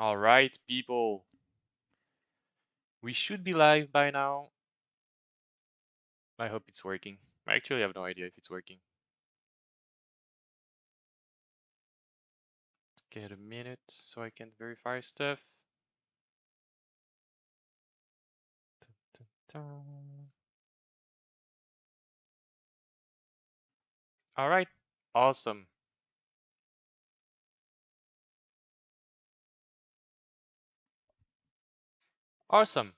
All right, people. We should be live by now. I hope it's working. I actually have no idea if it's working. Get a minute so I can verify stuff. Dun, dun, dun. All right, awesome. Awesome.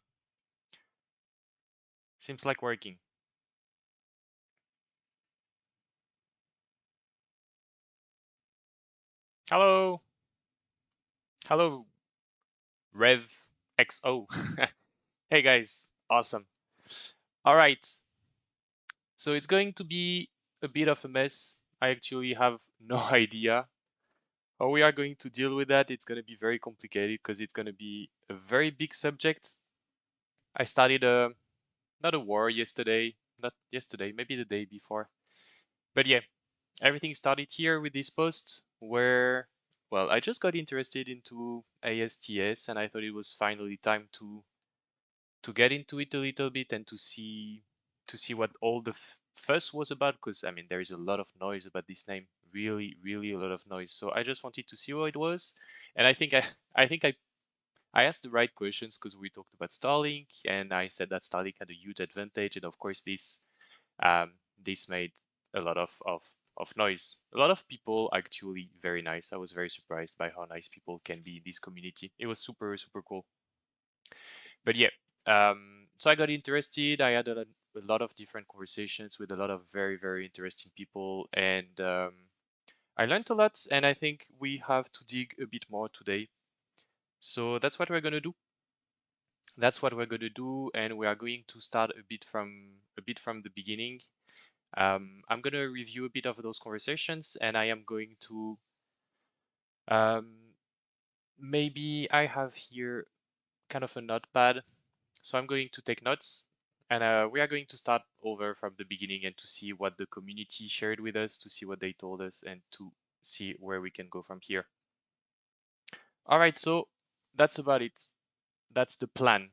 Seems like working. Hello. Hello, Rev XO. Hey guys, awesome. All right, so it's going to be a bit of a mess. I actually have no idea how we are going to deal with that. It's going to be very complicated because it's going to be a very big subject. I started not a war yesterday, not yesterday, maybe the day before. But yeah, everything started here with this post where, well, I just got interested into ASTS and I thought it was finally time to get into it a little bit and to see what all the fuss was about, because I mean there is a lot of noise about this name, really a lot of noise. So I just wanted to see what it was, and I think I asked the right questions because we talked about Starlink, and I said that Starlink had a huge advantage, and of course this made a lot of noise. A lot of people actually very nice. I was very surprised by how nice people can be in this community. It was super cool. But yeah, so I got interested. I had a lot of different conversations with a lot of very interesting people, and I learned a lot. And I think we have to dig a bit more today. So that's what we're gonna do. That's what we're gonna do, and we are going to start a bit from the beginning. I'm gonna review a bit of those conversations, and I am going to maybe I have here kind of a notepad. So I'm going to take notes, and we are going to start over from the beginning and to see what the community shared with us, to see what they told us, and to see where we can go from here. All right, so that's about it. That's the plan.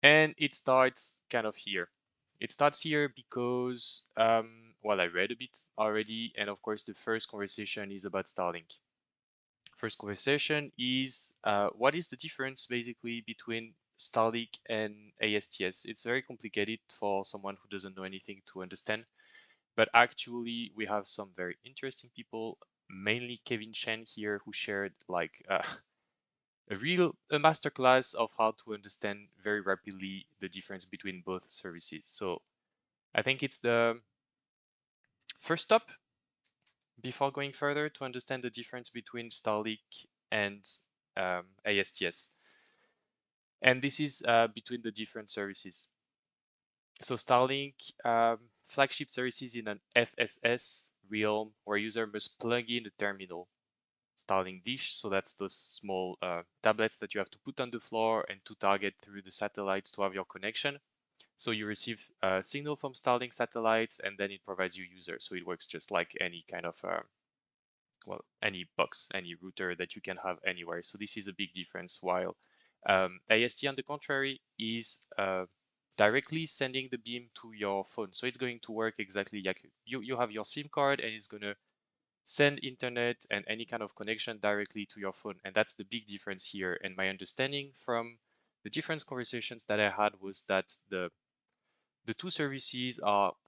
And it starts kind of here. It starts here because, well, I read a bit already, and of course, the first conversation is about Starlink. First conversation is what is the difference basically between Starlink and ASTS? It's very complicated for someone who doesn't know anything to understand, but actually we have some very interesting people, mainly Kevin Chen here, who shared like a masterclass of how to understand very rapidly the difference between both services. So I think it's the first stop before going further to understand the difference between Starlink and ASTS. And this is between the different services. So Starlink flagship services in an FSS realm where user must plug in a terminal. Starlink dish, so that's those small tablets that you have to put on the floor and to target through the satellites to have your connection. So you receive a signal from Starlink satellites, and then it provides you user. So it works just like any kind of well, any box, any router that you can have anywhere. So this is a big difference. While AST, on the contrary, is directly sending the beam to your phone. So it's going to work exactly like you have your SIM card, and it's going to send internet and any kind of connection directly to your phone. And that's the big difference here. And my understanding from the different conversations that I had was that the two services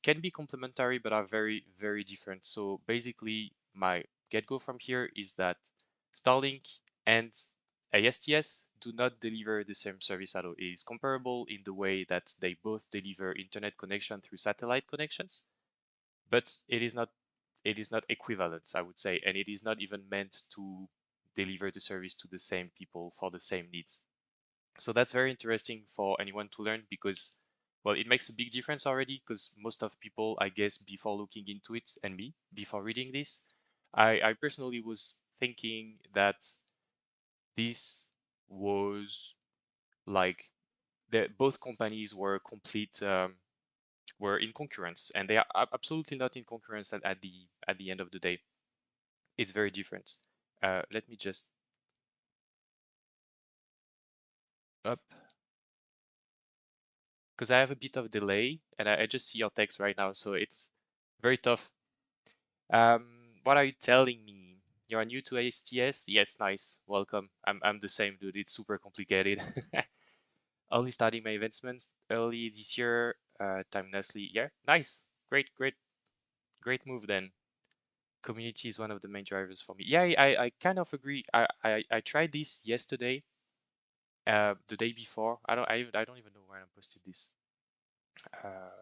can be complementary but are very different. So basically my get-go from here is that Starlink and ASTS do not deliver the same service at all. It is comparable in the way that they both deliver internet connection through satellite connections, but it is not equivalent, I would say, and it is not even meant to deliver the service to the same people for the same needs. So that's very interesting for anyone to learn because, well, it makes a big difference already because most of people, I guess, before looking into it, and me, before reading this, I personally was thinking that this was like both companies were in concurrence, and they are absolutely not in concurrence at the end of the day. It's very different. Let me just up, because I have a bit of delay and I just see your text right now, so it's very tough. What are you telling me? You are new to ASTS? Yes, nice. Welcome. I'm the same, dude. It's super complicated. Only starting my investments early this year, timelessly. Yeah, nice. Great move then. Community is one of the main drivers for me. Yeah, I kind of agree. I tried this yesterday, the day before. I don't even know where I posted this. Uh,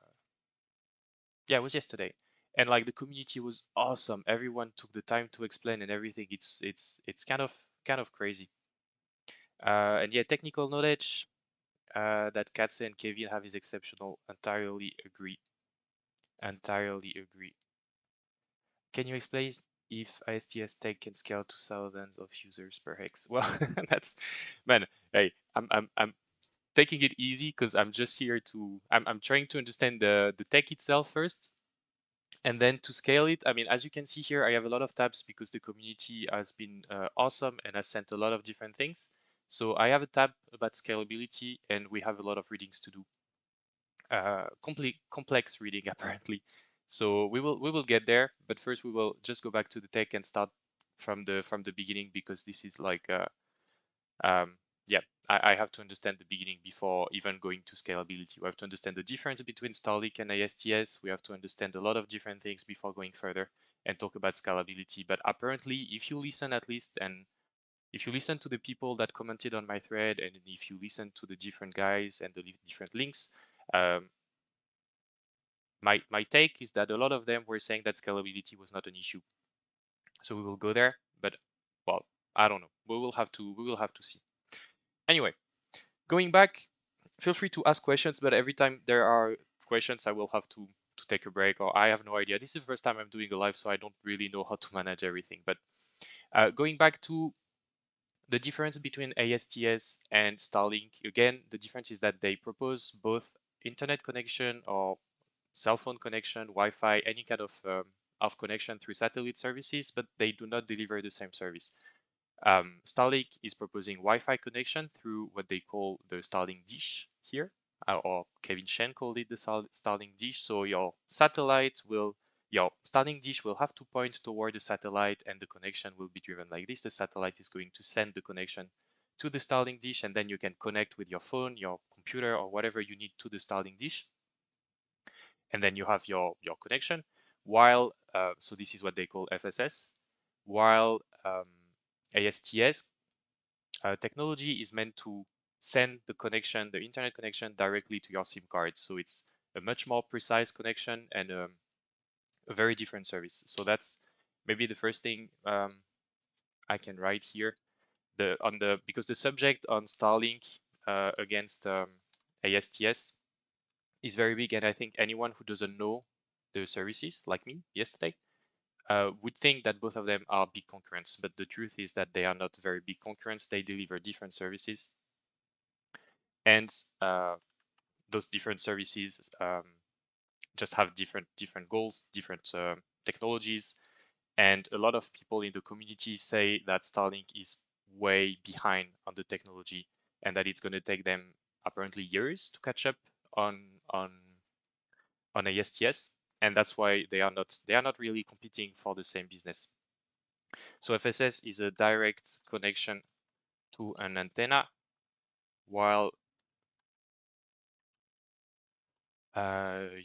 yeah, it was yesterday. And like the community was awesome. Everyone took the time to explain and everything. It's kind of crazy. And yeah, technical knowledge that Katze and Kevin have is exceptional. Entirely agree. Entirely agree. Can you explain if ASTS tech can scale to thousands of users per hex? Well, that's man. Hey, I'm taking it easy because I'm just here to. I'm trying to understand the tech itself first, and then to scale it. I mean, as you can see here, I have a lot of tabs because the community has been awesome and has sent a lot of different things. So I have a tab about scalability, and we have a lot of readings to do. Complex reading apparently. So we will get there, but first we will just go back to the tech and start from the beginning because this is like um, yeah, I have to understand the beginning before even going to scalability. We have to understand the difference between Starlink and ASTS. We have to understand a lot of different things before going further and talk about scalability. But apparently, if you listen at least, and if you listen to the people that commented on my thread, and if you listen to the different guys and the different links, um, my take is that a lot of them were saying that scalability was not an issue. So we will go there, but well, I don't know. We will have to see. Anyway, going back, feel free to ask questions, but every time there are questions, I will have to take a break, or I have no idea. This is the first time I'm doing a live, so I don't really know how to manage everything. But going back to the difference between ASTS and Starlink, again, the difference is that they propose both internet connection or cell phone connection, Wi-Fi, any kind of connection through satellite services, but they do not deliver the same service. Starlink is proposing Wi-Fi connection through what they call the Starlink dish here, or Kevin Shen called it the Starlink dish. So your Starlink dish will have to point toward the satellite, and the connection will be driven like this. The satellite is going to send the connection to the Starlink dish, and then you can connect with your phone, your computer, or whatever you need to the Starlink dish. And then you have your connection. While so this is what they call FSS, while ASTS technology is meant to send the connection, the internet connection, directly to your SIM card. So it's a much more precise connection and a very different service. So that's maybe the first thing I can write here. Because the subject on Starlink against ASTS is very big, and I think anyone who doesn't know the services, like me yesterday, would think that both of them are big concurrents, but the truth is that they are not very big concurrents. They deliver different services, and those different services just have different goals, different technologies, and a lot of people in the community say that Starlink is way behind on the technology, and that it's going to take them apparently years to catch up on on on ASTS, and that's why they are not really competing for the same business. So FSS is a direct connection to an antenna, while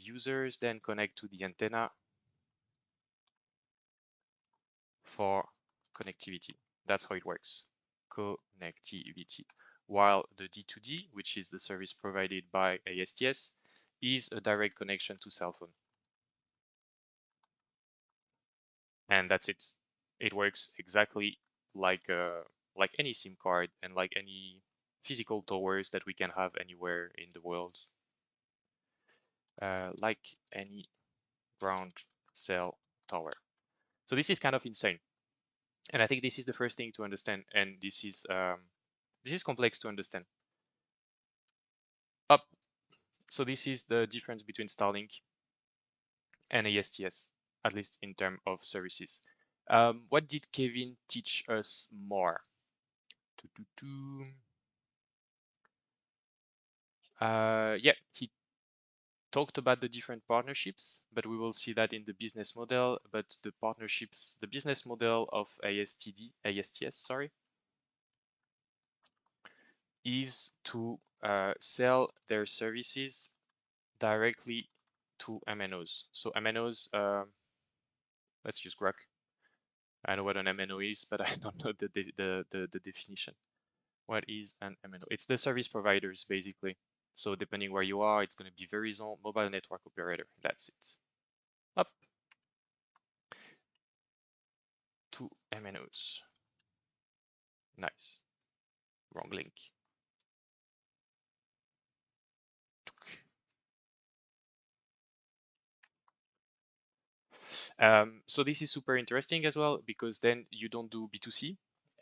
users then connect to the antenna for connectivity. That's how it works. Connectivity. While the D2D, which is the service provided by ASTS, is a direct connection to cell phone. And that's it. It works exactly like any SIM card and like any physical towers that we can have anywhere in the world, like any ground cell tower. So this is kind of insane, and I think this is the first thing to understand, and this is complex to understand. Up. So this is the difference between Starlink and ASTS, at least in terms of services. What did Kevin teach us more? Yeah, he talked about the different partnerships, but we will see that in the business model. But the partnerships, the business model of ASTS, sorry, is to sell their services directly to MNOs. So MNOs, let's use Grok. I know what an MNO is, but I don't know the definition. What is an MNO? It's the service providers, basically. So depending where you are, it's going to be Verizon mobile network operator. That's it. Up to MNOs. Nice. Wrong link. So this is super interesting as well, because then you don't do B2C.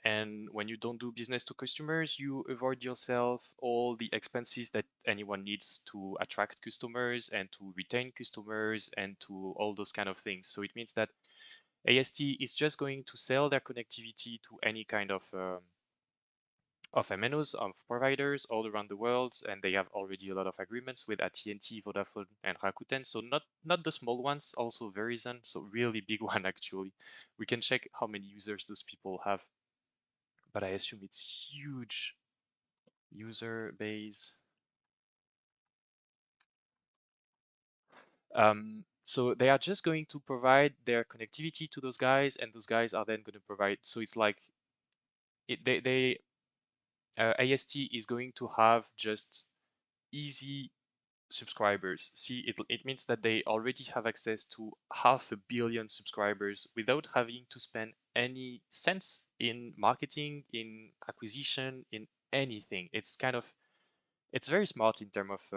And when you don't do business to customers, you avoid yourself all the expenses that anyone needs to attract customers and to retain customers and to all those kind of things. So it means that AST is just going to sell their connectivity to any kind of MNOs, of providers all around the world, and they have already a lot of agreements with AT&T, Vodafone, and Rakuten. So not the small ones, also Verizon, so really big one actually. We can check how many users those people have, but I assume it's huge user base. So they are just going to provide their connectivity to those guys, and those guys are then going to provide. So it's like AST is going to have just easy subscribers. See, it means that they already have access to 500 million subscribers without having to spend any cents in marketing, in acquisition, in anything. It's very smart in terms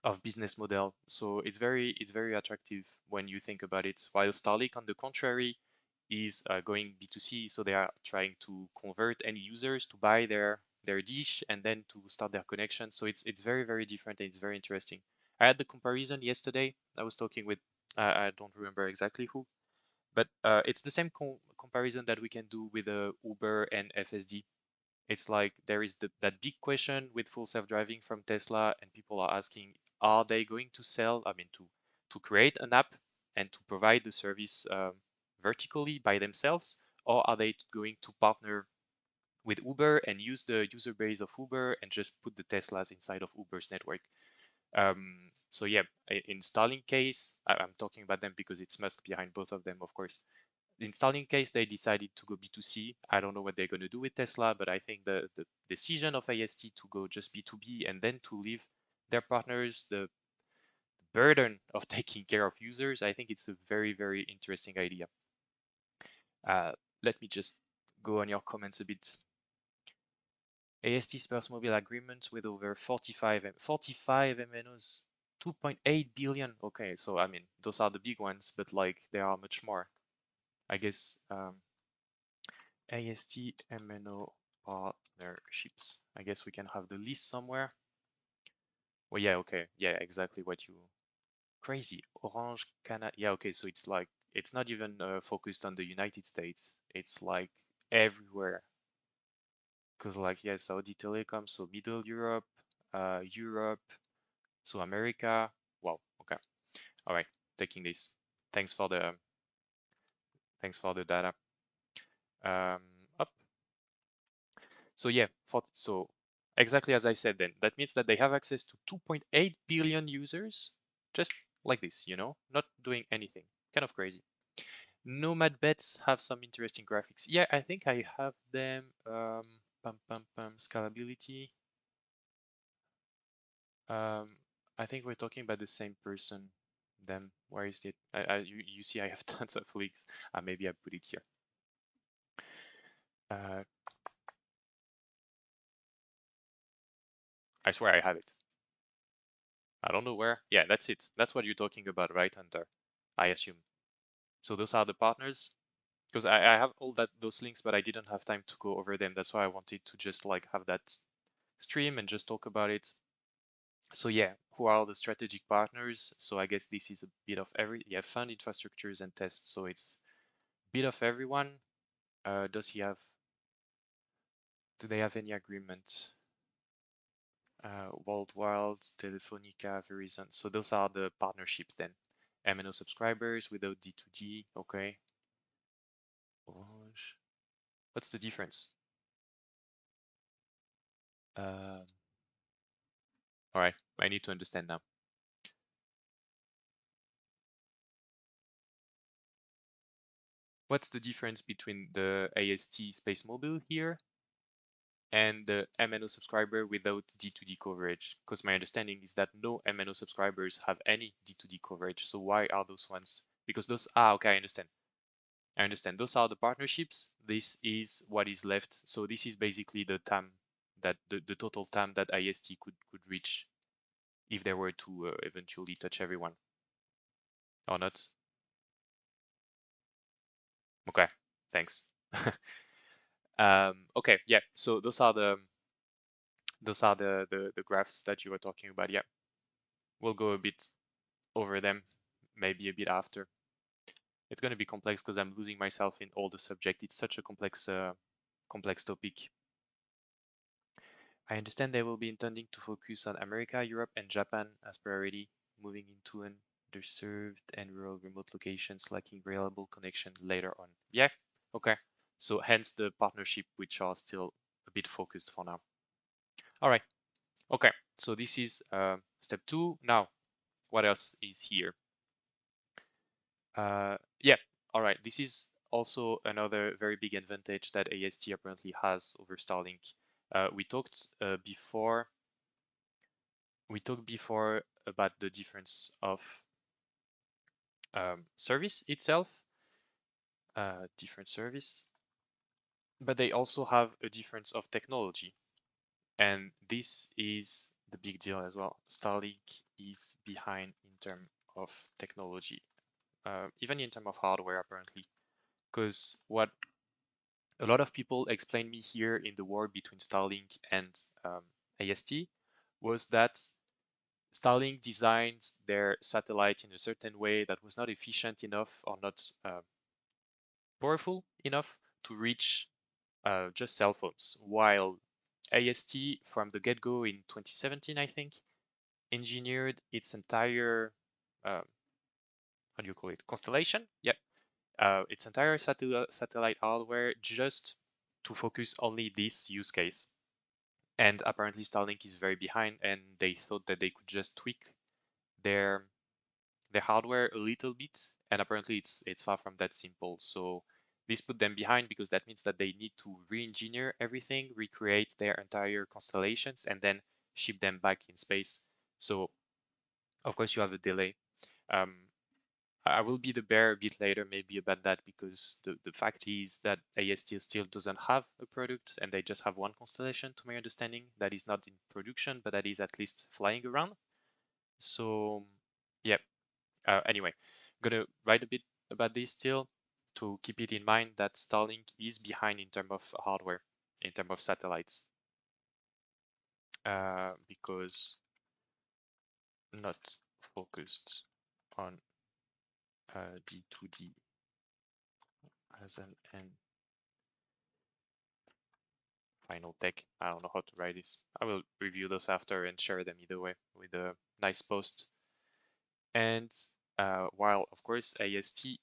of business model. So it's very attractive when you think about it. While Starlink, on the contrary, is going B2C, so they are trying to convert end users to buy their dish and then to start their connection. So it's very different and it's very interesting. I had the comparison yesterday. I was talking with I don't remember exactly who, but it's the same comparison that we can do with Uber and FSD. It's like there is that big question with full self-driving from Tesla, and people are asking, are they going to sell, I mean, to create an app and to provide the service vertically by themselves, or are they going to partner with Uber and use the user base of Uber and just put the Teslas inside of Uber's network? So yeah, in Starlink case, I'm talking about them because it's Musk behind both of them, of course. In Starlink case, they decided to go B2C. I don't know what they're going to do with Tesla, but I think the decision of AST to go just B2B and then to leave their partners the burden of taking care of users, I think it's a very interesting idea. Let me just go on your comments a bit. AST SpaceMobile agreement with over 45 MNOs, 2.8 billion. Okay, so I mean, those are the big ones, but like there are much more. I guess AST MNO partnerships. I guess we can have the list somewhere. Well, yeah, okay. Yeah, exactly what you... Crazy. Orange, Canada. Yeah, okay, so it's like, it's not even focused on the United States. It's like everywhere. Because like, yeah, Saudi Telecom, so Middle Europe, Europe, so America. Wow, okay. All right, taking this. Thanks for the data. Up. So yeah, so exactly as I said then, that means that they have access to 2.8 billion users, just like this, not doing anything. Kind of crazy. Nomad Bets have some interesting graphics. Yeah, I think I have them. Scalability. Um, I think we're talking about the same person. Them. Where is it? You see, I have tons of links. Maybe I put it here. Uh, I swear I have it. I don't know where. Yeah, that's it. That's what you're talking about, right, Hunter? I assume. So those are the partners. Because I have all those links, but I didn't have time to go over them. That's why I wanted to just like have that stream and just talk about it. So yeah, who are the strategic partners? So I guess this is a bit of fund infrastructures and tests. So it's a bit of everyone. Do they have any agreement? Worldwide, Telefonica, Verizon. So those are the partnerships then. MNO subscribers without D2D. Okay. Orange. What's the difference? All right, I need to understand now. What's the difference between the AST SpaceMobile here and the MNO subscriber without D2D coverage? Because my understanding is that no MNO subscribers have any D2D coverage. So why are those ones? Because those, okay, I understand. I understand. Those are the partnerships. This is what is left. So this is basically the TAM, that the total TAM that AST could reach if they were to eventually touch everyone, or not. Okay, thanks. Okay, yeah. So those are the graphs that you were talking about. Yeah, we'll go a bit over them, maybe a bit after. It's going to be complex because I'm losing myself in all the subject. It's such a complex topic. I understand they will be intending to focus on America, Europe, and Japan as priority, moving into underserved and rural remote locations lacking reliable connections later on. Yeah, okay. So hence the partnership, which are still a bit focused for now. All right, okay. So this is step 2. Now, what else is here? Yeah, all right. This is also another very big advantage that AST apparently has over Starlink. We talked before about the difference of service itself, different service, but they also have a difference of technology. And this is the big deal as well. Starlink is behind in terms of technology, even in terms of hardware, apparently. Because what a lot of people explained me here in the war between Starlink and AST was that Starlink designed their satellite in a certain way that was not efficient enough or not powerful enough to reach just cell phones, while AST from the get-go in 2017, I think, engineered its entire, how do you call it, constellation? Yep, its entire satellite hardware just to focus only this use case. And apparently Starlink is very behind, and they thought that they could just tweak their the hardware a little bit, and apparently it's far from that simple. So this put them behind because that means that they need to re-engineer everything, recreate their entire constellations, and then ship them back in space. So of course you have a delay. Um, I will be the bear a bit later maybe about that, because the fact is that AST still doesn't have a product and they just have one constellation, to my understanding, that is not in production, but that is at least flying around. So yeah, anyway, I'm gonna write a bit about this still to keep it in mind that Starlink is behind in terms of hardware, in terms of satellites, because not focused on D2D as an end final tech. I don't know how to write this. I will review those after and share them either way with a nice post. And while of course AST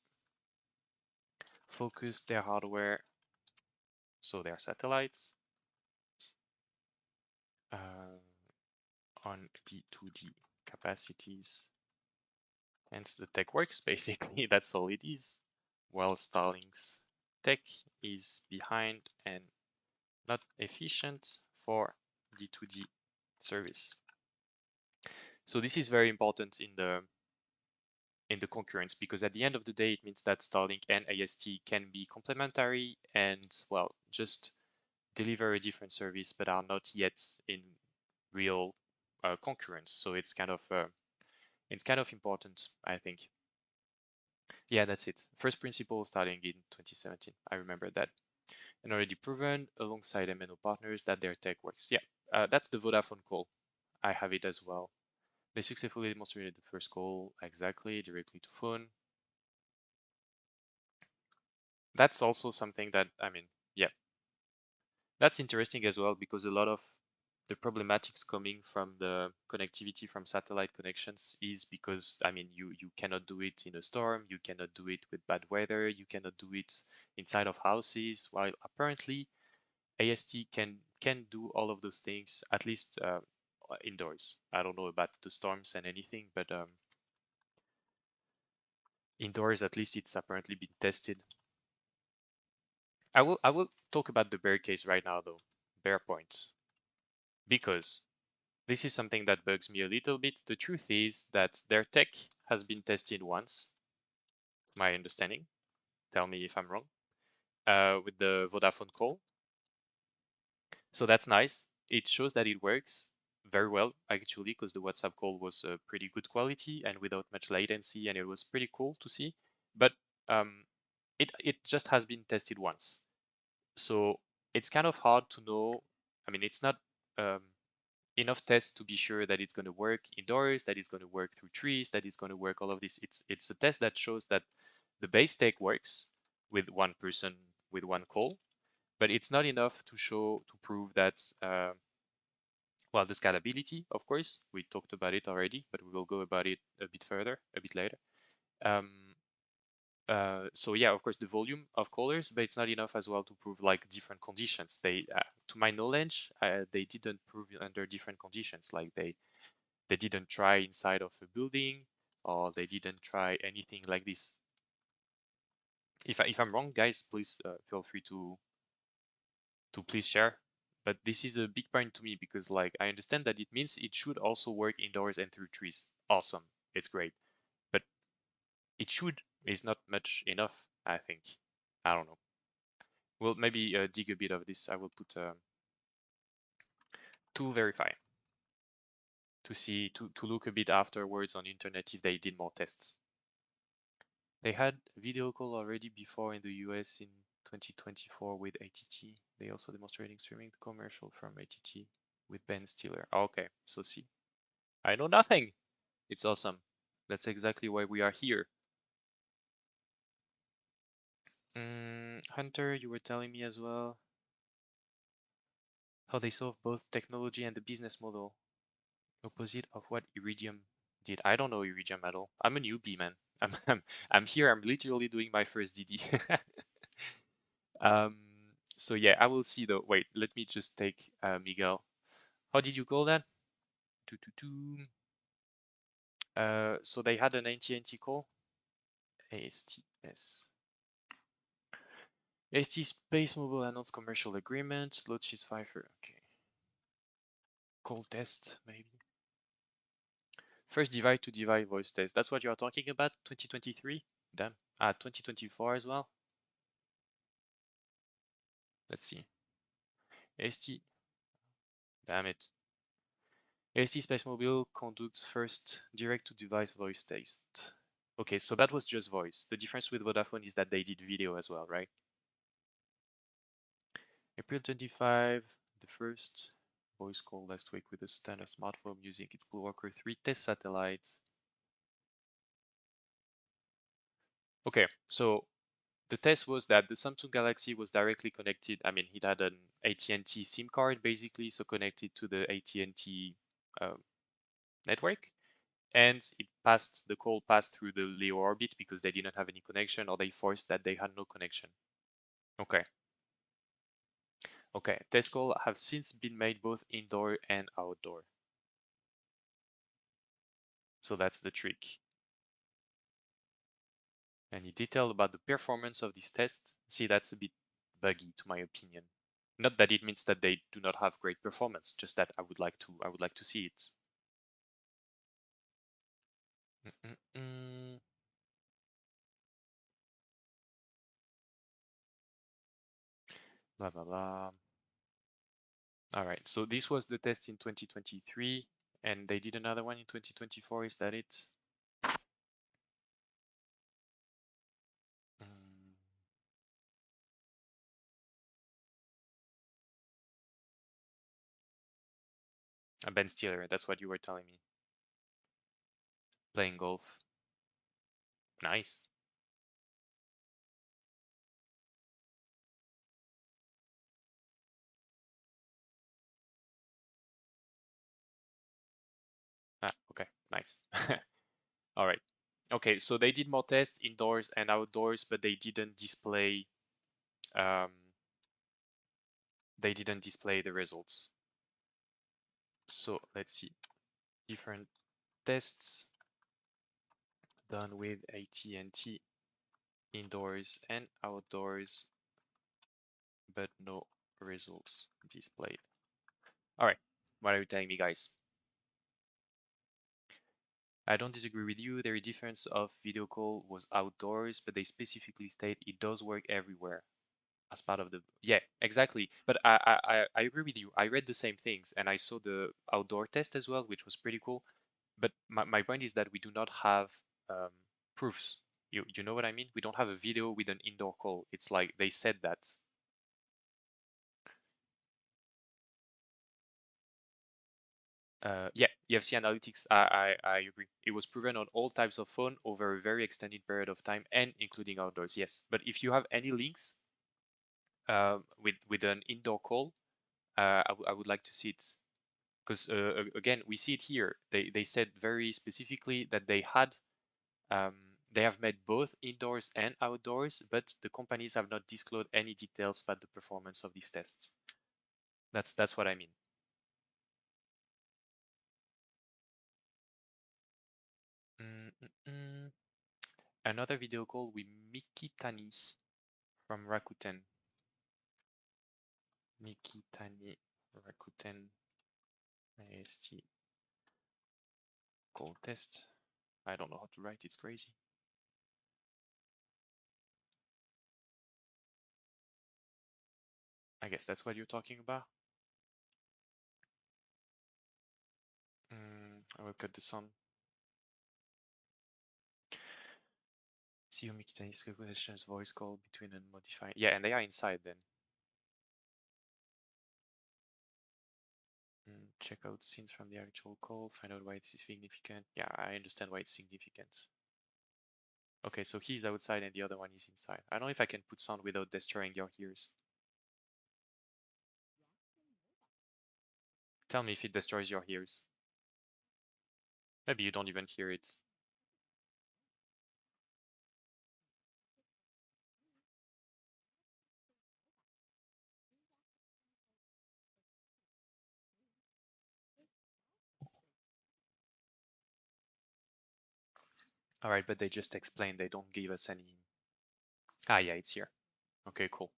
focus their hardware, so their satellites, on D2D capacities, and the tech works basically. That's all it is. While Starlink's tech is behind and not efficient for D2D service. So this is very important in the concurrence, because at the end of the day it means that Starlink and AST can be complementary and, well, just deliver a different service but are not yet in real concurrence. So it's kind of important, I think. Yeah, that's it. First principle starting in 2017. I remember that. And already proven alongside MNO partners that their tech works. Yeah, that's the Vodafone call. I have it as well. They successfully demonstrated the first call exactly directly to phone. That's also something that, I mean, yeah, that's interesting as well, because a lot of the problematics coming from the connectivity from satellite connections is because, I mean, you cannot do it in a storm, you cannot do it with bad weather, you cannot do it inside of houses, while apparently AST can do all of those things, at least indoors. I don't know about the storms and anything, but indoors at least it's apparently been tested. I will talk about the bear case right now though, bear points, because this is something that bugs me a little bit. The truth is that their tech has been tested once, my understanding. Tell me if I'm wrong. With the Vodafone call. So that's nice. It shows that it works very well, actually, because the WhatsApp call was pretty good quality and without much latency, and it was pretty cool to see. But um, it just has been tested once. So it's kind of hard to know. I mean, it's not um, enough tests to be sure that it's going to work indoors, that it's going to work through trees, that it's going to work all of this. It's a test that shows that the base tech works with one person with one call, but it's not enough to prove that well, the scalability, of course, we talked about it already, but we will go about it a bit further a bit later. Um, so yeah, of course, the volume of callers, but it's not enough as well to prove like different conditions. They, to my knowledge, they didn't prove under different conditions. Like they didn't try inside of a building, or they didn't try anything like this. If I'm wrong, guys, please feel free to please share. But this is a big point to me because like I understand that it means it should also work indoors and through trees. Awesome, it's great, but it should is not much enough. I think. I don't know. We'll maybe dig a bit of this. I will put to verify to see to look a bit afterwards on the internet if they did more tests. They had video call already before in the US in 2024 with ATT. They also demonstrating streaming the commercial from ATT with Ben Stiller. Okay, so see, I know nothing. It's awesome. That's exactly why we are here. Hunter, you were telling me as well how they solve both technology and the business model, opposite of what Iridium did. I don't know Iridium at all. I'm a newbie, man. I'm here. I'm literally doing my first DD. um, so yeah, I will see though. Wait, let me just take Miguel. How did you call that? So they had an AT&T call. ASTS. AST SpaceMobile announced commercial agreement. Lotus Pfeiffer. Okay. Call test, maybe. First device to device voice test. That's what you are talking about? 2023? Damn. 2024 as well? Let's see. AST. Damn it. AST SpaceMobile conducts first direct to device voice test. Okay, so that was just voice. The difference with Vodafone is that they did video as well, right? April 25, the first voice call last week with a standard smartphone using its Bluewalker 3 test satellites. Okay, so the test was that the Samsung Galaxy was directly connected. I mean, it had an AT&T SIM card basically, so connected to the AT&T network, and the call passed through the LEO orbit because they didn't have any connection, or they forced that they had no connection. Okay. Okay, test calls have since been made both indoor and outdoor. So that's the trick. Any detail about the performance of this test? See, that's a bit buggy to my opinion. Not that it means that they do not have great performance, just that I would like to see it. Blah blah blah. All right, so this was the test in 2023, and they did another one in 2024. Is that it? Ben Stiller, that's what you were telling me. Playing golf. Nice. Ah, okay, nice. All right. Okay, so they did more tests indoors and outdoors, but um, they didn't display the results. So let's see. Different tests done with AT&T indoors and outdoors, but no results displayed. All right, what are you telling me, guys? I don't disagree with you. The difference of video call was outdoors, but they specifically state it does work everywhere as part of the. Yeah, exactly. But I agree with you. I read the same things and I saw the outdoor test as well, which was pretty cool. But my point is that we do not have um, proofs. You know what I mean? We don't have a video with an indoor call. It's like they said that. Yeah, EFC analytics, I agree. It was proven on all types of phone over a very extended period of time and including outdoors, yes. But if you have any links with an indoor call, I would like to see it. Because again, we see it here. They said very specifically that um, they have made both indoors and outdoors, but the companies have not disclosed any details about the performance of these tests. That's what I mean. Mm -mm -mm. Another video call with Mikitani from Rakuten. Mikitani Rakuten AST call test. I don't know how to write, it's crazy. I guess that's what you're talking about. I will cut the sound. See Mikitani's questions voice call between and modify. Yeah, and they are inside then. Check out scenes from the actual call, find out why this is significant. Yeah, I understand why it's significant. Okay, so he's outside and the other one is inside. I don't know if I can put sound without destroying your ears. Tell me if it destroys your ears. Maybe you don't even hear it. All right, but they just explain. They don't give us any. Ah, yeah, it's here. Okay, cool.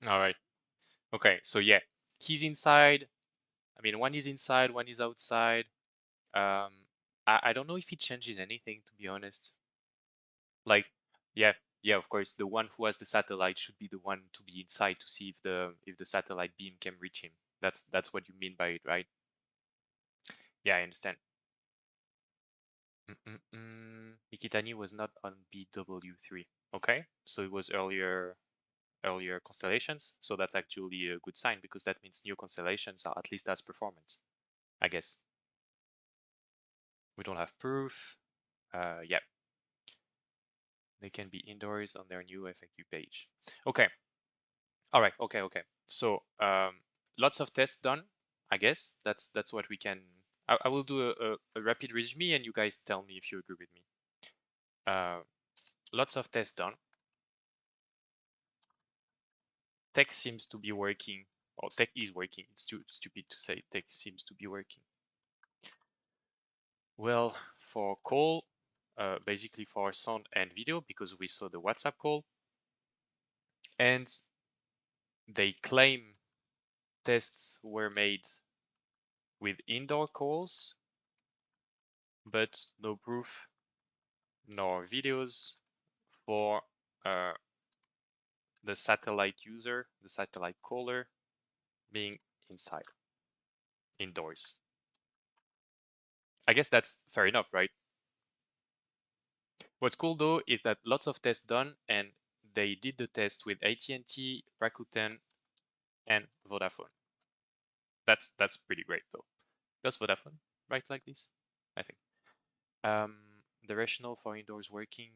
All right. Okay, so yeah, he's inside. I mean, one is inside, one is outside. Um, I don't know if it changes anything, to be honest. Like, yeah, yeah, of course, the one who has the satellite should be the one to be inside to see if the satellite beam can reach him. That's what you mean by it, right? Yeah, I understand. Mikitani was not on BW3. Okay, so it was earlier constellations. So that's actually a good sign because that means new constellations are at least as performant, I guess. We don't have proof. Yeah, they can be indoors on their new FAQ page. Okay, all right, okay. So lots of tests done, I guess. That's what we can. I will do a rapid resume and you guys tell me if you agree with me. Uh, lots of tests done. tech seems to be working. Well, tech is working. It's too stupid to say tech seems to be working. Well, for call, basically for sound and video, because we saw the WhatsApp call, and they claim tests were made with indoor calls, but no proof nor videos for the satellite user, the satellite caller, being inside, indoors. I guess that's fair enough, right? What's cool though is that lots of tests done, and they did the test with AT&T, Rakuten, and Vodafone. That's pretty great though. Does Vodafone write like this? I think. Um, the rationale for indoors working,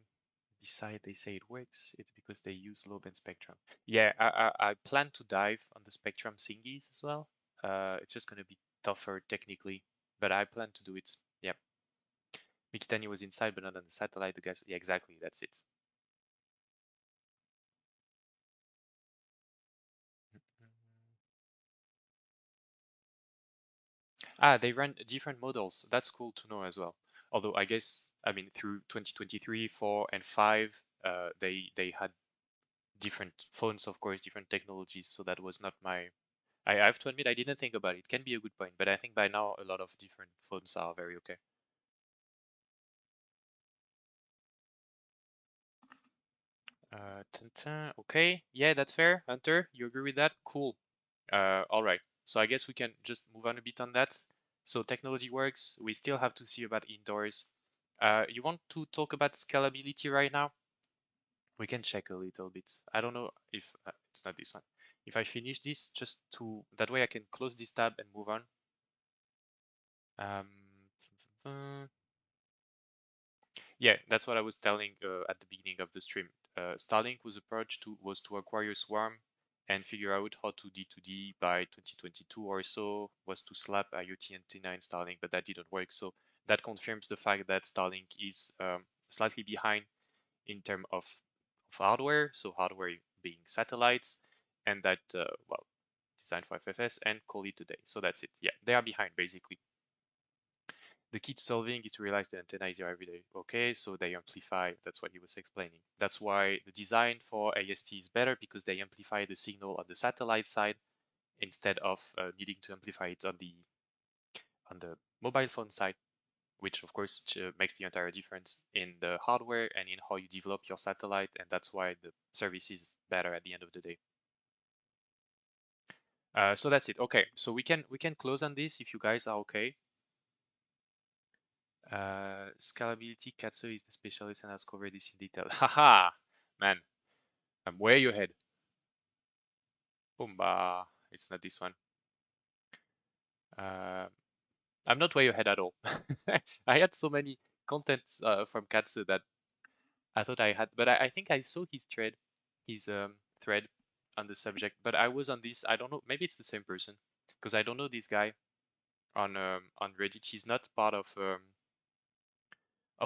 beside they say it works, it's because they use low band spectrum. Yeah, I plan to dive on the spectrum thingies as well. It's just gonna be tougher technically, but I plan to do it. Yeah. Mikitani was inside, but not on the satellite. The guys, yeah, exactly. That's it. Ah, they run different models. That's cool to know as well. Although I guess, I mean, through 2023, 4, and 5, they had different phones, of course, different technologies. So that was not my. I have to admit, I didn't think about it. It can be a good point, but I think by now a lot of different phones are very okay. Okay, yeah, that's fair. Hunter, you agree with that? Cool. All right. So I guess we can just move on a bit on that. So technology works. We still have to see about indoors. You want to talk about scalability right now? We can check a little bit. I don't know if it's not this one. If I finish this, just to that way I can close this tab and move on. Um, Yeah, that's what I was telling at the beginning of the stream. Starlink was approach to was to acquire Swarm and figure out how to D2D by 2022 or so, was to slap IoT antenna in Starlink, but that didn't work. So that confirms the fact that Starlink is slightly behind in terms of hardware, so hardware being satellites, and that, well, designed for FFS and call it a day. So that's it. Yeah, they are behind basically. The key to solving is to realize the antenna is your everyday. Okay, so they amplify. That's what he was explaining. That's why the design for AST is better, because they amplify the signal on the satellite side instead of needing to amplify it on the mobile phone side, which of course makes the entire difference in the hardware and in how you develop your satellite, and that's why the service is better at the end of the day. So that's it. Okay, so we can close on this if you guys are okay. Scalability, Katsu is the specialist and has covered this in detail. Haha, man, I'm way ahead. Boomba, it's not this one. Uh, I'm not way ahead at all. I had so many contents from Katsu that I thought I had, but I think I saw his thread on the subject. But I was on this. I don't know. Maybe it's the same person, because I don't know this guy on Reddit. He's not part of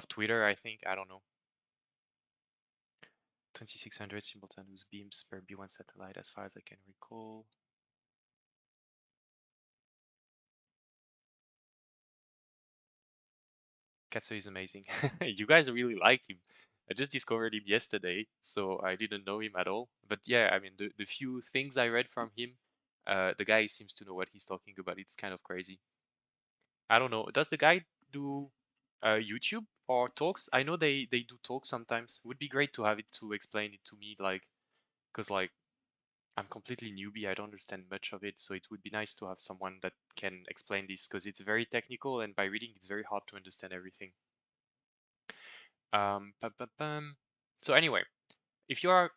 Twitter. I think I don't know. 2600 simultaneous beams per B1 satellite, as far as I can recall. Katsu is amazing. You guys really like him. I just discovered him yesterday, so I didn't know him at all. But yeah, I mean, the few things I read from him, the guy seems to know what he's talking about. It's kind of crazy. I don't know. Does the guy do YouTube or talks? I know they do talks sometimes. Would be great to have it to explain it to me, like, because like I'm completely newbie. I don't understand much of it, so it would be nice to have someone that can explain this, because it's very technical, and by reading it's very hard to understand everything. Pum, pum, pum. So anyway, if you are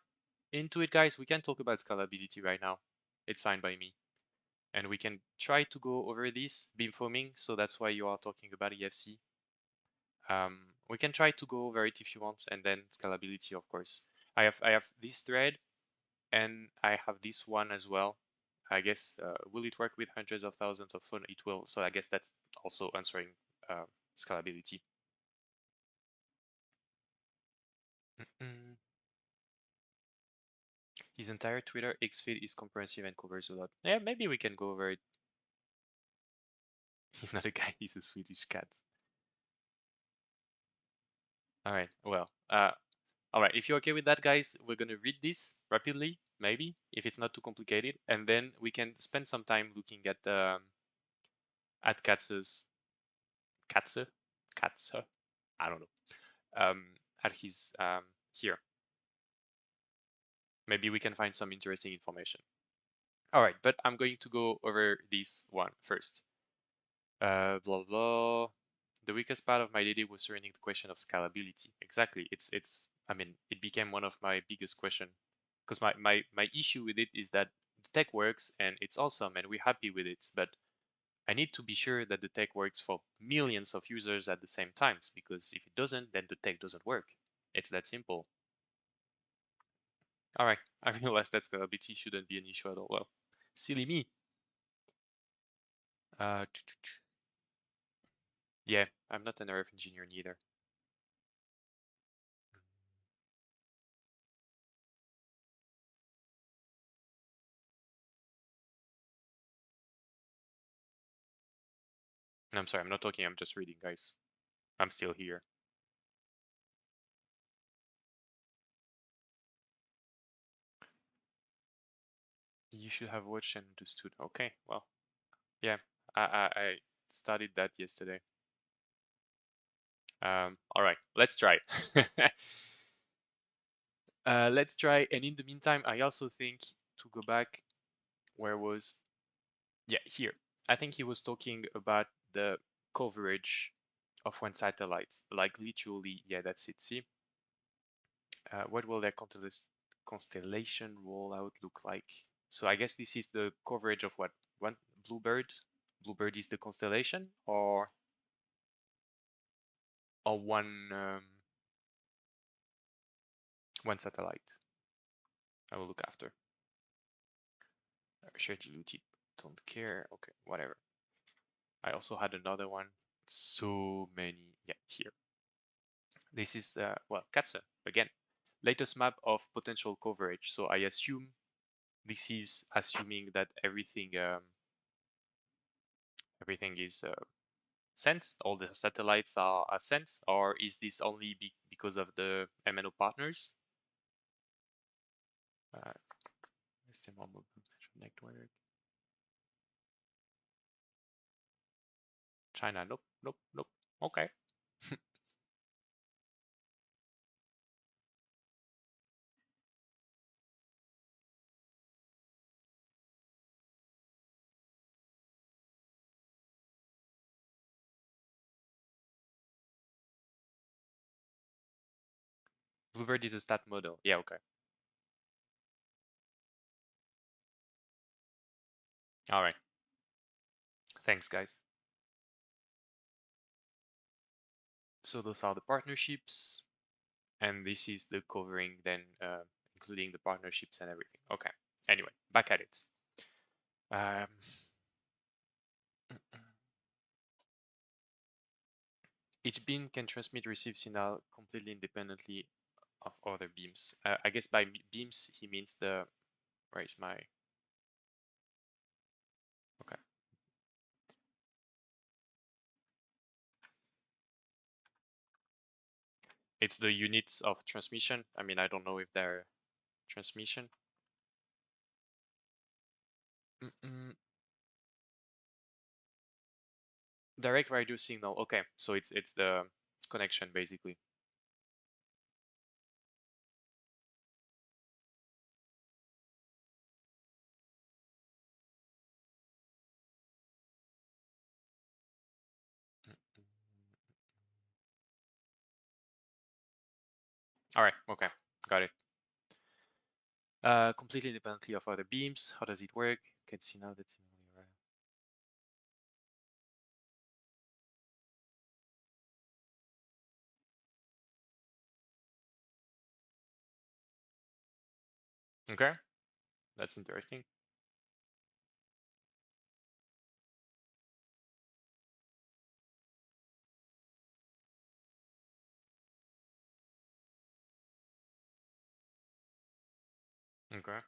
into it, guys, we can talk about scalability right now. It's fine by me. And we can try to go over this beamforming. So that's why you are talking about EFC. We can try to go over it if you want, and then scalability, of course. I have this thread, and I have this one as well. I guess will it work with hundreds of thousands of phone? It will. So I guess that's also answering scalability. Mm -mm. His entire Twitter X feed is comprehensive and covers a lot. Yeah, maybe we can go over it. He's not a guy, he's a Swedish cat. All right, well, all right, if you're okay with that, guys, we're gonna read this rapidly, maybe, if it's not too complicated, and then we can spend some time looking at Katze, I don't know, at his here. Maybe we can find some interesting information. All right, but I'm going to go over this one first. Blah blah. The weakest part of my DD was surrounding the question of scalability. Exactly. It's. I mean, it became one of my biggest question because my issue with it is that the tech works and it's awesome and we're happy with it, but I need to be sure that the tech works for millions of users at the same times, because if it doesn't, then the tech doesn't work. It's that simple. All right, I realized that scalability shouldn't be an issue at all. Well, silly me. Uh, yeah, I'm not an RF engineer neither. I'm sorry, I'm not talking, I'm just reading, guys. I'm still here. You should have watched and understood. Okay, well, yeah, I studied that yesterday. All right, let's try. Let's try. And in the meantime, I also think to go back, where was, yeah, here. I think he was talking about the coverage of one satellite, like literally, yeah, that's it. See, what will their constellation rollout look like? So I guess this is the coverage of what? One Bluebird? Bluebird is the constellation, or one satellite. I will look after. Shared diluted. Don't care. Okay, whatever. I also had another one. So many. Yeah, here. This is well, Katze again. Latest map of potential coverage. So I assume this is assuming that everything is sent. All the satellites are sent, or is this only because of the MNO partners? SpaceMobile network. China, nope, nope, nope. Okay. Bluebird is a stat model. Yeah, okay. All right. Thanks, guys. So those are the partnerships, and this is the covering then, including the partnerships and everything. Okay. Anyway, back at it. Um, each beam can transmit receive signal completely independently of other beams. I guess by beams he means the, where is my, okay. It's the units of transmission. I mean, I don't know if they're transmission. Mm-mm. Direct radio signal. Okay, so it's the connection basically. All right, okay, got it. Completely independently of other beams. How does it work? Can see now that. Okay, that's interesting. Okay.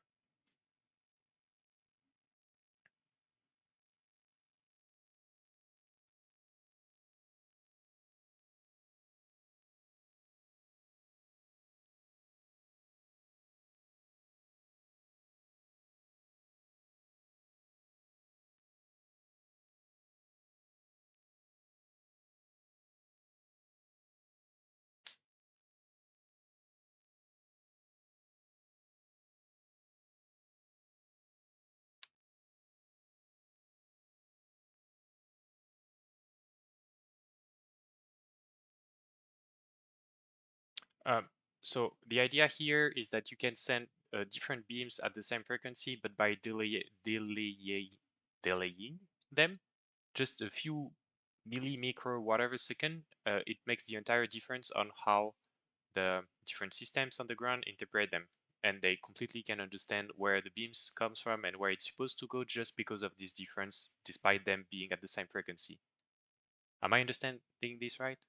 Um, so the idea here is that you can send different beams at the same frequency, but by delaying them just a few millimicro whatever second, it makes the entire difference on how the different systems on the ground interpret them. And they completely can understand where the beams comes from and where it's supposed to go just because of this difference, despite them being at the same frequency. Am I understanding this right?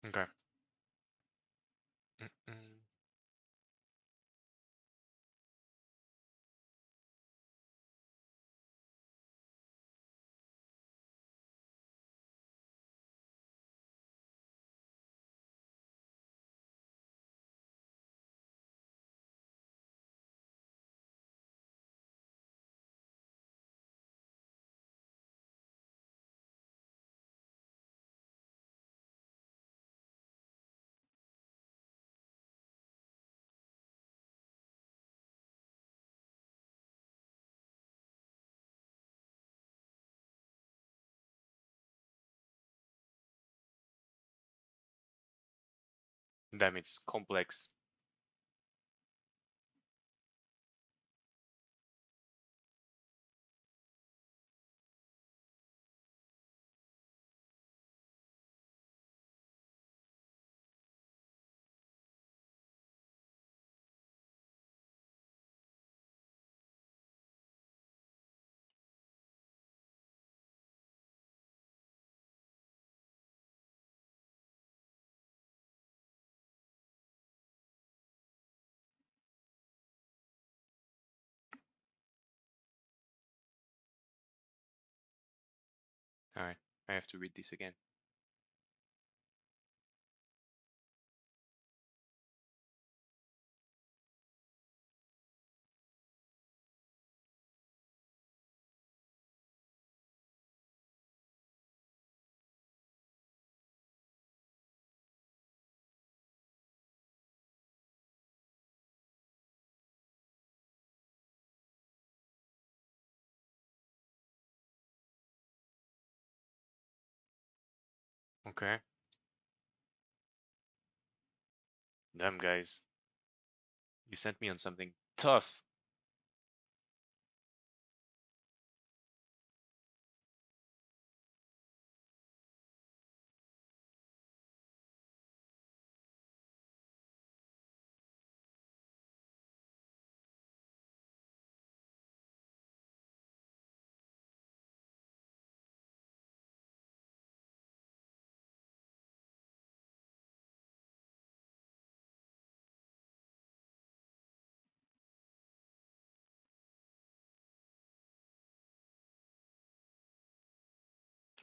Okay. Mm-mm. Damn, it's complex. All right, I have to read this again. Okay. Damn, guys, you sent me on something tough.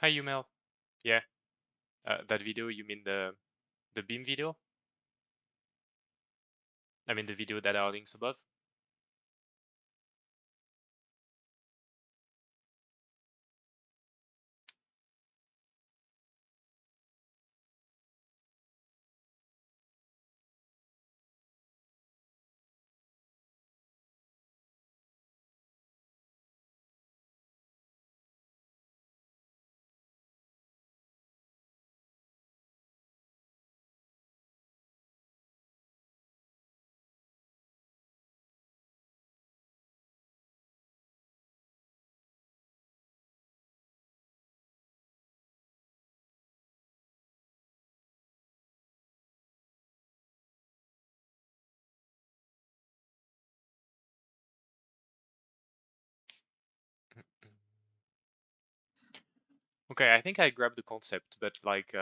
Hi, Yumel. Yeah, that video, you mean the beam video? I mean the video that are links above? Okay, I think I grabbed the concept, but like,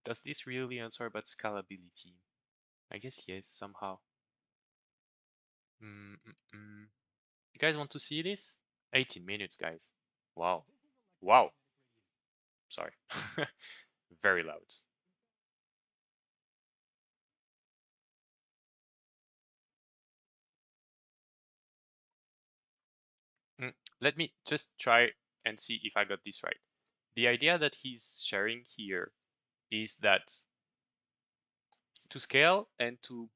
does this really answer about scalability? I guess yes, somehow. You guys want to see this? 18 minutes, guys. Wow. Wow. Sorry. Very loud. Let me just try and see if I got this right. The idea that he's sharing here is that to scale and to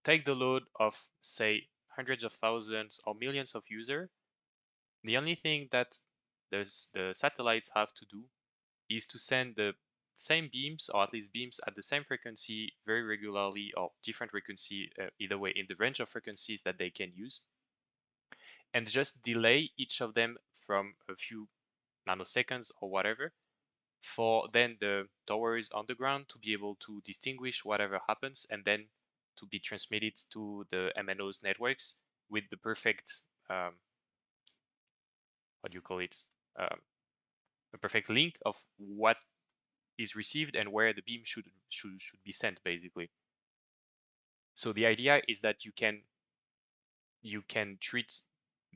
take the load of, say, hundreds of thousands or millions of users, the only thing that the satellites have to do is to send the same beams, or at least beams at the same frequency very regularly, or different frequency, either way, in the range of frequencies that they can use, and just delay each of them from a few nanoseconds or whatever, for then the towers on the ground to be able to distinguish whatever happens and then to be transmitted to the MNOs networks with the perfect, what do you call it, um, a perfect link of what is received and where the beam should be sent, basically. So the idea is that you can treat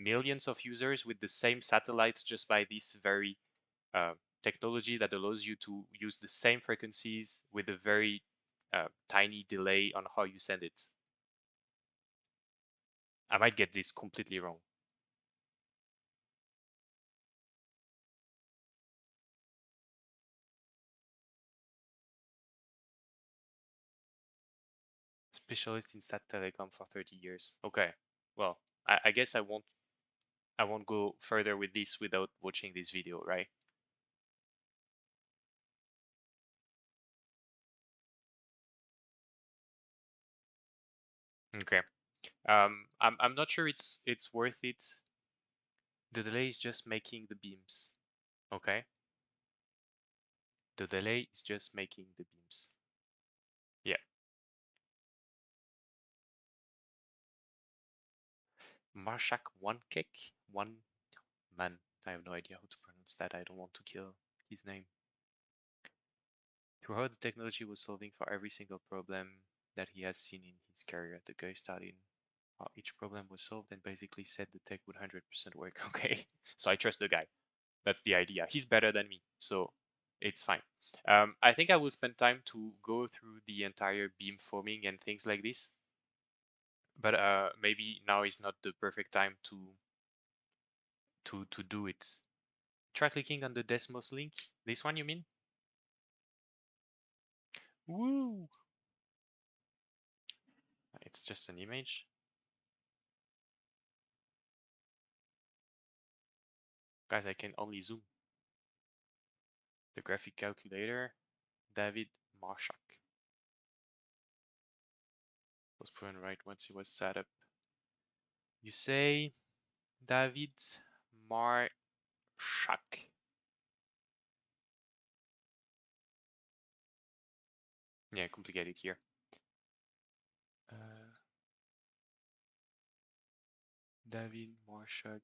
millions of users with the same satellites just by this very uh, technology that allows you to use the same frequencies with a very tiny delay on how you send it. I might get this completely wrong. Specialist in sat telecom for 30 years. Okay. Well, I guess I won't go further with this without watching this video, right? Okay. I'm not sure it's worth it. The delay is just making the beams. Okay. The delay is just making the beams. Yeah. Marshak one cake, one man. I have no idea how to pronounce that. I don't want to kill his name. Throughout the technology was solving for every single problem that he has seen in his career. The guy started how each problem was solved and basically said the tech would 100% work. Okay, so I trust the guy. That's the idea. He's better than me, so it's fine. I think I will spend time to go through the entire beamforming and things like this, but maybe now is not the perfect time to do it. Try clicking on the Desmos link. This one, you mean? Woo! It's just an image. Guys, I can only zoom. The graphic calculator, David Marshak. Was proven right once it was set up. You say David Marshak. Yeah, complicated here. Uh, David Marshak.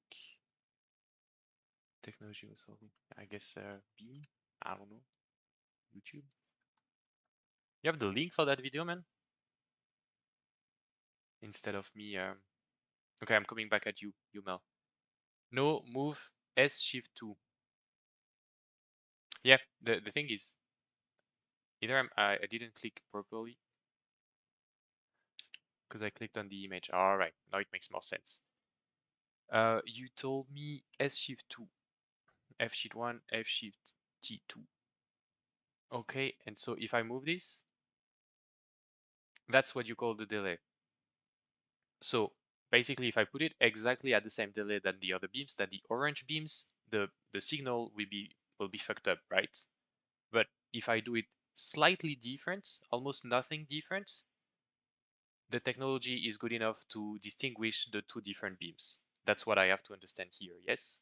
Technology was solving. I guess B. I don't know. YouTube. You have the link for that video, man? Instead of me. Okay, I'm coming back at you, Mel. No, move S shift 2. Yeah, the thing is, either I didn't click properly because I clicked on the image. All right, now it makes more sense. You told me S shift 2, F shift 1, F shift T2. Okay, and so if I move this, that's what you call the delay. So basically, if I put it exactly at the same delay than the other beams, than the orange beams, the signal will be fucked up, right? But if I do it slightly different, almost nothing different, the technology is good enough to distinguish the two different beams. That's what I have to understand here, yes?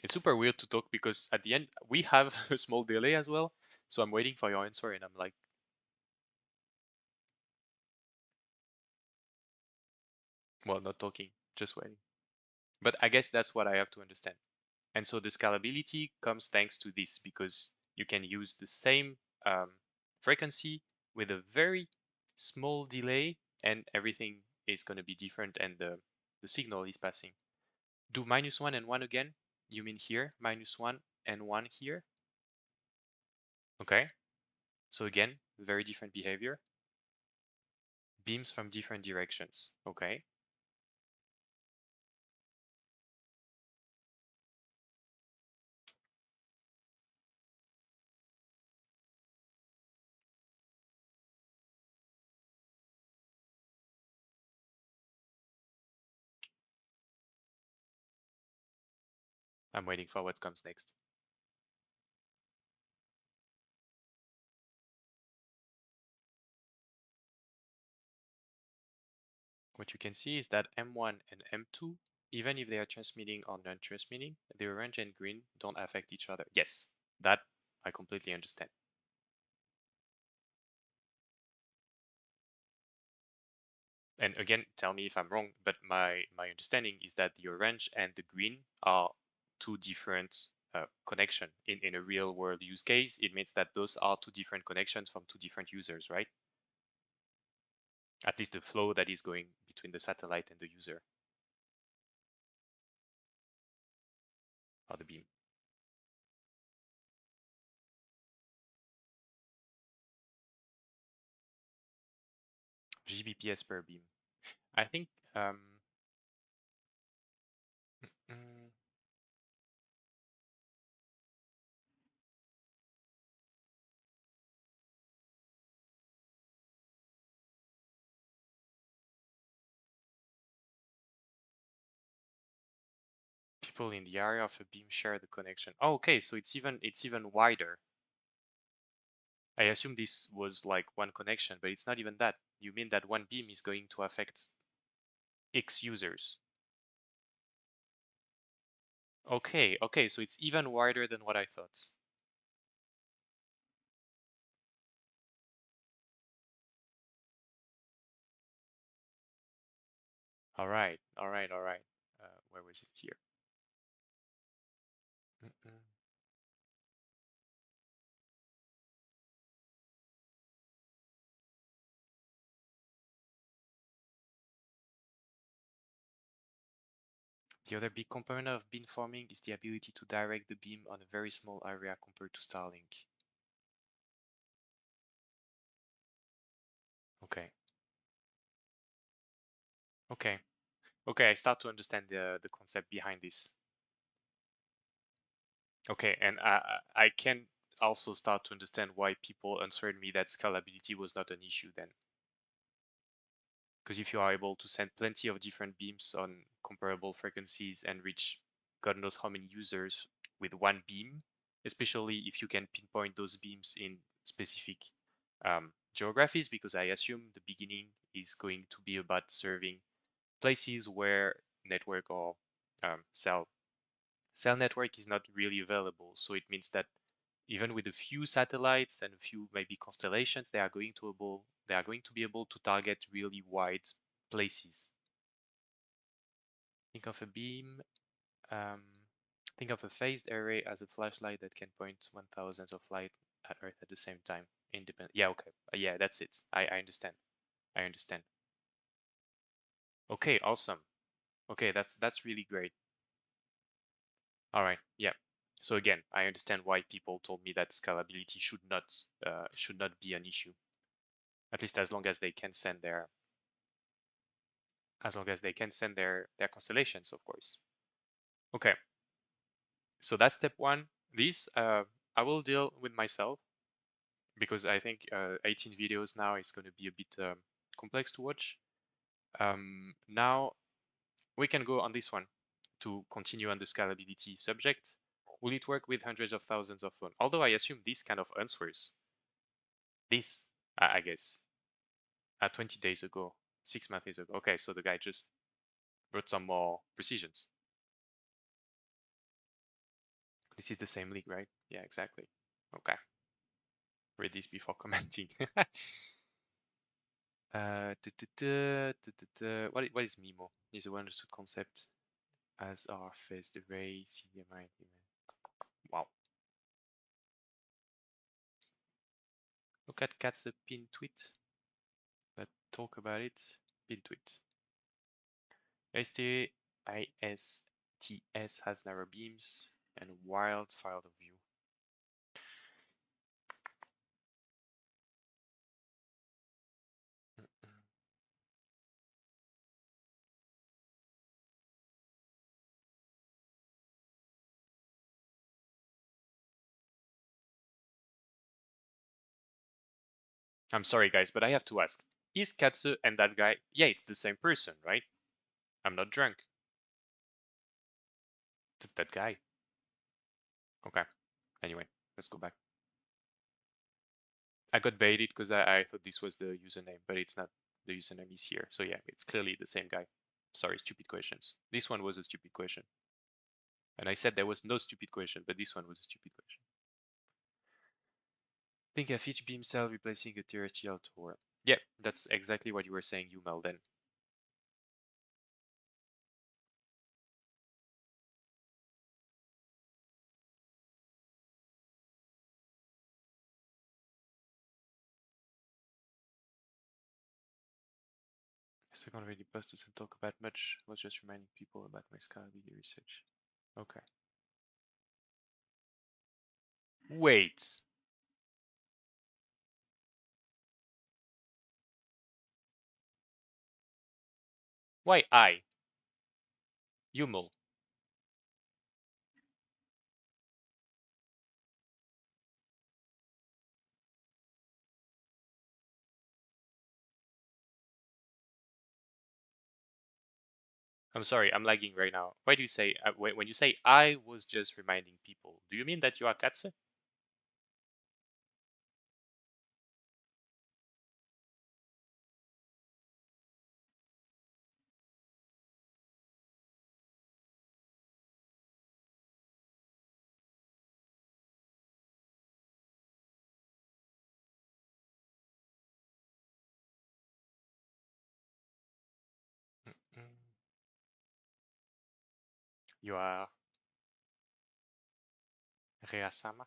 It's super weird to talk because at the end, we have a small delay as well. So I'm waiting for your answer and I'm like, well, not talking. Just waiting. But I guess that's what I have to understand. And so the scalability comes thanks to this, because you can use the same frequency with a very small delay, and everything is going to be different, and the signal is passing. Do -1 and 1 again? You mean here, -1 and 1 here? Okay. So again, very different behavior. Beams from different directions. Okay. I'm waiting for what comes next. What you can see is that M1 and M2, even if they are transmitting or non-transmitting, the orange and green don't affect each other. Yes, that I completely understand. And again, tell me if I'm wrong, but my understanding is that the orange and the green are two different connection. In a real world use case, it means that those are two different connections from two different users, right? At least the flow that is going between the satellite and the user or the beam. Gbps per beam. I think mm, people in the area of a beam share the connection. Oh, okay, so it's even wider. I assume this was like one connection, but it's not even that. You mean that one beam is going to affect X users. Okay, okay, so it's even wider than what I thought. All right, all right, all right. Where was it here? Mm -mm. The other big component of beamforming is the ability to direct the beam on a very small area compared to Starlink. Okay, okay, okay, I start to understand the concept behind this. Okay, and I can also start to understand why people answered me that scalability was not an issue then. Because if you are able to send plenty of different beams on comparable frequencies and reach God knows how many users with one beam, especially if you can pinpoint those beams in specific geographies, because I assume the beginning is going to be about serving places where network or cell network is not really available. So it means that even with a few satellites and a few maybe constellations, they are going to be able to target really wide places. Think of a beam. Um, think of a phased array as a flashlight that can point 1,000 of light at Earth at the same time. Independent. Yeah, okay. Yeah, that's it. I understand. I understand. Okay, awesome. Okay, that's really great. All right. Yeah. So again, I understand why people told me that scalability should not be an issue. At least as long as they can send their constellations, of course. Okay. So that's step one. This I will deal with myself, because I think 18 videos now is going to be a bit complex to watch. Now we can go on this one to continue on the scalability subject. Will it work with hundreds of thousands of phones? Although I assume this kind of answers this, I guess, 20 days ago, 6 months ago. Okay, so the guy just brought some more precisions. This is the same league, right? Yeah, exactly. Okay. Read this before commenting. What is MIMO? Is a well understood concept as are phased array, CDMI. Wow. Look at Kat's pin tweet. Let's talk about it. Pin tweet. AST has narrow beams and wild field of view. I'm sorry, guys, but I have to ask. Is Katsu and that guy? Yeah, it's the same person, right? I'm not drunk. That guy. Okay. Anyway, let's go back. I got baited because I thought this was the username, but it's not. The username is here. So yeah, it's clearly the same guy. Sorry, stupid questions. This one was a stupid question. And I said there was no stupid question, but this one was a stupid question. Think of each beam cell replacing a terrestrial tower. Yeah, that's exactly what you were saying, Yumal, then. The second already post doesn't talk about much. I was just reminding people about my scalability research. Okay. Wait. Why I? Yumal. I'm sorry, I'm lagging right now. Why do you say, when you say I was just reminding people, do you mean that you are Katsu? You are Reasama?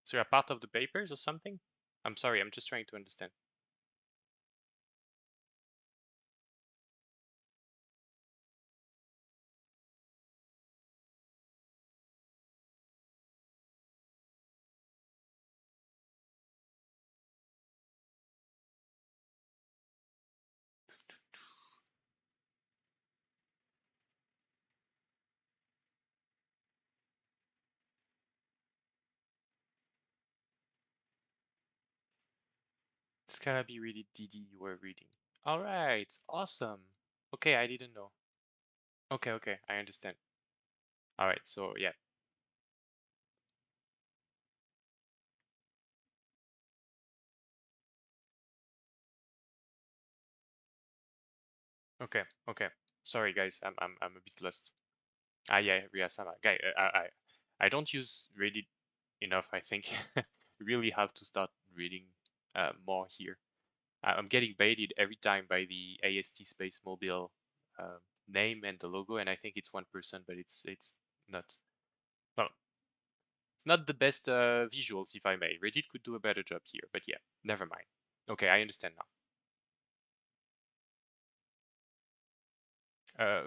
So you're part of the papers or something? I'm sorry, I'm just trying to understand. It's gotta be really DD you were reading. Alright, awesome. Okay, I didn't know. Okay, okay, I understand. Alright, so yeah. Okay, okay. Sorry guys, I'm a bit lost. Ah yeah, Riyasama. Guy, I don't use Reddit enough, I think. Really have to start reading more here. I'm getting baited every time by the AST SpaceMobile name and the logo, and I think it's 1%, but it's not. Well, it's not the best visuals, if I may. Reddit could do a better job here, but yeah, never mind. Okay, I understand now.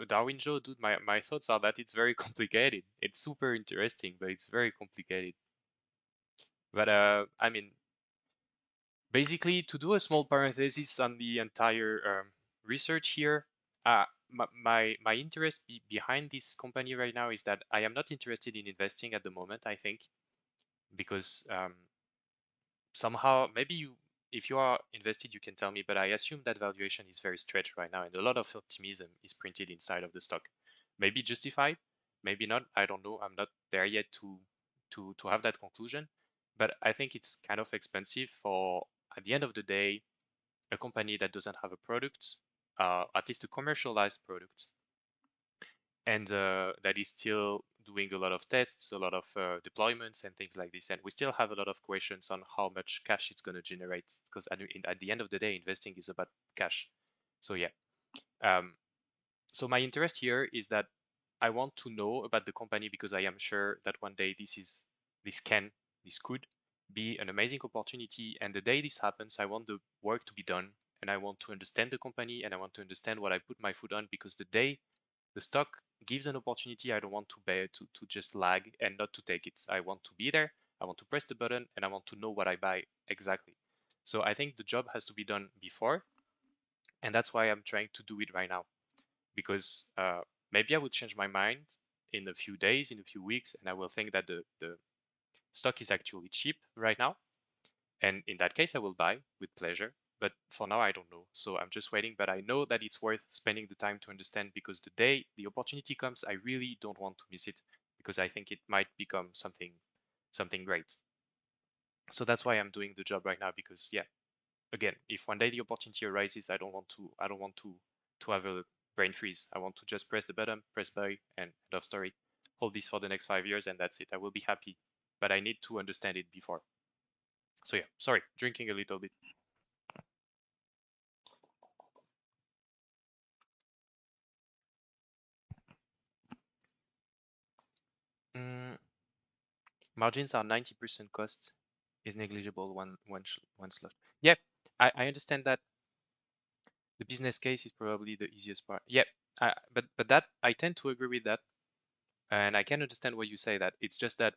Darwin Joe, dude, my thoughts are that it's very complicated. It's super interesting, but it's very complicated. But I mean, basically, to do a small parenthesis on the entire research here, my interest behind this company right now is that I am not interested in investing at the moment, I think, because somehow maybe if you are invested, you can tell me, but I assume that valuation is very stretched right now, and a lot of optimism is printed inside of the stock. Maybe justified, maybe not. I don't know. I'm not there yet to have that conclusion, but I think it's kind of expensive for, at the end of the day, a company that doesn't have a product, at least a commercialized product, and that is still doing a lot of tests, a lot of deployments and things like this. And we still have a lot of questions on how much cash it's going to generate, because at the end of the day, investing is about cash. So yeah. So my interest here is that I want to know about the company, because I am sure that one day this could be an amazing opportunity. And the day this happens, I want the work to be done, and I want to understand the company, and I want to understand what I put my foot on, because the day the stock gives an opportunity, I don't want to bear to just lag and not to take it. I want to be there, I want to press the button, and I want to know what I buy exactly. So I think the job has to be done before, and that's why I'm trying to do it right now, because maybe I will change my mind in a few days, in a few weeks, and I will think that the stock is actually cheap right now. And in that case, I will buy with pleasure. But for now, I don't know. So I'm just waiting. But I know that it's worth spending the time to understand, because the day the opportunity comes, I really don't want to miss it, because I think it might become something great. So that's why I'm doing the job right now, because yeah, again, if one day the opportunity arises, I don't want to have a brain freeze. I want to just press the button, press buy, and end of story. Hold this for the next 5 years, and that's it. I will be happy. But I need to understand it before. So yeah, sorry, drinking a little bit. Mm, margins are 90% cost is negligible one slot. Yeah, I understand that the business case is probably the easiest part. Yeah, but that I tend to agree with that, and I can understand why you say that. It's just that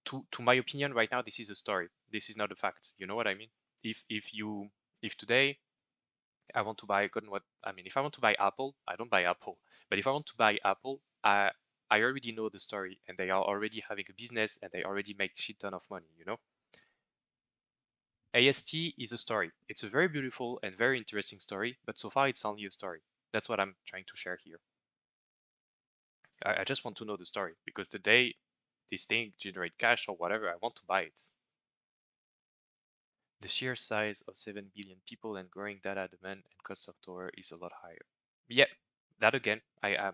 to my opinion right now, this is a story. This is not a fact. You know what I mean? If today I want to buy what I mean, if I want to buy Apple, I don't buy Apple. But if I want to buy Apple, I already know the story, and they are already having a business, and they already make a shit ton of money, you know? AST is a story. It's a very beautiful and very interesting story, but so far it's only a story. That's what I'm trying to share here. I just want to know the story, because the day this thing generate cash or whatever, I want to buy it. The sheer size of 7 billion people and growing data demand and cost of tower is a lot higher. Yeah, that again, I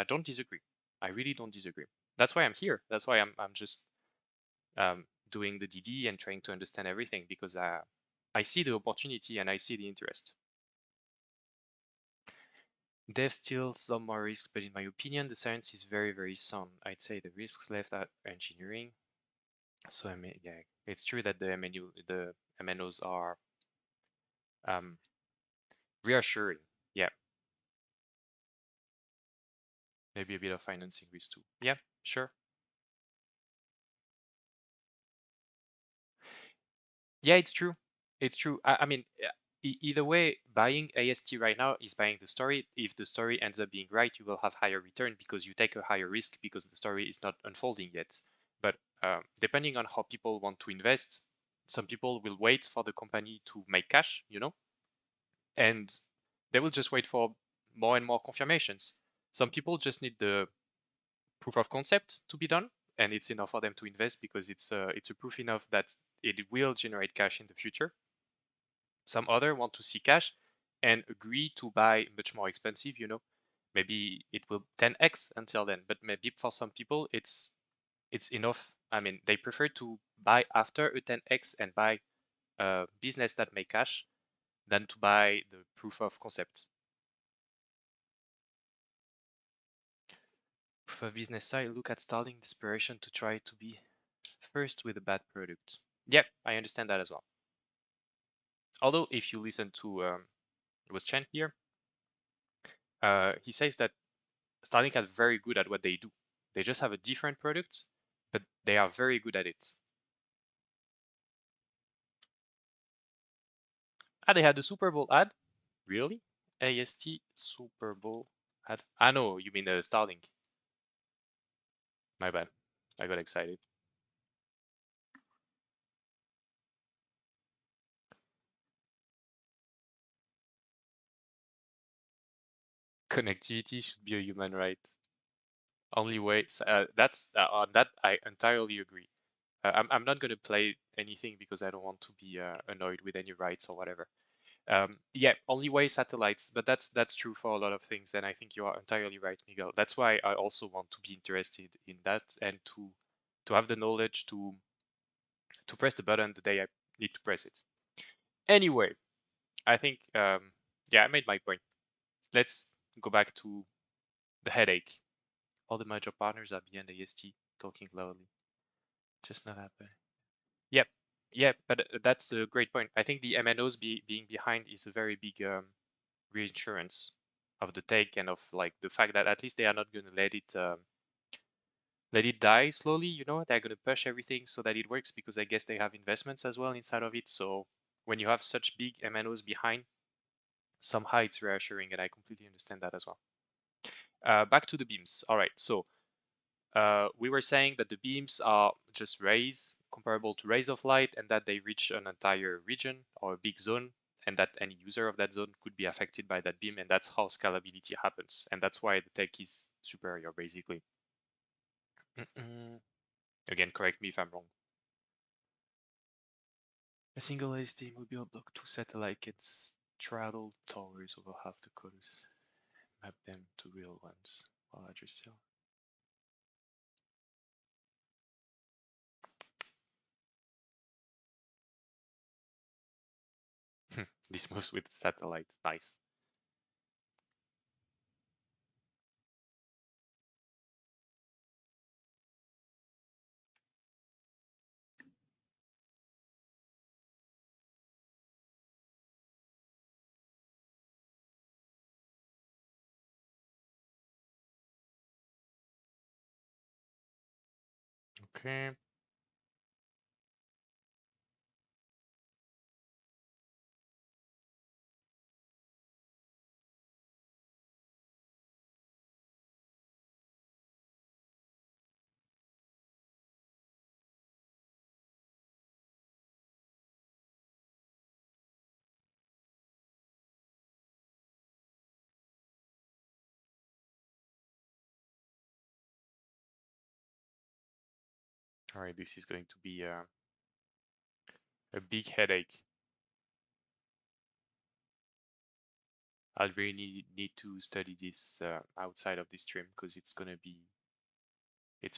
don't disagree. I really don't disagree. That's why I'm here. That's why I'm just doing the DD and trying to understand everything, because I see the opportunity and I see the interest. There's still some more risks, but in my opinion, the science is very, very sound. I'd say the risks left are engineering. So I mean, yeah, it's true that the MNOs are um, reassuring. Yeah, maybe a bit of financing risk too. Yeah, sure. Yeah, it's true. It's true. I mean, either way, buying AST right now is buying the story. If the story ends up being right, you will have higher return, because you take a higher risk, because the story is not unfolding yet. But depending on how people want to invest, some people will wait for the company to make cash, you know, and they will just wait for more and more confirmations. Some people just need the proof of concept to be done, and it's enough for them to invest, because it's a proof enough that it will generate cash in the future. Some other want to see cash and agree to buy much more expensive, you know. Maybe it will 10x until then, but maybe for some people it's enough. I mean, they prefer to buy after a 10x and buy a business that make cash than to buy the proof of concept. Proof of business side, look at Starlink desperation to try to be first with a bad product. Yep, I understand that as well. Although if you listen to was Chen here, he says that Starlink are very good at what they do. They just have a different product, but they are very good at it. Ah, they had the Super Bowl ad? Really? AST Super Bowl ad? Ah, no, you mean the Starlink. My bad. I got excited. Connectivity should be a human right. Only way. That's on that I entirely agree. I'm not gonna play anything because I don't want to be annoyed with any rights or whatever. Yeah, only way satellites, but that's true for a lot of things, and I think you are entirely right, Miguel. That's why I also want to be interested in that and to have the knowledge to press the button the day I need to press it. Anyway, I think yeah, I made my point. Let's go back to the headache. All the major partners are behind AST, talking loudly. Just not happening. Yep, yeah, but that's a great point. I think the MNOs being behind is a very big reinsurance of the take and of like the fact that at least they are not going to let it die slowly. You know, they're going to push everything so that it works because I guess they have investments as well inside of it. So when you have such big MNOs behind, somehow it's reassuring, and I completely understand that as well. Back to the beams. All right, so we were saying that the beams are just rays comparable to rays of light and that they reach an entire region or a big zone and that any user of that zone could be affected by that beam, and that's how scalability happens, and that's why the tech is superior basically. Again, correct me if I'm wrong. A single AST mobile block 2 satellite can straddle towers over half the coast, map them to real ones while larger still. This moves with satellite. Nice. Okay. All right, this is going to be a big headache. I'll really need to study this outside of this stream because it's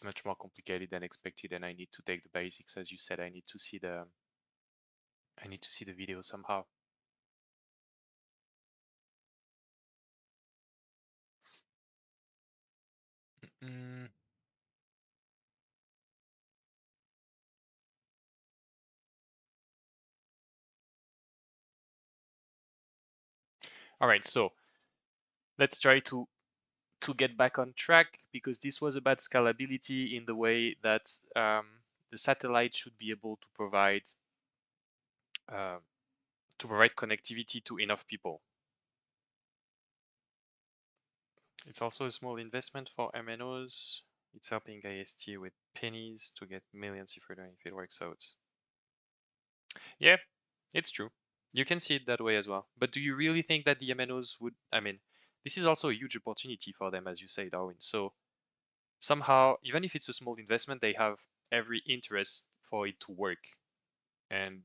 much more complicated than expected, and I need to take the basics. As you said, I need to see the video somehow. Mm. All right, so let's try to get back on track because this was about scalability in the way that the satellite should be able uh, to provide connectivity to enough people. It's also a small investment for MNOs. It's helping AST with pennies to get millions if it works out. Yeah, it's true. You can see it that way as well. But do you really think that the MNOs would? I mean, this is also a huge opportunity for them, as you say, Darwin. So somehow, even if it's a small investment, they have every interest for it to work. And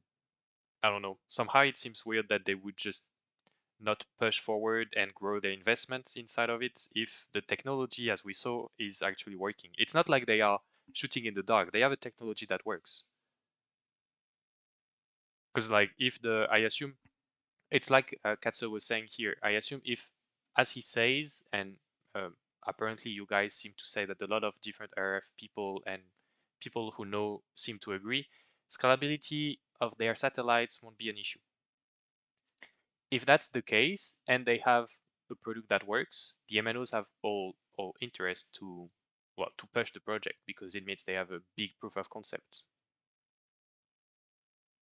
I don't know, somehow it seems weird that they would just not push forward and grow their investments inside of it if the technology, as we saw, is actually working. It's not like they are shooting in the dark. They have a technology that works. Because like if I assume it's like Katsu was saying here. I assume if, as he says, and um, apparently you guys seem to say that a lot of different RF people and people who know seem to agree, scalability of their satellites won't be an issue. If that's the case and they have a product that works, the MNOs have all interest to to push the project because it means they have a big proof of concept.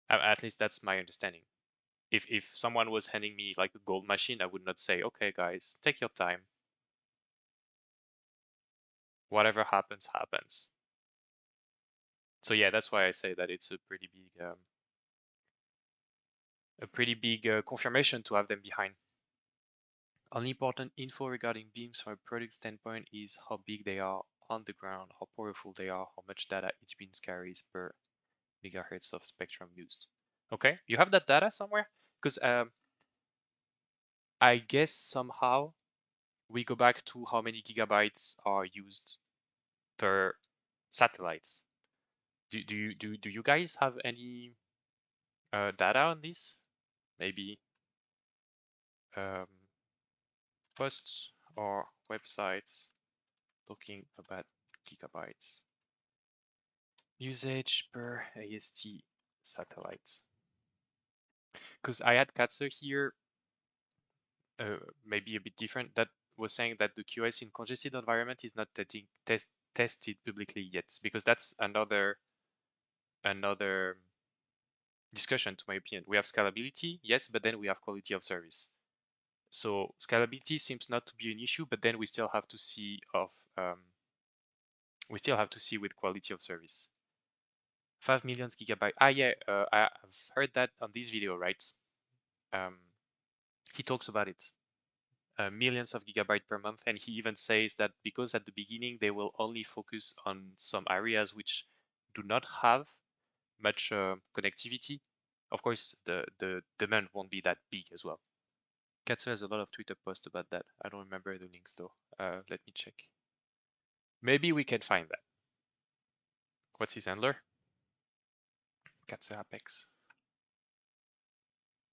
At least that's my understanding. If someone was handing me like a gold machine, I would not say, okay, guys, take your time. Whatever happens, happens. So yeah, that's why I say that it's a pretty big confirmation to have them behind. Only important info regarding beams from a product standpoint is how big they are on the ground, how powerful they are, how much data each beam carries per gigahertz of spectrum used. Okay, you have that data somewhere? Because I guess somehow we go back to how many gigabytes are used per satellites. Do you guys have any data on this? Maybe um, posts or websites talking about gigabytes usage per AST satellites. Because I had Katzer here, maybe a bit different, that was saying that the QoS in congested environment is not tested publicly yet, because that's another discussion, to my opinion. We have scalability, yes, but then we have quality of service. So scalability seems not to be an issue, but then we still have to see with quality of service. 5 million gigabyte. Yeah, I've heard that on this video, right? Um, he talks about it. Millions of gigabyte per month, and he even says that because at the beginning they will only focus on some areas which do not have much connectivity. Of course, the demand won't be that big as well. Katsu has a lot of Twitter posts about that. I don't remember the links though. Let me check. Maybe we can find that. What's his handler? Katsu Apex.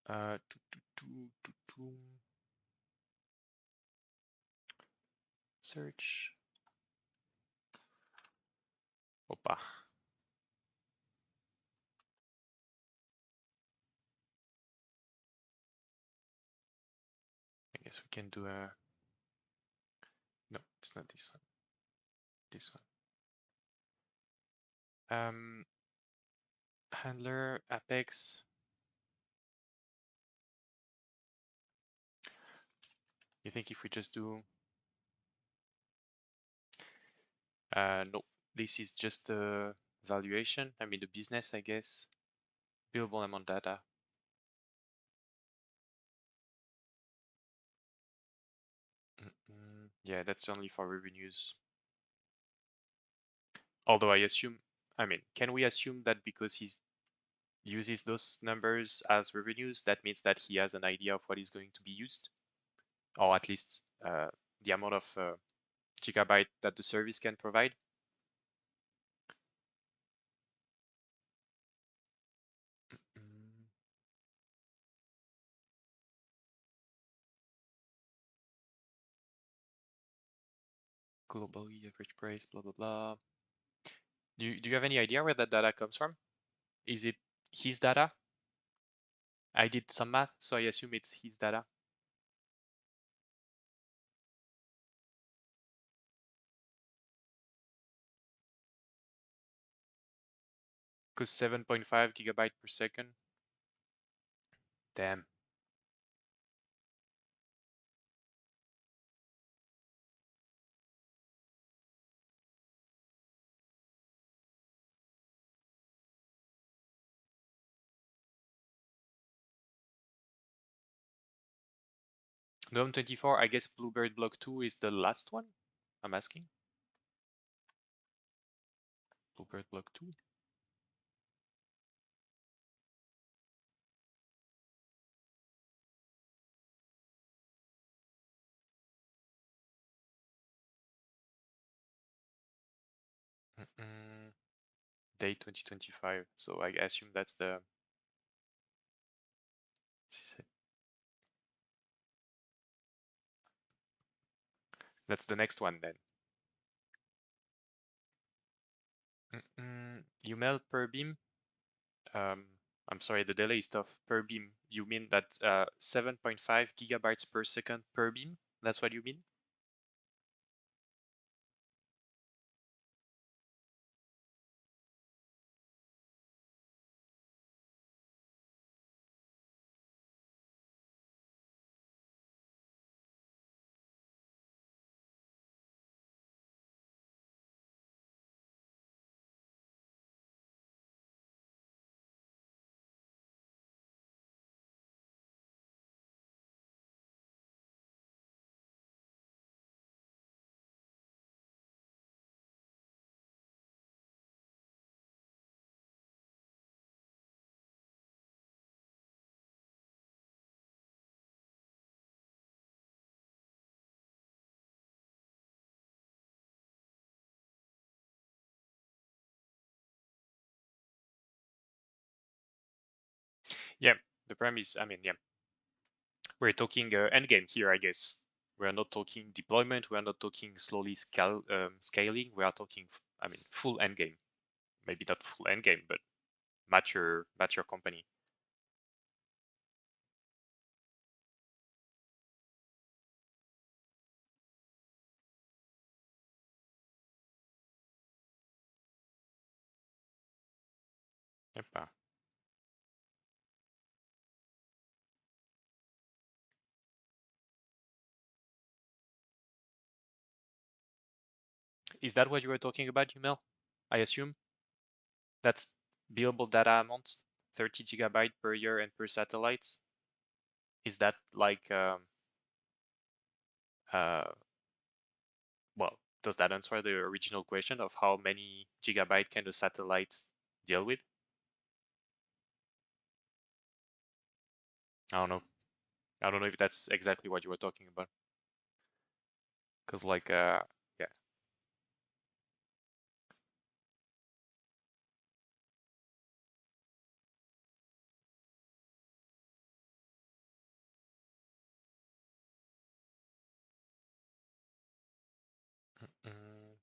Uh, Search. Opa. I guess we can do a. No, it's not this one. This one. Handler Apex. You think if we just do no, this is just a valuation. I mean the business, I guess. Billable amount data. Yeah, that's only for revenues. Although I mean, can we assume that because he uses those numbers as revenues, that means that he has an idea of what is going to be used? Or at least the amount of gigabyte that the service can provide? Globally, average price, blah, blah, blah. Do you have any idea where that data comes from? Is it his data? I did some math, so I assume it's his data. Because 7.5 gigabyte per second. Damn. Dome 24, I guess Bluebird Block 2 is the last one? I'm asking. Bluebird Block 2. Day 2025. So I assume that's the next one then. UML per beam. I'm sorry, the delay stuff per beam. You mean that 7.5 gigabytes per second per beam? That's what you mean? Yeah, the premise, I mean, yeah, we're talking endgame here, I guess. We're not talking deployment. We're not talking slowly scaling. We are talking, I mean, full endgame. Maybe not full endgame, but mature company. Yep. Is that what you were talking about, Yumel? I assume that's billable data amount, 30 gigabyte per year and per satellite. Is that like uh, well, does that answer the original question of how many gigabyte can the satellite deal with? I don't know. I don't know if that's exactly what you were talking about. Because like yeah. Mm,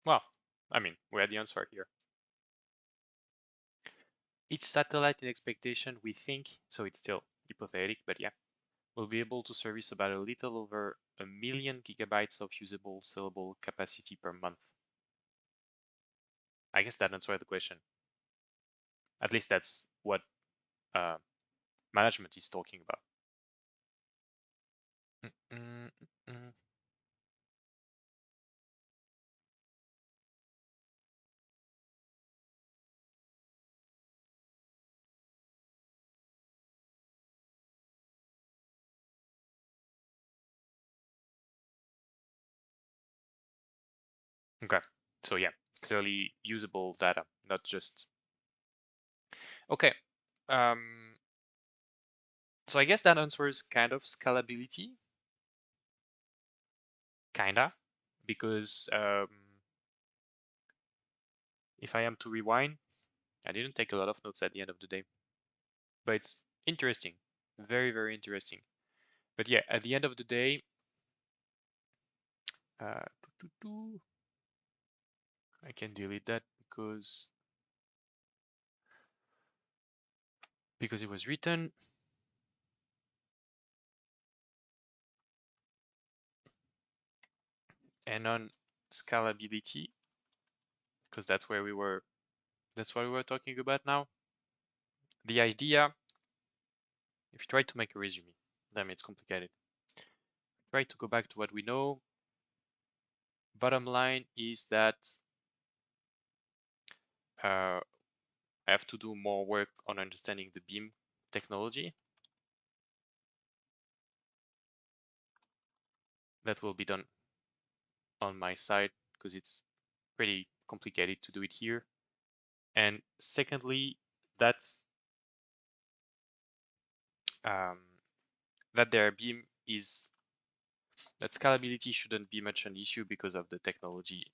well, I mean, we had the answer here. Each satellite in expectation, we think, so it's still hypothetical, but yeah, will be able to service about a little over 1,000,000 gigabytes of usable sellable capacity per month. I guess that answers the question. At least that's what uh, management is talking about. Mm, mm, mm. Okay, so yeah, clearly usable data, not just. Okay, um, so I guess that answers kind of scalability, kinda, because if I am to rewind, I didn't take a lot of notes at the end of the day, but it's interesting, very, very interesting. But yeah, at the end of the day, uh, I can delete that because it was written. And on scalability, because that's what we were talking about now. The idea, if you try to make a resume, damn, it's complicated. Try to go back to what we know. Bottom line is that I have to do more work on understanding the beam technology. That will be done on my side because it's pretty complicated to do it here. And secondly, that's um, that their beam is that scalability shouldn't be much an issue because of the technology,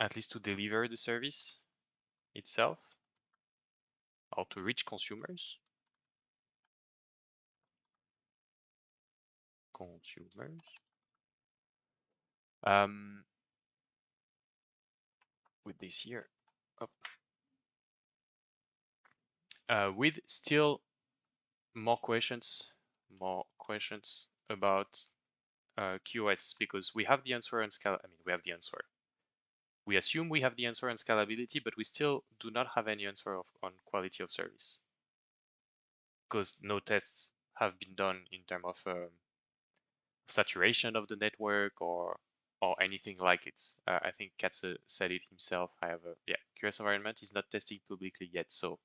at least to deliver the service itself or to reach consumers. Um, with this here, up, with still more questions about QoS because we have the answer on scale. I mean, we have the answer. We assume we have the answer on scalability, but we still do not have any answer on quality of service because no tests have been done in terms of saturation of the network or anything like it. I think Katz said it himself. I have a QoS environment is not testing publicly yet. So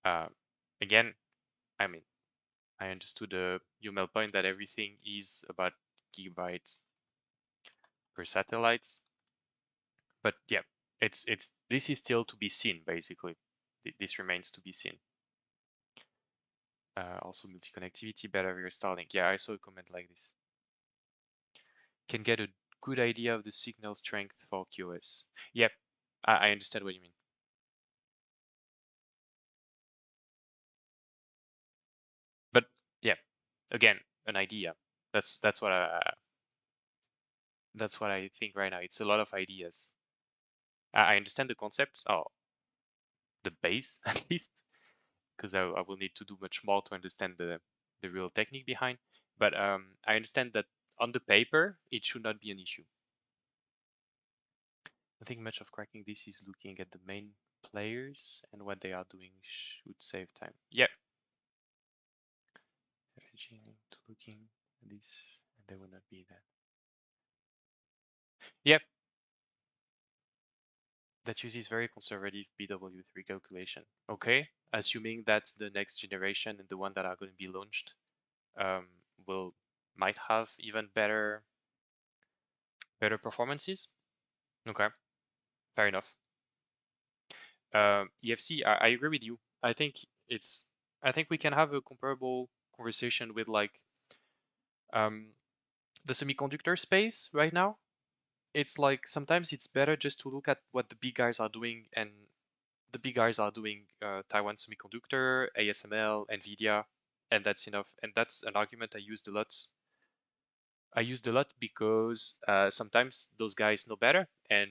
uh, again, I mean, I understood the UML point that everything is about gigabytes per satellites, but yeah, it's this is still to be seen basically. This remains to be seen. Also multi-connectivity, better Starlink. Yeah, I saw a comment like this. Can get a good idea of the signal strength for QoS. Yep, I understand what you mean. But yeah, again, an idea. That's what I think right now. It's a lot of ideas. I understand the concepts, or the base at least, because I will need to do much more to understand the real technique behind. But I understand that on the paper it should not be an issue. I think much of cracking this is looking at the main players and what they are doing should save time. Yeah. To looking at this, and they will not be that. Yep. That uses very conservative BW3 calculation. Okay, assuming that the next generation and the one that are going to be launched um, will might have even better performances. Okay, fair enough. EFC, I agree with you. I think we can have a comparable conversation with like um, the semiconductor space right now. It's like sometimes it's better just to look at what the big guys are doing, and the big guys are doing Taiwan Semiconductor, ASML, Nvidia, and that's enough. And that's an argument I used a lot. I used a lot because sometimes those guys know better, and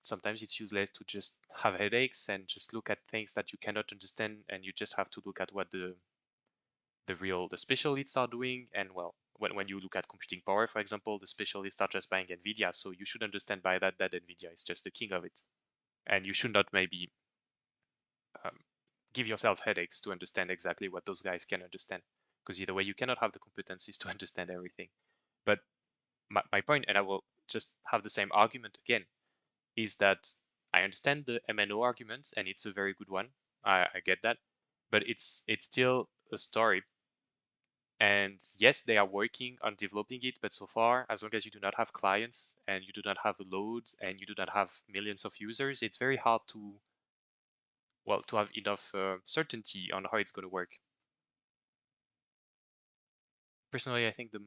sometimes it's useless to just have headaches and just look at things that you cannot understand, and you just have to look at what the specialists are doing. And well, when you look at computing power, for example, the specialists are just buying Nvidia, so you should understand by that Nvidia is just the king of it, and you should not maybe um, give yourself headaches to understand exactly what those guys can understand, because either way you cannot have the competencies to understand everything. But my point, and I will just have the same argument again, is that I understand the MNO argument, and it's a very good one. I get that, but it's still a story. And yes, they are working on developing it, but so far, as long as you do not have clients and you do not have a load and you do not have millions of users, it's very hard to to have enough certainty on how it's going to work. Personally, I think the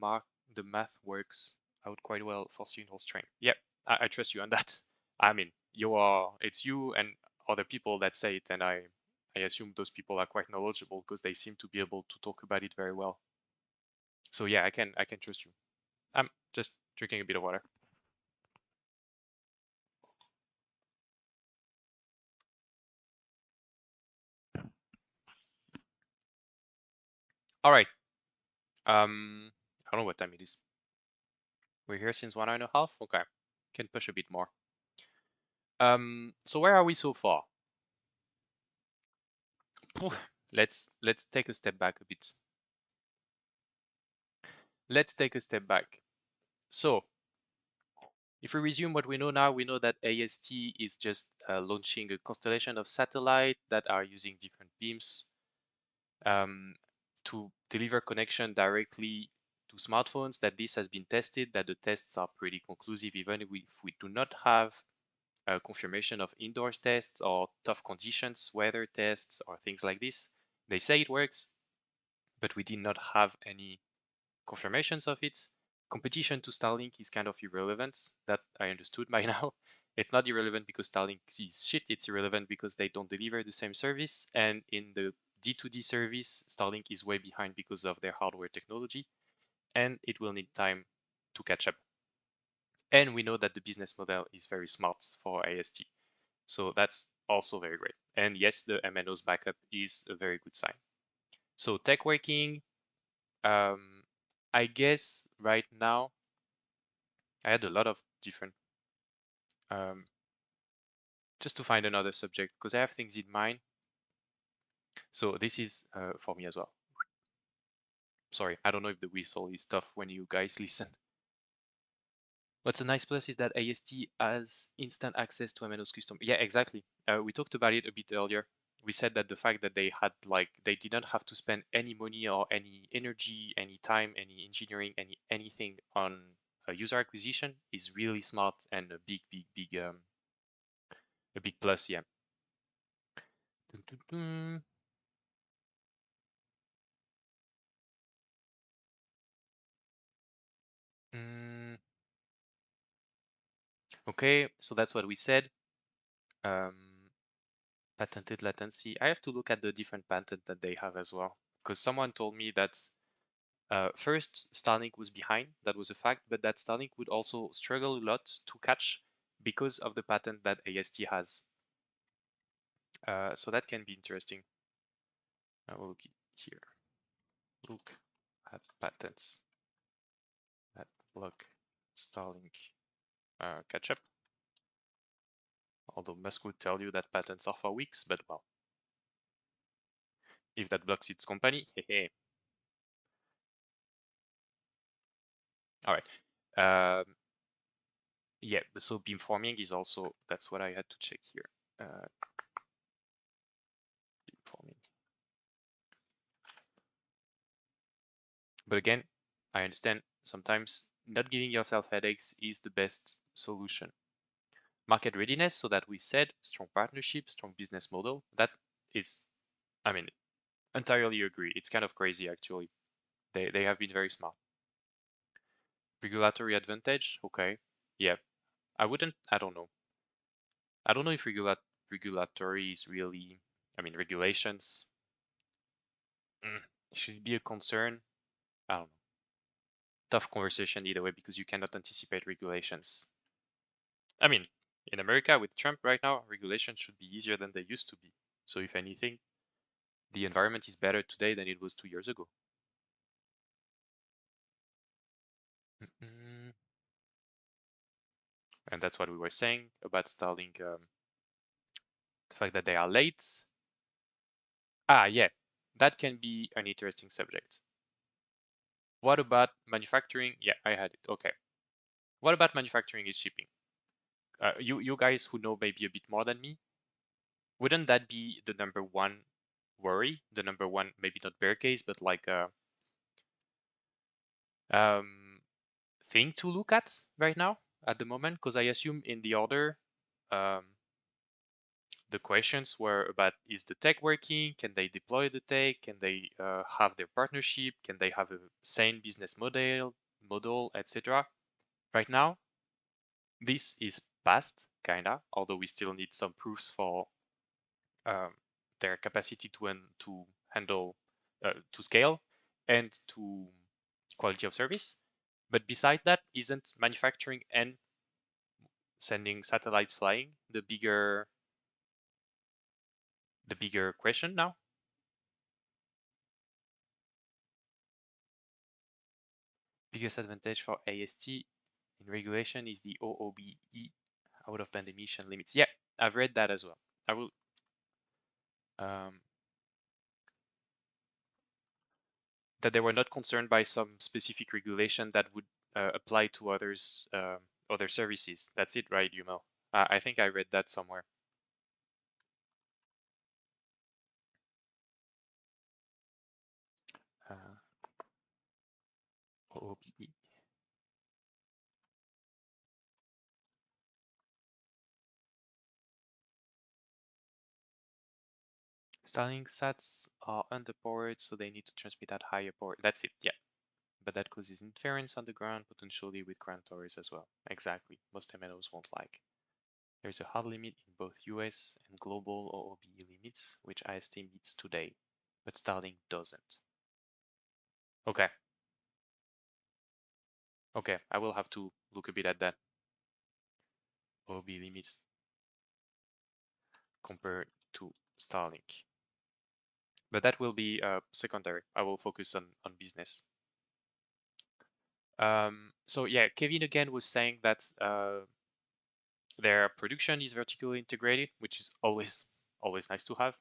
math works out quite well for signal strength. Yep, I trust you on that. I mean, it's you and other people that say it, and I assume those people are quite knowledgeable because they seem to be able to talk about it very well. So yeah, I can trust you. I'm just drinking a bit of water. All right. I don't know what time it is. We're here since 1 hour and a half. Okay, can push a bit more. So where are we so far? Let's take a step back a bit. Let's take a step back. So, if we resume what we know now, we know that AST is just launching a constellation of satellites that are using different beams um, to deliver connection directly to smartphones. That this has been tested, that the tests are pretty conclusive, even if we do not have a confirmation of indoors tests or tough conditions, weather tests, or things like this. They say it works, but we did not have any confirmations of it. Competition to Starlink is kind of irrelevant. That I understood by now. It's not irrelevant because Starlink is shit. It's irrelevant because they don't deliver the same service. And in the D2D service, Starlink is way behind because of their hardware technology, and it will need time to catch up. And we know that the business model is very smart for AST. So that's also very great. And yes, the MNO's backup is a very good sign. So tech working, I guess right now I had a lot of different um, just to find another subject because I have things in mind. So this is for me as well. Sorry, I don't know if the whistle is tough when you guys listen. What's a nice plus is that AST has instant access to MNO's custom. Yeah, exactly. We talked about it a bit earlier. We said that the fact that they had they did not have to spend any money or any energy, any time, any engineering, anything on user acquisition is really smart and a big plus. Yeah. Dun, dun, dun. Mm, okay, so that's what we said. Patented latency. I have to look at the different patents that they have as well, because someone told me that first Starlink was behind, that was a fact, but that Starlink would also struggle a lot to catch because of the patent that AST has. So that can be interesting. I will look here. Look at patents that block Starlink catch up. Although Musk would tell you that patents are for weeks, but well, if that blocks its company, hey. All right. Yeah, so beamforming is also, that's what I had to check here. Beamforming. But again, I understand sometimes not giving yourself headaches is the best solution. Market readiness, so that we said strong partnership, strong business model. That is, I mean, entirely agree. It's kind of crazy actually. They have been very smart. Regulatory advantage, okay. Yeah. I don't know. I don't know if regulatory is really, I mean, regulations should be a concern. I don't know. Tough conversation either way because you cannot anticipate regulations. I mean, in America with Trump right now, regulations should be easier than they used to be. So if anything, the environment is better today than it was 2 years ago. And that's what we were saying about Starlink, the fact that they are late. Yeah, that can be an interesting subject. What about manufacturing? Yeah, I had it. Okay. What about manufacturing and shipping? You guys who know maybe a bit more than me, wouldn't that be the number one worry? The number one, maybe not bear case, but like a thing to look at right now at the moment? Because I assume in the order, um, the questions were about, is the tech working? Can they deploy the tech? Can they have their partnership? Can they have a sane business model, etc. Right now, this is past, kinda, although we still need some proofs for um, their capacity to handle, to scale, and to quality of service. But beside that, isn't manufacturing and sending satellites flying the bigger question now? Biggest advantage for AST in regulation is the OOBE, out of band emission limits. Yeah, I've read that as well. I will that they were not concerned by some specific regulation that would apply to other services. That's it, right, Yumo? I think I read that somewhere. OOBE. Starlink sats are underpowered, so they need to transmit at higher power. That's it, yeah. But that causes interference on the ground, potentially with ground towers as well. Exactly, most MNOs won't like. There's a hard limit in both US and global OOBE limits, which AST meets today, but Starlink doesn't. Okay. Okay, I will have to look a bit at that. OOBE limits compared to Starlink. But that will be secondary. I will focus on business. So yeah, Kevin again was saying that their production is vertically integrated, which is always nice to have.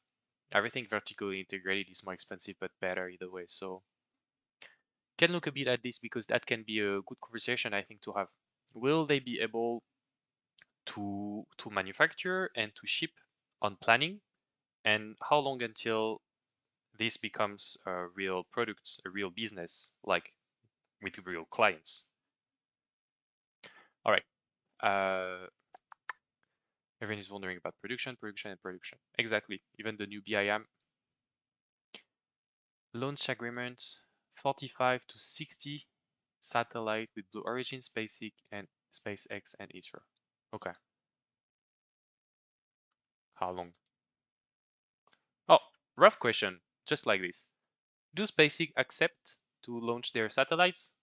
Everything vertically integrated is more expensive but better either way. So can look a bit at this because that can be a good conversation I think to have. Will they be able to manufacture and to ship on planning? And how long until this becomes a real product, a real business, like with real clients? All right. Everyone is wondering about production, and production. Exactly. Even the new BIM launch agreements, 45 to 60 satellite with Blue Origin, SpaceX, and ISRO. Okay. How long? Oh, rough question, just like this. Do SpaceX accept to launch their satellites?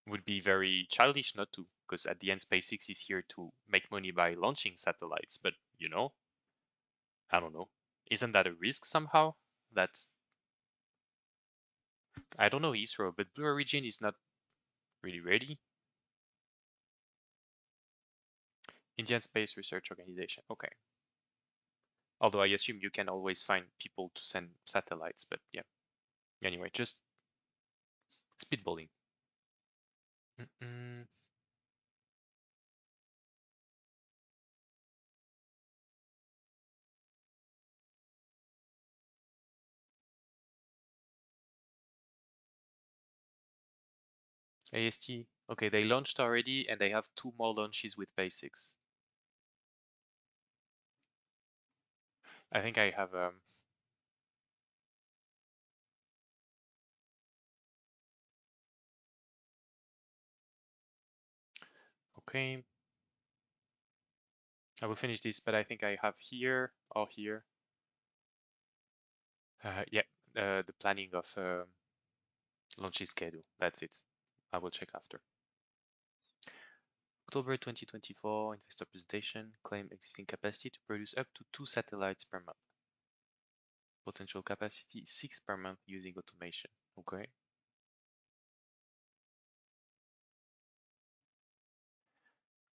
Would be very childish not to, because at the end, SpaceX is here to make money by launching satellites. But, I don't know. Isn't that a risk somehow? That's, I don't know ISRO, but Blue Origin is not really ready. Indian Space Research Organization. Okay. Although I assume you can always find people to send satellites, but yeah. Anyway, just spitballing. AST. Okay, they launched already and they have 2 more launches with SpaceX. I think I have okay. I will finish this, but I think I have here or here. Yeah, the planning of launches schedule. That's it. I will check after. October 2024 investor presentation claim existing capacity to produce up to 2 satellites per month. Potential capacity 6 per month using automation. Okay.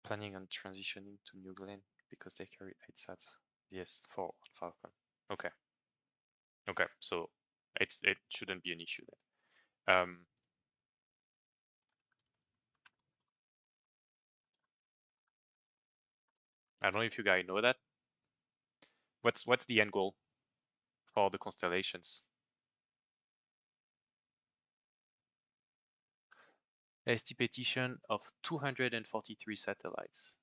Planning on transitioning to New Glenn because they carry 8 sats. Yes, 4 on Falcon. Okay. Okay, so it shouldn't be an issue then. I don't know if you guys know that. What's the end goal for the constellations? AST petition of 243 satellites.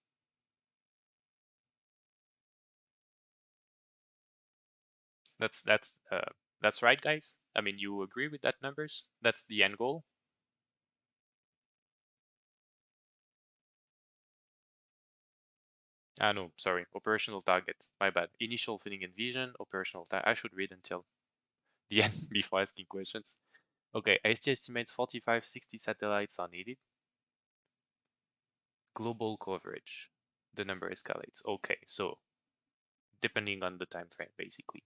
That's right, guys. I mean, you agree with that numbers? That's the end goal. Ah, no, sorry. Operational target. My bad. Initial feeling and vision. Operational target. I should read until the end before asking questions. Okay, AST estimates 45, 60 satellites are needed. Global coverage. The number escalates. Okay, so depending on the time frame, basically.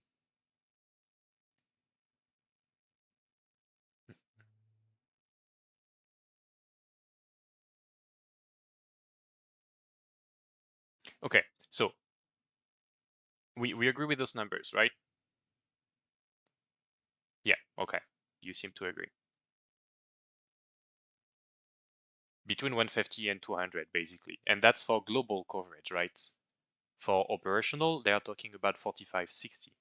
Okay, so we agree with those numbers, right? Yeah, okay. You seem to agree. Between 150 and 200, basically. And that's for global coverage, right? For operational, they are talking about 45, 60.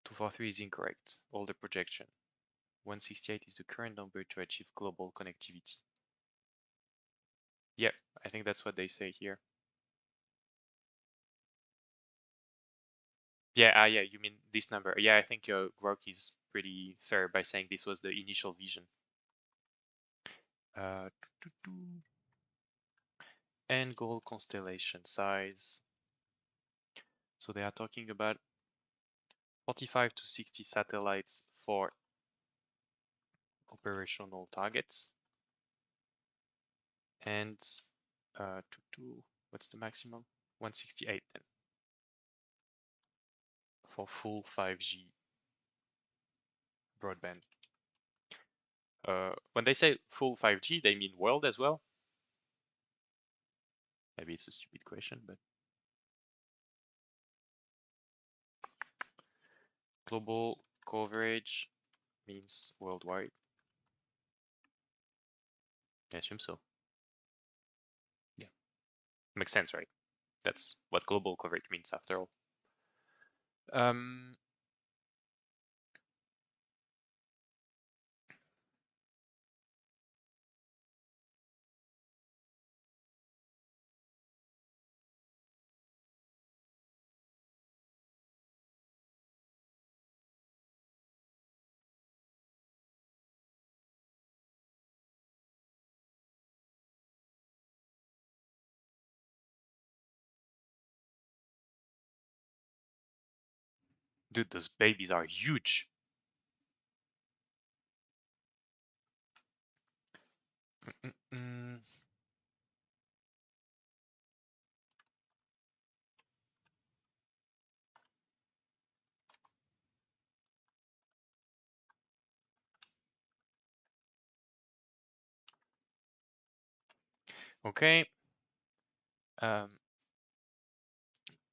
243 is incorrect. Older projection. 168 is the current number to achieve global connectivity. Yeah, I think that's what they say here. Yeah, yeah, you mean this number. Yeah, I think Grok is pretty fair by saying this was the initial vision. Uh, End goal constellation size. So they are talking about 45 to 60 satellites for operational targets. And what's the maximum? 168 then for full 5G broadband. When they say full 5G, they mean world as well? Maybe it's a stupid question, but global coverage means worldwide. I assume so. Yeah, makes sense, right? That's what global coverage means after all. Dude, those babies are huge. Mm-mm-mm. Okay. Um,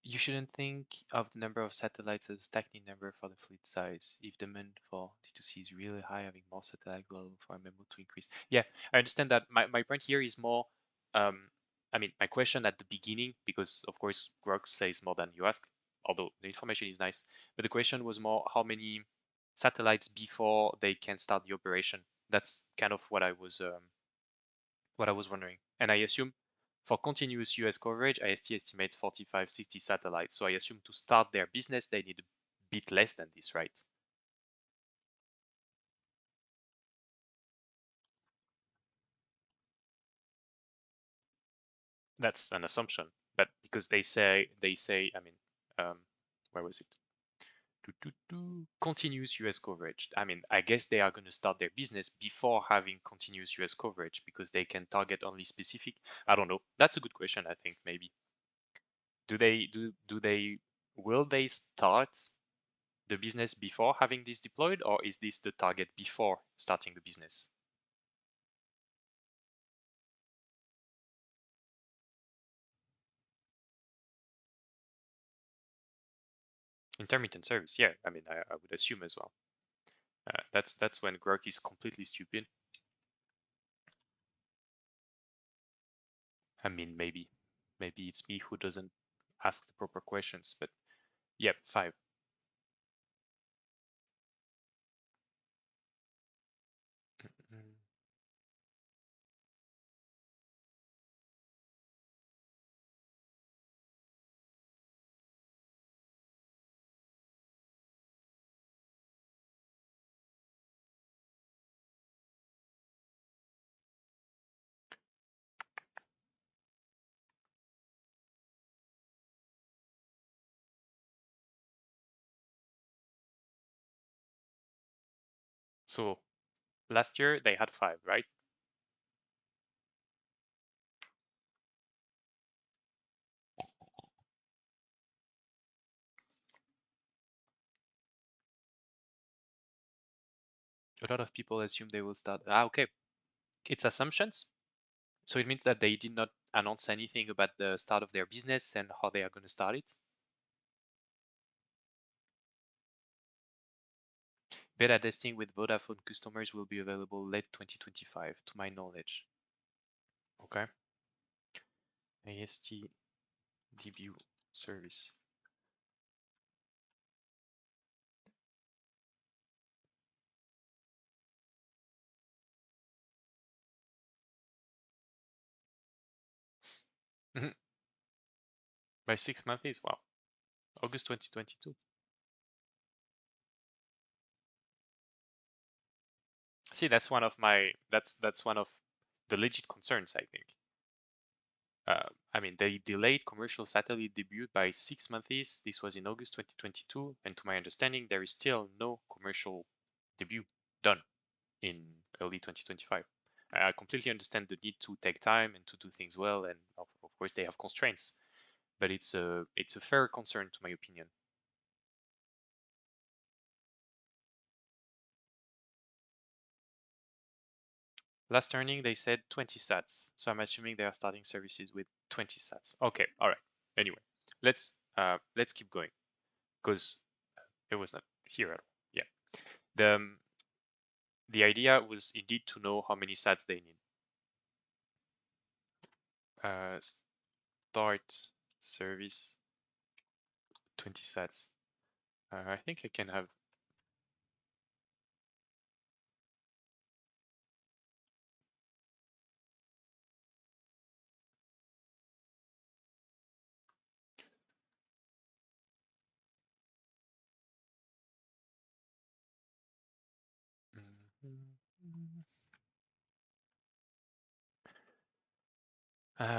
you shouldn't think of the number of satellites as a stagnant number for the fleet size. If demand for D2C is really high, having more satellite will allow for MMO to increase. Yeah, I understand that. My point here is more, I mean, my question at the beginning, because of course Grok says more than you ask, although the information is nice, but the question was more how many satellites before they can start the operation. That's kind of what I was wondering. And I assume for continuous US coverage, AST estimates 45, 60 satellites. So I assume to start their business, they need a bit less than this, right? That's an assumption. But because I mean, um, where was it? Continuous US coverage. I mean, I guess they are going to start their business before having continuous US coverage because they can target only specific. I don't know. That's a good question, I think, maybe. Do they will they start the business before having this deployed, or is this the target before starting the business? Intermittent service, yeah. I mean, I would assume as well. That's when Grok is completely stupid. I mean, maybe it's me who doesn't ask the proper questions, but yeah, 5. Mm. So last year they had 5, right? A lot of people assume they will start. Okay, it's assumptions. So it means that they did not announce anything about the start of their business and how they are going to start it. Beta testing with Vodafone customers will be available late 2025, to my knowledge. Okay. AST debut service. Mhm. By 6 months is well, August 2022. See, that's one of the legit concerns, I think. I mean, they delayed commercial satellite debut by 6 months. This was in August 2022, and to my understanding, there is still no commercial debut done in early 2025. I completely understand the need to take time and to do things well, and of course they have constraints, but it's a fair concern to my opinion. Last earning they said 20 sats, so I'm assuming they are starting services with 20 sats. Okay, all right. Anyway, let's keep going because it was not here at all. Yeah, the um, the idea was indeed to know how many sats they need. Uh, Start service 20 sats. I think I can have.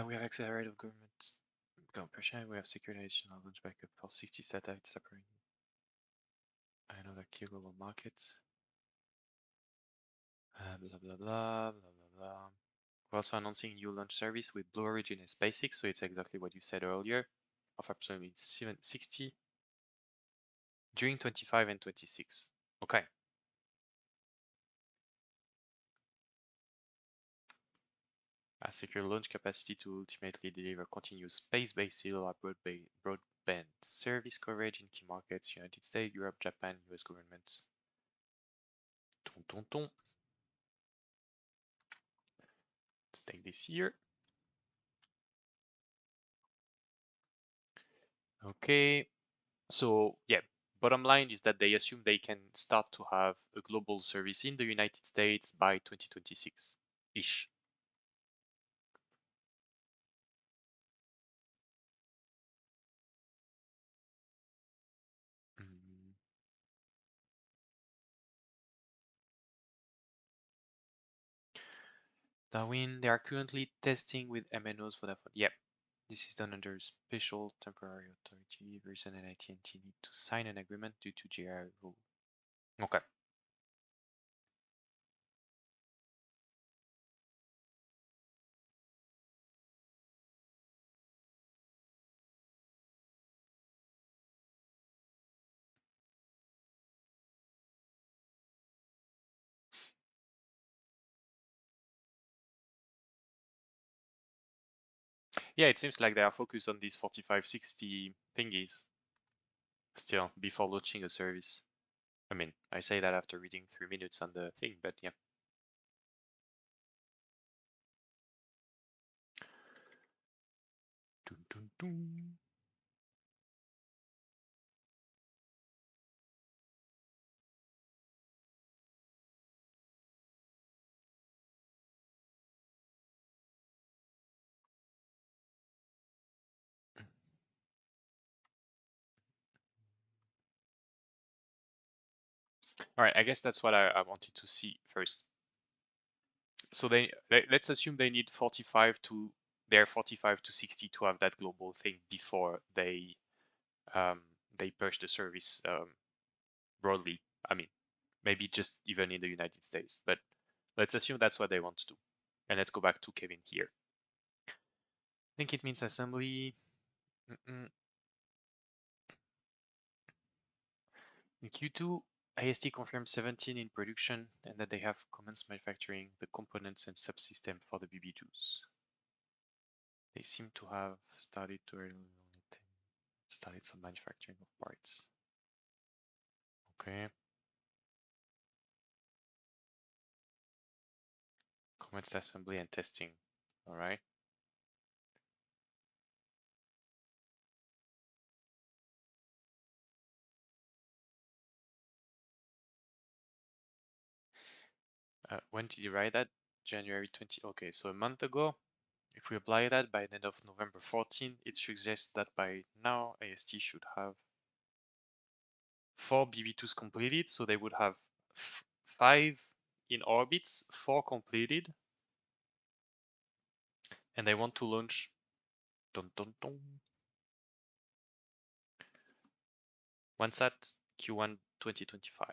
We have accelerated government cooperation. We have secured additional launch backup for 60 satellites separating. Another key global market. Blah, blah, blah, blah, blah, blah. We're also announcing new launch service with Blue Origin and SpaceX, so it's exactly what you said earlier, of approximately 60 during 25 and 26. Okay. A secure launch capacity to ultimately deliver continuous space-based cellular broadband service coverage in key markets, United States, Europe, Japan, US governments. Let's take this here. Okay, so yeah, bottom line is that they assume they can start to have a global service in the United States by 2026-ish. Darwin, they are currently testing with MNOs for that. Yep, this is done under special temporary authority. Verizon and AT&T need to sign an agreement due to GRI rule. Okay. Yeah, it seems like they are focused on these 4560 thingies still before launching a service. I mean, I say that after reading 3 minutes on the thing, but yeah. Dun, dun, dun. All right, I guess that's what I wanted to see first. So let's assume they need 45 to they're 45 to 60 to have that global thing before they push the service broadly. I mean, maybe just even in the United States, but let's assume that's what they want to do. And let's go back to Kevin here. I think it means assembly. In Q2, AST confirmed 17 in production and that they have commenced manufacturing the components and subsystem for the BB2s. They seem to have started some manufacturing of parts. Okay. Commenced assembly and testing. All right. When did you write that? January 20. Okay, so a month ago. If we apply that by the end of November 14, it suggests that by now AST should have 4 BB2s completed, so they would have 5 in orbits, 4 completed, and they want to launch dun, dun, dun, OneSat Q1 2025.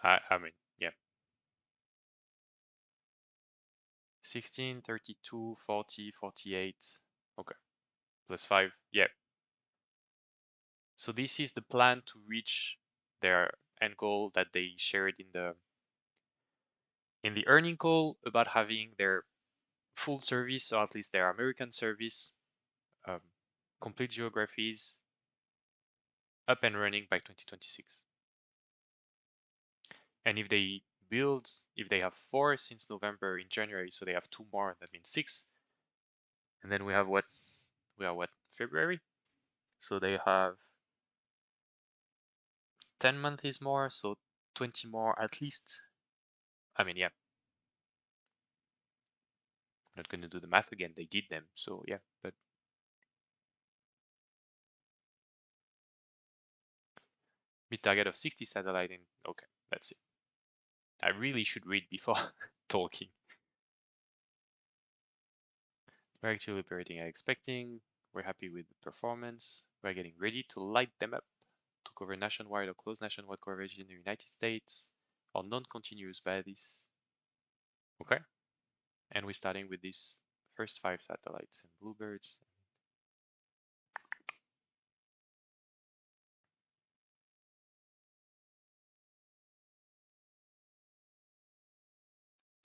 I mean, yeah. 16, 32, 40, 48. Okay. Plus 5. Yeah. So this is the plan to reach their end goal that they shared in the earning call about having their full service, or at least their American service, um, complete geographies up and running by 2026. And if they have 4 since November in January, so they have 2 more, that means 6. And then we have what? We are what? February? So they have 10 months more, so 20 more at least. I mean, yeah. I'm not going to do the math again. They did them, so yeah, but mid target of 60 satellite in. Okay, that's it. I really should read before talking. We're actually operating and expecting. We're happy with the performance. We're getting ready to light them up to cover nationwide or close nationwide coverage in the United States or non-continuous by this. Okay. And we're starting with these first 5 satellites and bluebirds.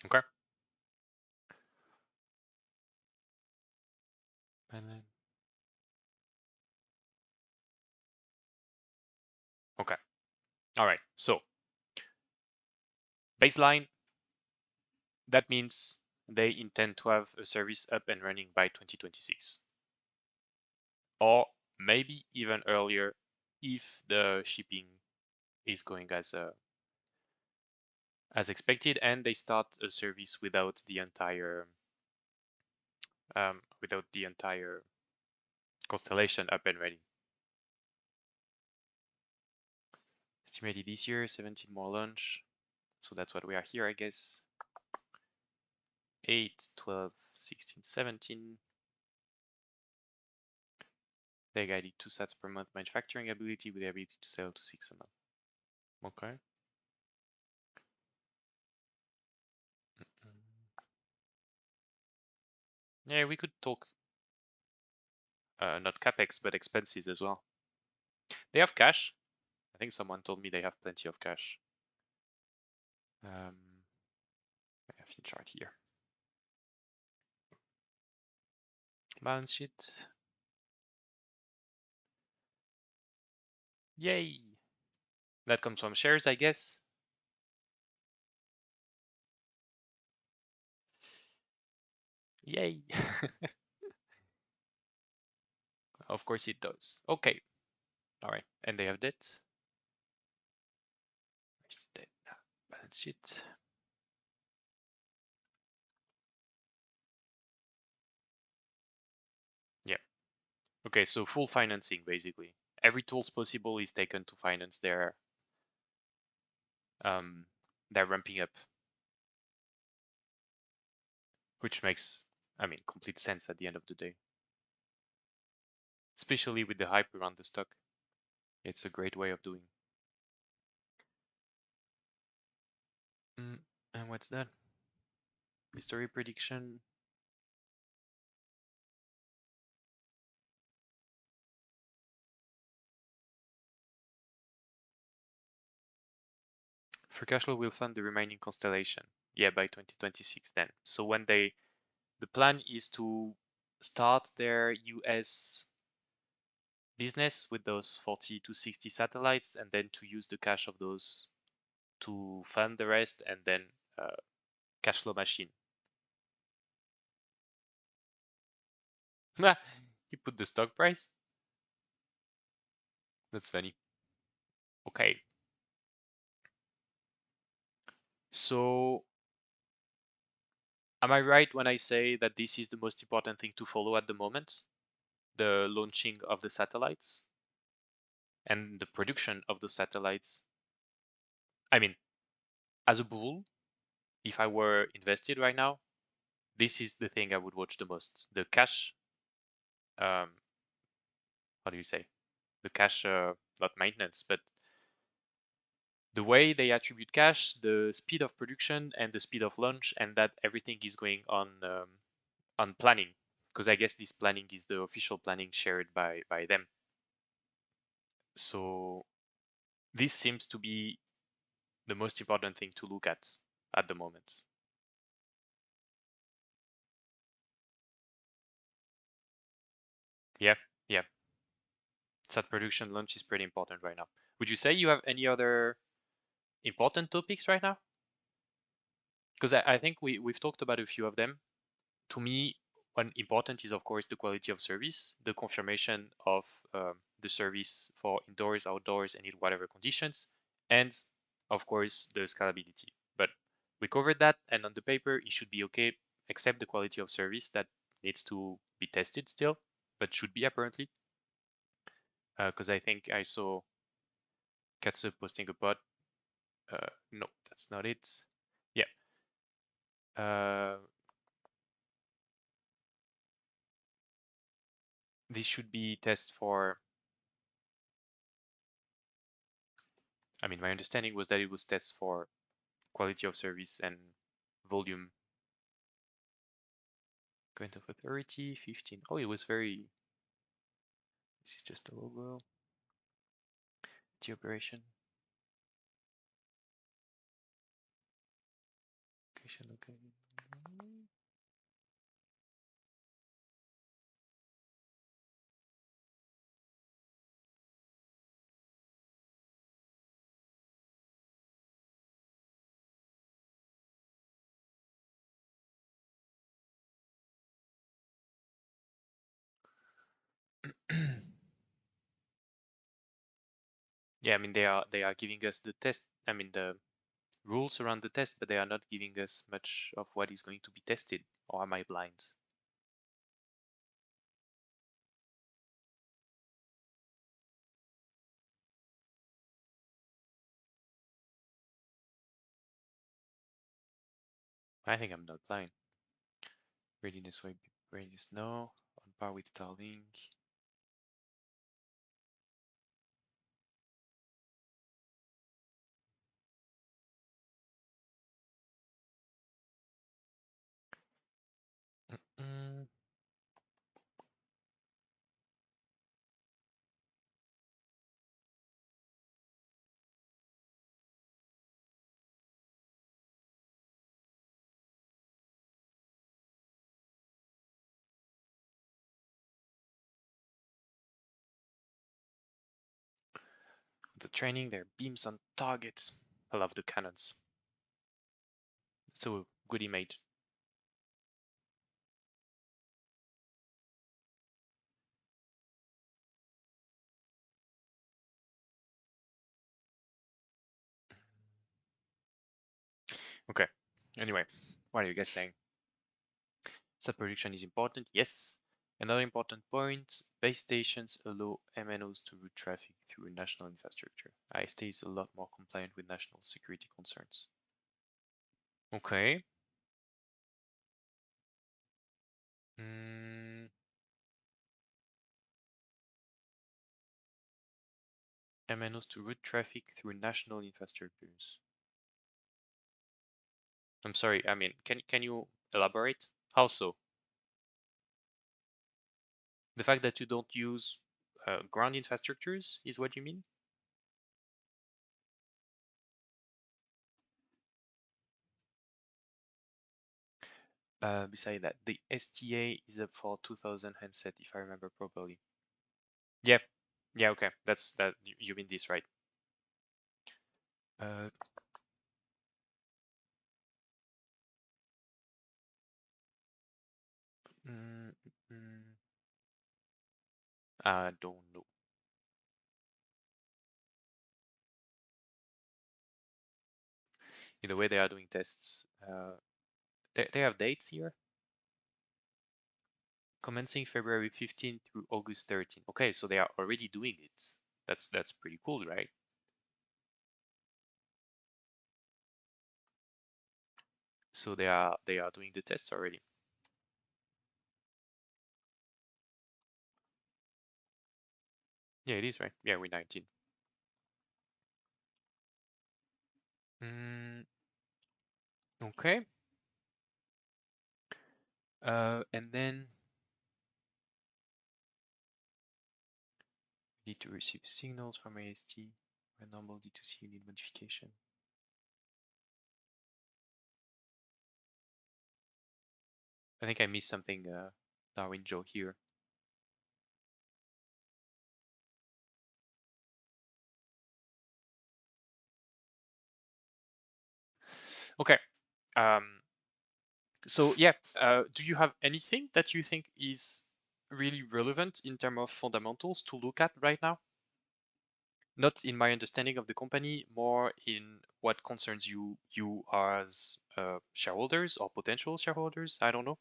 Okay. And then, okay. All right. So baseline, that means they intend to have a service up and running by 2026. Or maybe even earlier if the shipping is going as expected and they start a service without the entire constellation up and ready. Estimated this year, 17 more launch. So that's what we are here, I guess. 8, 12, 16, 17. They guided 2 sats per month manufacturing ability with the ability to sell to 6 a month. Okay. Yeah, we could talk not capex but expenses as well. They have cash. I think someone told me they have plenty of cash. I have the chart here. Balance sheet. Yay! That comes from shares, I guess. Yay! Of course it does. Okay. All right. And they have debt. Where's the debt? Balance sheet. Yeah. Okay, so full financing basically. Every tools possible is taken to finance their ramping up, which makes, I mean, complete sense at the end of the day. Especially with the hype around the stock. It's a great way of doing. And what's that? History prediction. Free cash flow will fund the remaining constellation. Yeah, by 2026 then. So when the plan is to start their US business with those 40 to 60 satellites and then to use the cash of those to fund the rest and then cash flow machine. You put the stock price? That's funny. Okay. So am I right when I say that this is the most important thing to follow at the moment? The launching of the satellites and the production of the satellites. I mean, as a bull, if I were invested right now, this is the thing I would watch the most. The cash, how do you say? The cash, not maintenance, but the way they attribute cash, the speed of production and the speed of launch, and that everything is going on planning. Because I guess this planning is the official planning shared by them. So this seems to be the most important thing to look at the moment. Yeah, yeah. Sat production launch is pretty important right now. Would you say you have any other important topics right now? Because I think we've talked about a few of them. To me, one important is of course the quality of service, the confirmation of the service for indoors, outdoors, and in whatever conditions, and of course the scalability. But we covered that, and on the paper it should be okay, except the quality of service that needs to be tested still, but should be apparently. Because I think I saw Katsu posting a bot. No, that's not it. Yeah. Uh, this should be tests for, I mean, my understanding was that it was tests for quality of service and volume. Grant of authority, 15. Oh, it was very, this is just a logo. The operation. Location, okay. Yeah, I mean they are giving us the test, I mean the rules around the test, but they are not giving us much of what is going to be tested. Or am I blind? I think I'm not blind. Readiness web readiness no. On par with Starlink. Mm. The training, their beams on targets. I love the cannons. It's a good image. Okay. Anyway, what are you guys saying? Sub prediction is important. Yes. Another important point, base stations allow MNOs to route traffic through national infrastructure. AST is a lot more compliant with national security concerns. Okay. Mm, MNOs to route traffic through national infrastructures. I'm sorry, I mean, can you elaborate? How so? The fact that you don't use ground infrastructures is what you mean? Beside that, the STA is up for 2000 handset, if I remember properly. Yep. Yeah, okay. That's that. You mean this, right? Uh, mm, mm, I don't know. In the way they are doing tests, they have dates here, commencing February 15 through August 13. Okay, so they are already doing it. That's pretty cool, right? So they are doing the tests already. Yeah, it is, right? Yeah, we're 19. Mm, okay. And then need to receive signals from AST when normal D2C unit modification. I think I missed something, Darwin Joe here. Okay. Um, so yeah, do you have anything that you think is really relevant in terms of fundamentals to look at right now? Not in my understanding of the company, more in what concerns you as shareholders or potential shareholders. I don't know.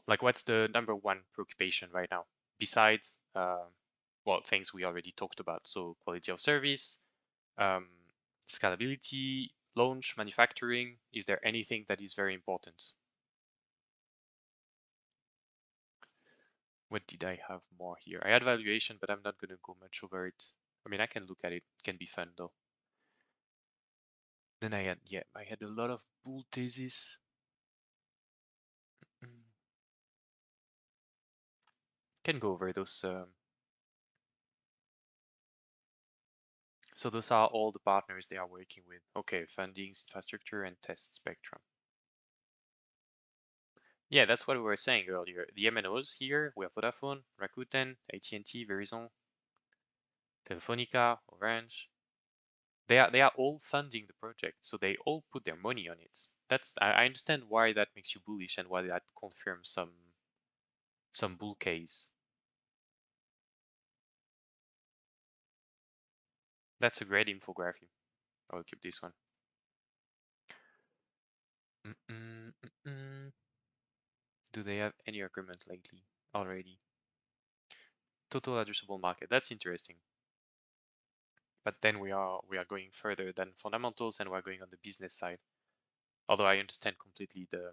Like, what's the number one preoccupation right now besides well, things we already talked about? So quality of service, um, scalability, launch, manufacturing. Is there anything that is very important? What did I have more here? I had valuation, but I'm not going to go much over it. I mean, I can look at it. It can be fun though. Then I had a lot of bull thesis. Mm. Can go over those. So those are all the partners they are working with. Okay, fundings, infrastructure, and test spectrum. Yeah, that's what we were saying earlier. The MNOs here, we have Vodafone, Rakuten, AT&T, Verizon, Telefonica, Orange. They are all funding the project, so they all put their money on it. I understand why that makes you bullish and why that confirms some bull case. That's a great infographic. I'll keep this one. Do they have any agreement lately already? Total addressable market. That's interesting. But then we are going further than fundamentals and we're going on the business side. Although I understand completely the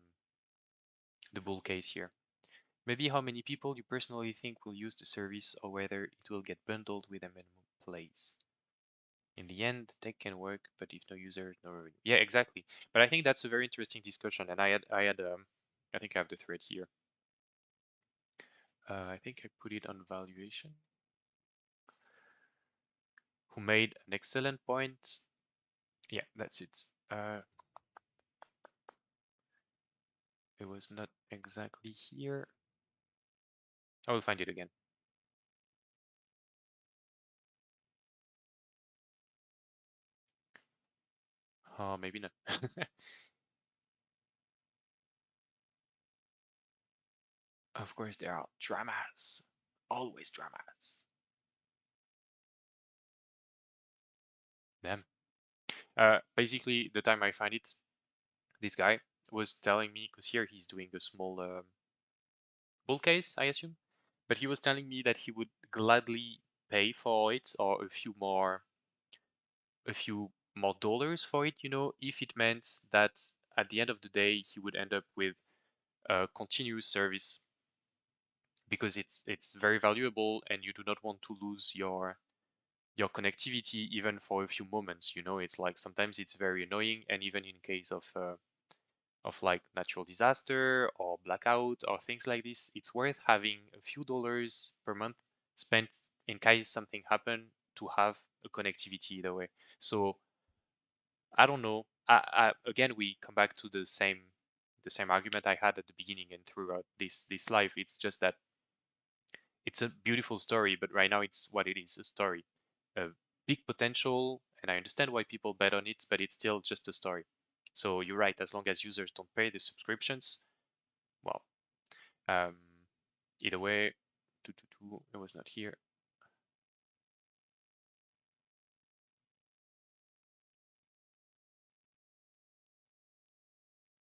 bull case here. Maybe how many people you personally think will use the service or whether it will get bundled with a minimum place. In the end, tech can work, but if no user, no revenue. Yeah, exactly. But I think that's a very interesting discussion, and I think I have the thread here. I think I put it on valuation. Who made an excellent point? Yeah, that's it. It was not exactly here. I will find it again. Oh, maybe not. Of course, there are dramas. Always dramas. Damn. Basically, the time I find it, this guy was telling me, because here he's doing a small bull case, I assume, but he was telling me that he would gladly pay for it or a few more dollars for it, if it meant that at the end of the day he would end up with a continuous service because it's very valuable and you do not want to lose your connectivity even for a few moments. It's like sometimes it's very annoying, and even in case of like natural disaster or blackout or things like this, it's worth having a few dollars per month spent in case something happen to have a connectivity either way. So I don't know. Again, we come back to the same argument I had at the beginning and throughout this life. It's just that it's a beautiful story, but right now it's what it is, a story. A big potential, and I understand why people bet on it, but it's still just a story. So you're right, as long as users don't pay the subscriptions, well, um, either way, it was not here.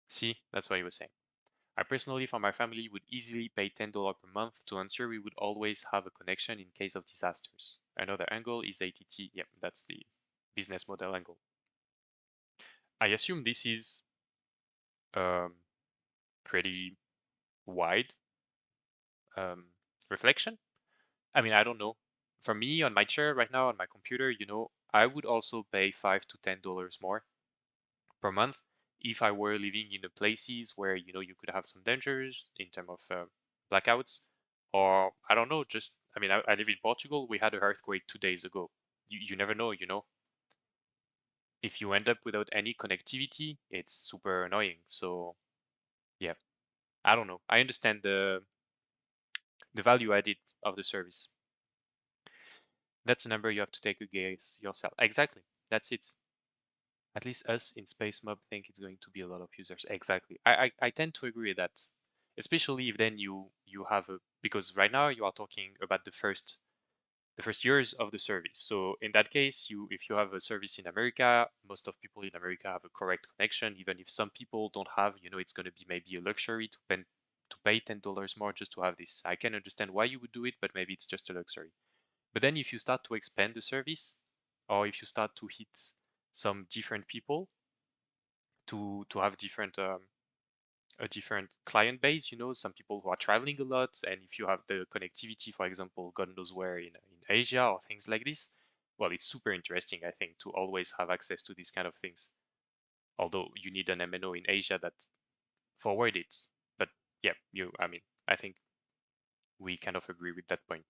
See, that's what he was saying. I personally, for my family, would easily pay $10 per month to ensure we would always have a connection in case of disasters. Another angle is ATT. Yep, that's the business model angle. I assume this is um, pretty wide um, reflection. I mean, I don't know. For me, on my chair right now, on my computer, I would also pay $5 to $10 more per month if I were living in the places where you could have some dangers in terms of blackouts, or I don't know. Just I mean, I live in Portugal. We had an earthquake 2 days ago. You never know. If you end up without any connectivity, it's super annoying. So yeah, I don't know. I understand the value added of the service. That's a number you have to take a guess yourself. Exactly. That's it. At least us in SpaceMob think it's going to be a lot of users. Exactly. I tend to agree with that, especially if then you have because right now you are talking about the first years of the service. So in that case, if you have a service in America, most of people in America have a correct connection. Even if some people don't have, it's going to be maybe a luxury to pay $10 more just to have this. I can understand why you would do it, but maybe it's just a luxury. But then if you start to expand the service, or if you start to hit some different people to have different a different client base. You know, some people who are traveling a lot, and if you have the connectivity, for example, God knows where in Asia or things like this, well, it's super interesting, I think, to always have access to these kind of things. Although you need an MNO in Asia that forward it. But yeah, I mean, I think we kind of agree with that point.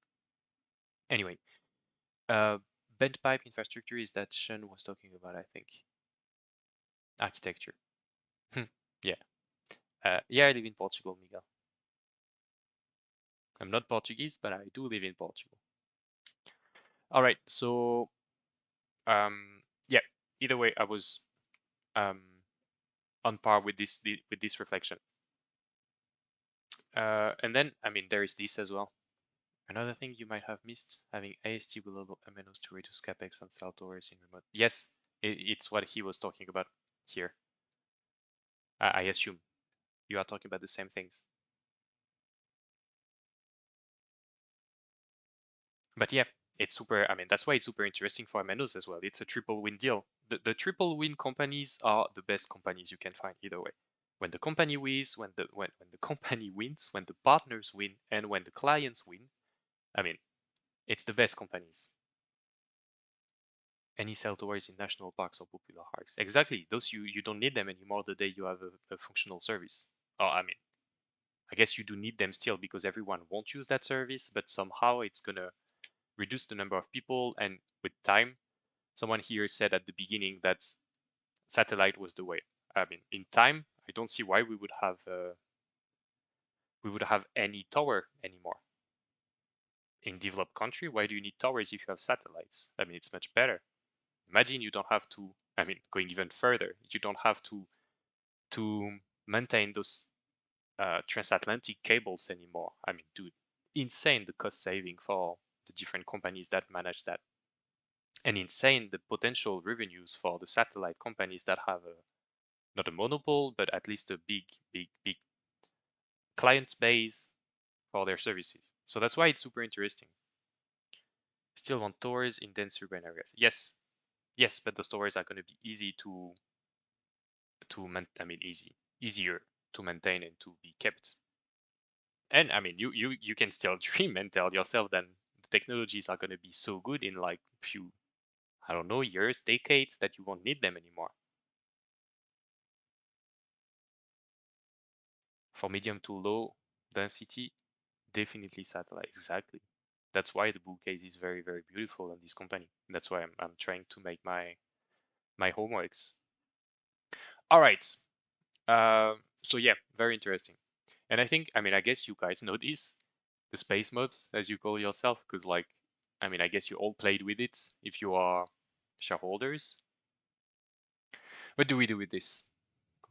Anyway, uh, bent pipe infrastructure is that Sean was talking about, I think. Architecture. Yeah. Yeah, I live in Portugal, Miguel. I'm not Portuguese, but I do live in Portugal. All right, so yeah. Either way, I was um, on par with this reflection. And then, I mean, there is this as well. Another thing you might have missed, having AST will allow MNOs to reduce capex on cell towers in remote. Yes, it's what he was talking about here. I assume you are talking about the same things. But yeah, it's super. I mean, that's why it's super interesting for MNOs as well. It's a triple win deal. The triple win companies are the best companies you can find either way. When the company wins, when the company wins, when the partners win, and when the clients win, I mean, it's the best companies. Any cell towers in national parks or popular parks. Exactly. Those you don't need them anymore the day you have a functional service. Oh, I mean, I guess you do need them still because everyone won't use that service, but somehow it's gonna reduce the number of people, and with time, someone here said at the beginning that satellite was the way. I mean, in time, I don't see why we would have any tower anymore. In developed country, why do you need towers if you have satellites? I mean, it's much better. Imagine you don't have to. I mean, going even further, you don't have to maintain those transatlantic cables anymore. I mean, dude, insane the cost saving for the different companies that manage that, and insane the potential revenues for the satellite companies that have not a monopoly, but at least a big client base for their services. So that's why it's super interesting. Still want towers in dense urban areas. Yes, yes, but those towers are going to be easy I mean, easier to maintain and to be kept. And I mean, you can still dream and tell yourself that the technologies are going to be so good in like few, I don't know, years, decades, that you won't need them anymore. For medium to low density, definitely satellite. Exactly. That's why the bull case is very beautiful on this company. That's why I'm trying to make my homeworks. All right. So yeah, very interesting. And I think, I mean, I guess you guys know this, the space mobs, as you call yourself, because like, I mean, I guess you all played with it if you are shareholders. What do we do with this?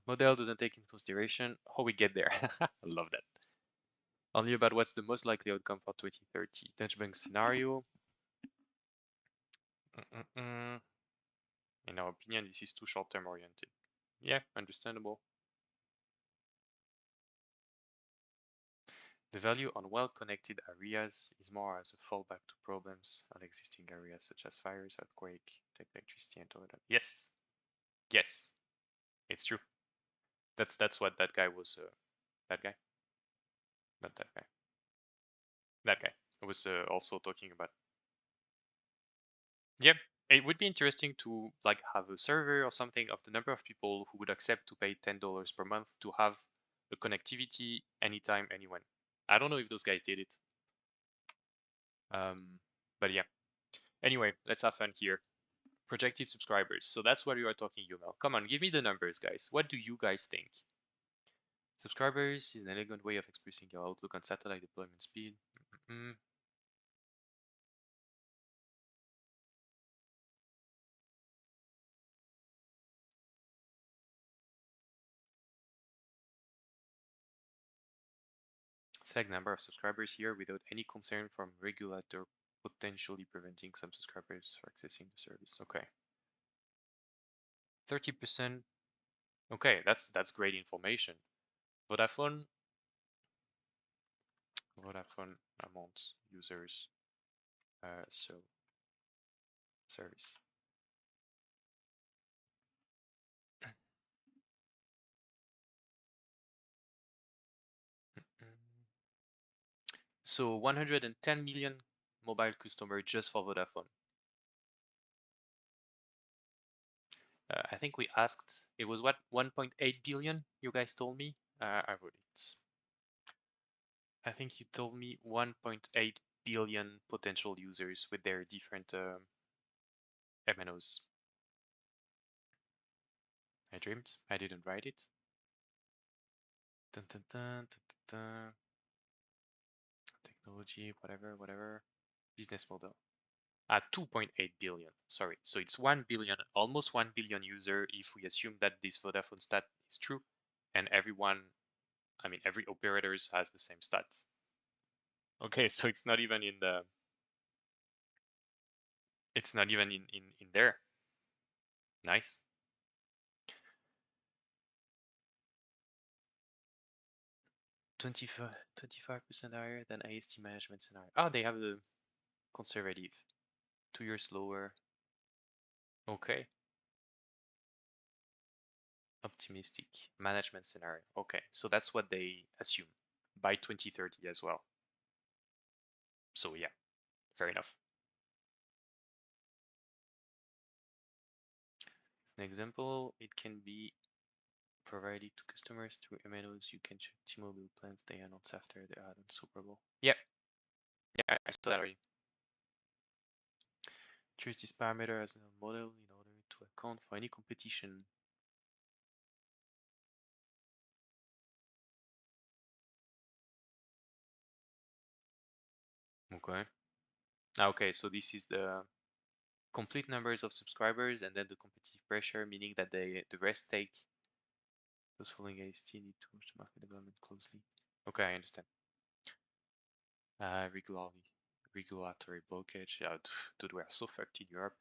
Model doesn't take into consideration how we get there. I love that. Only about what's the most likely outcome for 2030. Benchmark scenario. Mm-mm-mm. In our opinion, this is too short-term oriented. Yeah, understandable. The value on well-connected areas is more as a fallback to problems on existing areas such as fires, earthquake, electricity, and all that. Yes, yes, it's true. That's what that guy was. That guy, not that guy. That guy was also talking about. Yeah, it would be interesting to like have a survey or something of the number of people who would accept to pay $10 per month to have a connectivity anytime, anywhere. I don't know if those guys did it. But yeah. Anyway, let's have fun here. Projected subscribers. So that's what you are talking, Yumel. Come on, give me the numbers, guys. What do you guys think? Subscribers is an elegant way of expressing your outlook on satellite deployment speed. Mm-mm. Select number of subscribers here without any concern from regulator potentially preventing some subscribers from accessing the service. Okay. 30%. Okay, that's great information. Vodafone Vodafone amount users so service. So 110 million mobile customers just for Vodafone. I think we asked, it was what, 1.8 billion, you guys told me? I wrote it. I think you told me 1.8 billion potential users with their different MNOs. I dreamed, I didn't write it. Dun, dun, dun, dun, dun, dun. Technology, whatever. Business model. 2.8 billion, sorry. So it's 1 billion, almost 1 billion user if we assume that this Vodafone stat is true and everyone, I mean, every operators has the same stats. Okay, so it's not even in the, it's not even in there. Nice. Twenty-five percent higher than AST management scenario. Oh, they have the conservative. 2 years lower. Okay. Optimistic management scenario. Okay, so that's what they assume by 2030 as well. So yeah, fair enough. As an example, it can be provided to customers through MNOs. You can check T-Mobile plans they announce after they add on Super Bowl. Yeah, I saw that already. Choose this parameter as a model in order to account for any competition. Okay. Okay, so this is the complete numbers of subscribers and then the competitive pressure, meaning that the rest take those following AST need to watch the market development closely. Okay, I understand. Regulatory blockage. Dude, we are so fucked in Europe.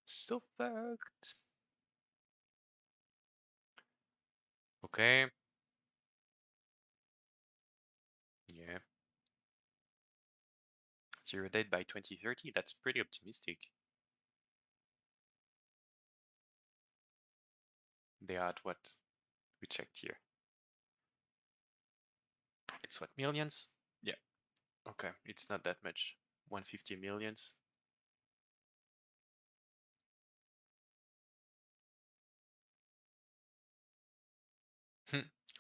So fucked. Okay. Yeah. Zero date by 2030. That's pretty optimistic. They are at what? We checked here. It's what, millions? Yeah. Okay, it's not that much. 150 millions.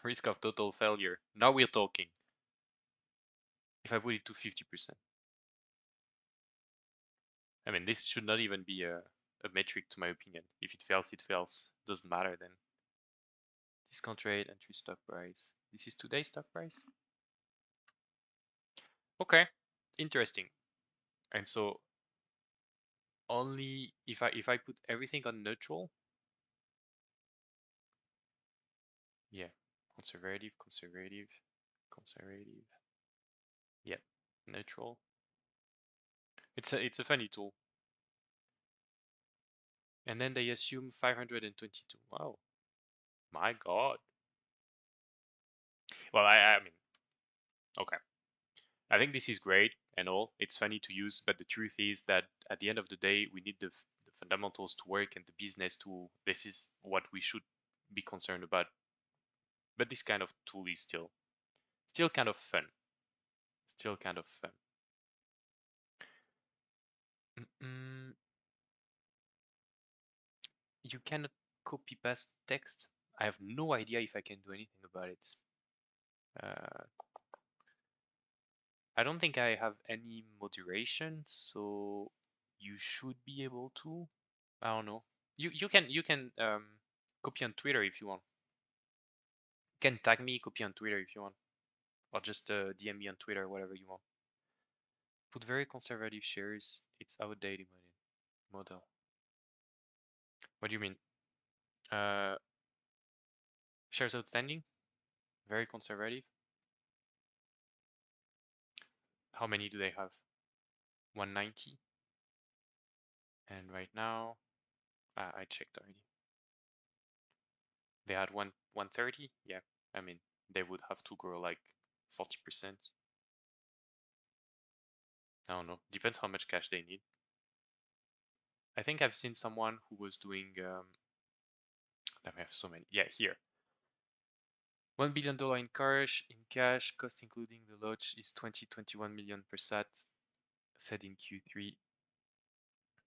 Risk of total failure. Now we're talking. If I put it to 50%. I mean, this should not even be a metric to my opinion. If it fails, it fails. Doesn't matter then. Discount rate, entry stock price. This is today's stock price? Okay, interesting. And so only if I put everything on neutral, yeah, conservative, yeah, neutral. It's a funny tool. And then they assume 522. Wow, my God. Well, I mean, okay. I think this is great and all. It's funny to use, but the truth is that at the end of the day, we need the fundamentals to work and the business to. This is what we should be concerned about. But this kind of tool is still kind of fun. Still kind of fun. You cannot copy paste text. I have no idea if I can do anything about it. Uh, I don't think I have any moderation, so you should be able to. I don't know. You can copy on Twitter if you want. You can tag me, copy on Twitter if you want, or just DM me on Twitter, whatever you want. Put very conservative shares. It's outdated model. What do you mean? Uh, Shares outstanding? Very conservative. How many do they have? 190. And right now, I checked already. They had 130. Yeah, I mean, they would have to grow like 40%. I don't know. Depends how much cash they need. I think I've seen someone who was doing. I have so many. Yeah, here. $1 billion in cash, cost including the launch is 21 million per sat, said in Q3.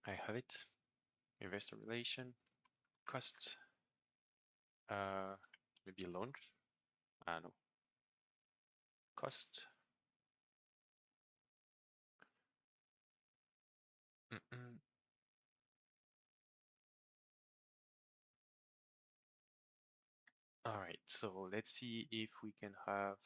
I have it. Investor relation, cost, maybe launch. I don't know. Cost. Mm-mm. All right, so let's see if we can have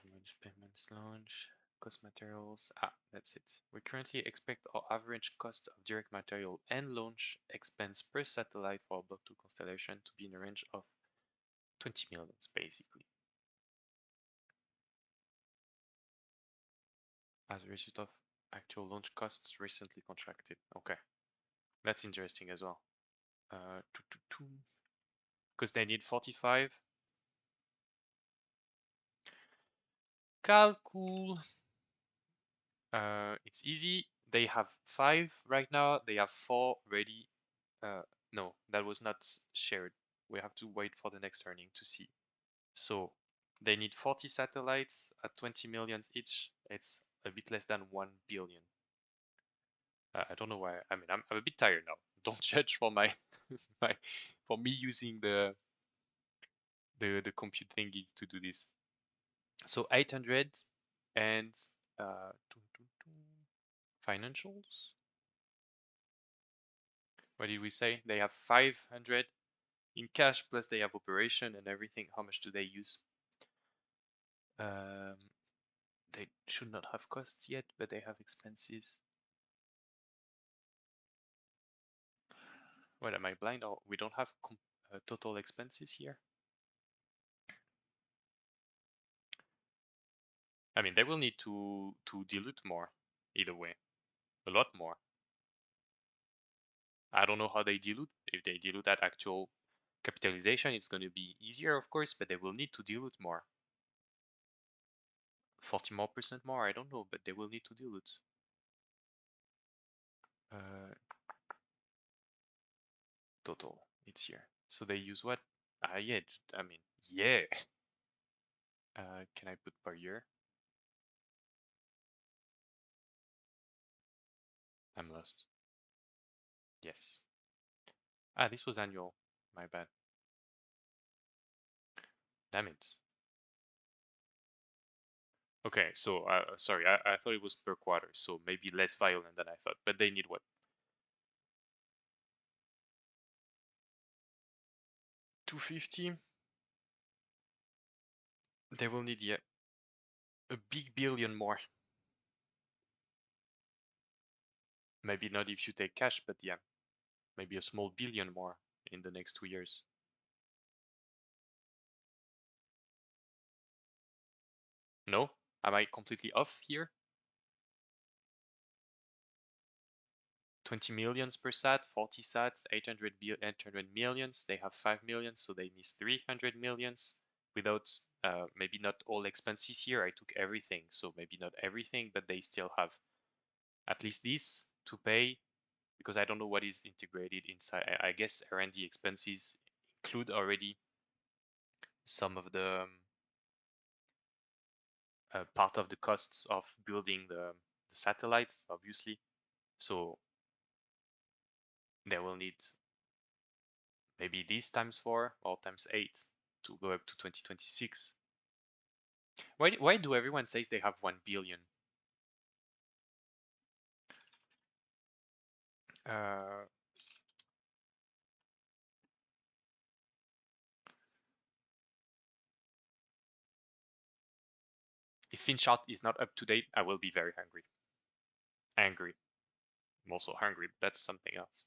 managed payments launch, cost materials. That's it. We currently expect our average cost of direct material and launch expense per satellite for Block 2 constellation to be in a range of 20 millions, basically, as a result of actual launch costs recently contracted. Okay, that's interesting as well. Because they need 45. Calcul. It's easy. They have 5 right now. They have 4 ready. No, that was not shared. We have to wait for the next earning to see. So they need 40 satellites at 20 millions each. It's a bit less than 1 billion. I don't know why. I mean, I'm a bit tired now. Don't judge for my, for me using the compute thingy to do this. So 800 and uh, financials. What did we say? They have 500 in cash, plus they have operation and everything. How much do they use? Um, they should not have costs yet, but they have expenses. What, am I blind? Or we don't have total expenses here? I mean, they will need to dilute more, either way, a lot more. I don't know how they dilute. If they dilute at actual capitalization, it's going to be easier, of course, but they will need to dilute more. 40% more, I don't know, but they will need to dilute. Total, it's here. So they use what? Yeah, I mean, yeah. Can I put per year? I'm lost. Yes. This was annual. My bad. Damn it. Okay, so sorry, I thought it was per quarter, so maybe less violent than I thought. But they need what? 250? They will need, yeah, a big billion more. Maybe not if you take cash, but yeah, maybe a small billion more in the next 2 years. No? Am I completely off here? 20 millions per sat, 40 sats, 800 millions. They have 5 millions, so they miss 300 millions without, maybe not all expenses here. I took everything, so maybe not everything, but they still have at least this to pay, because I don't know what is integrated inside. I guess R&D expenses include already some of the part of the costs of building the satellites, obviously. So they will need maybe this times 4 or times 8 to go up to 2026. Why do everyone says they have 1 billion? Uh, if FinChat is not up to date, I will be very angry. Angry. I'm also hungry, but that's something else.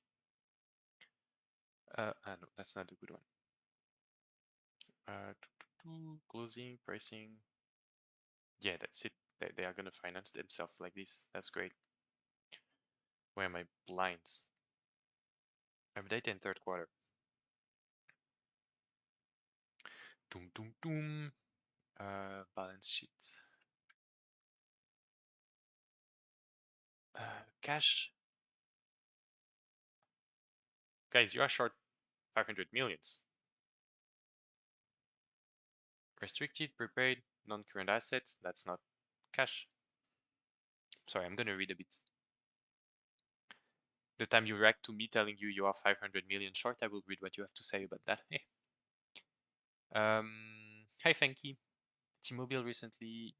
No, that's not a good one. Closing, pricing. Yeah, that's it. They are gonna finance themselves like this. That's great. Where are my blinds? Update in third quarter. Doom, doom, doom. Balance sheet. Cash. Guys, you are short 500 millions. Restricted, prepaid, non-current assets. That's not cash. Sorry, I'm gonna read a bit. The time you react to me telling you are 500 million short, I will read what you have to say about that. Hi, Fanky. T-Mobile recently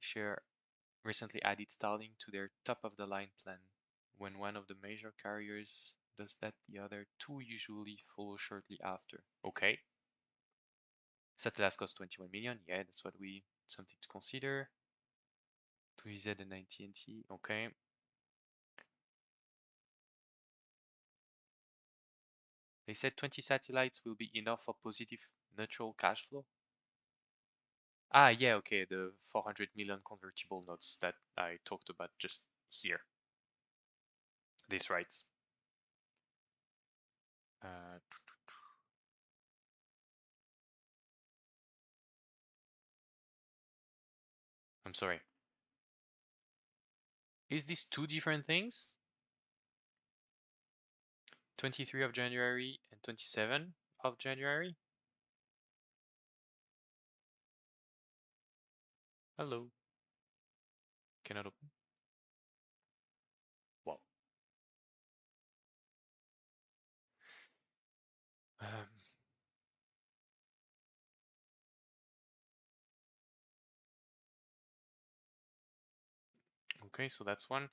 added Starlink to their top-of-the-line plan. When one of the major carriers does that, the other two usually follow shortly after. Okay. Satellites cost 21 million. Yeah, that's something to consider. 2Z and AT&T. Okay. They said 20 satellites will be enough for positive neutral cash flow. Ah, yeah, okay, the 400 million convertible notes that I talked about just here. This writes. I'm sorry. Is this two different things? 23 of January and 27 of January? Hello. Cannot open. Wow. Um, okay, so that's one.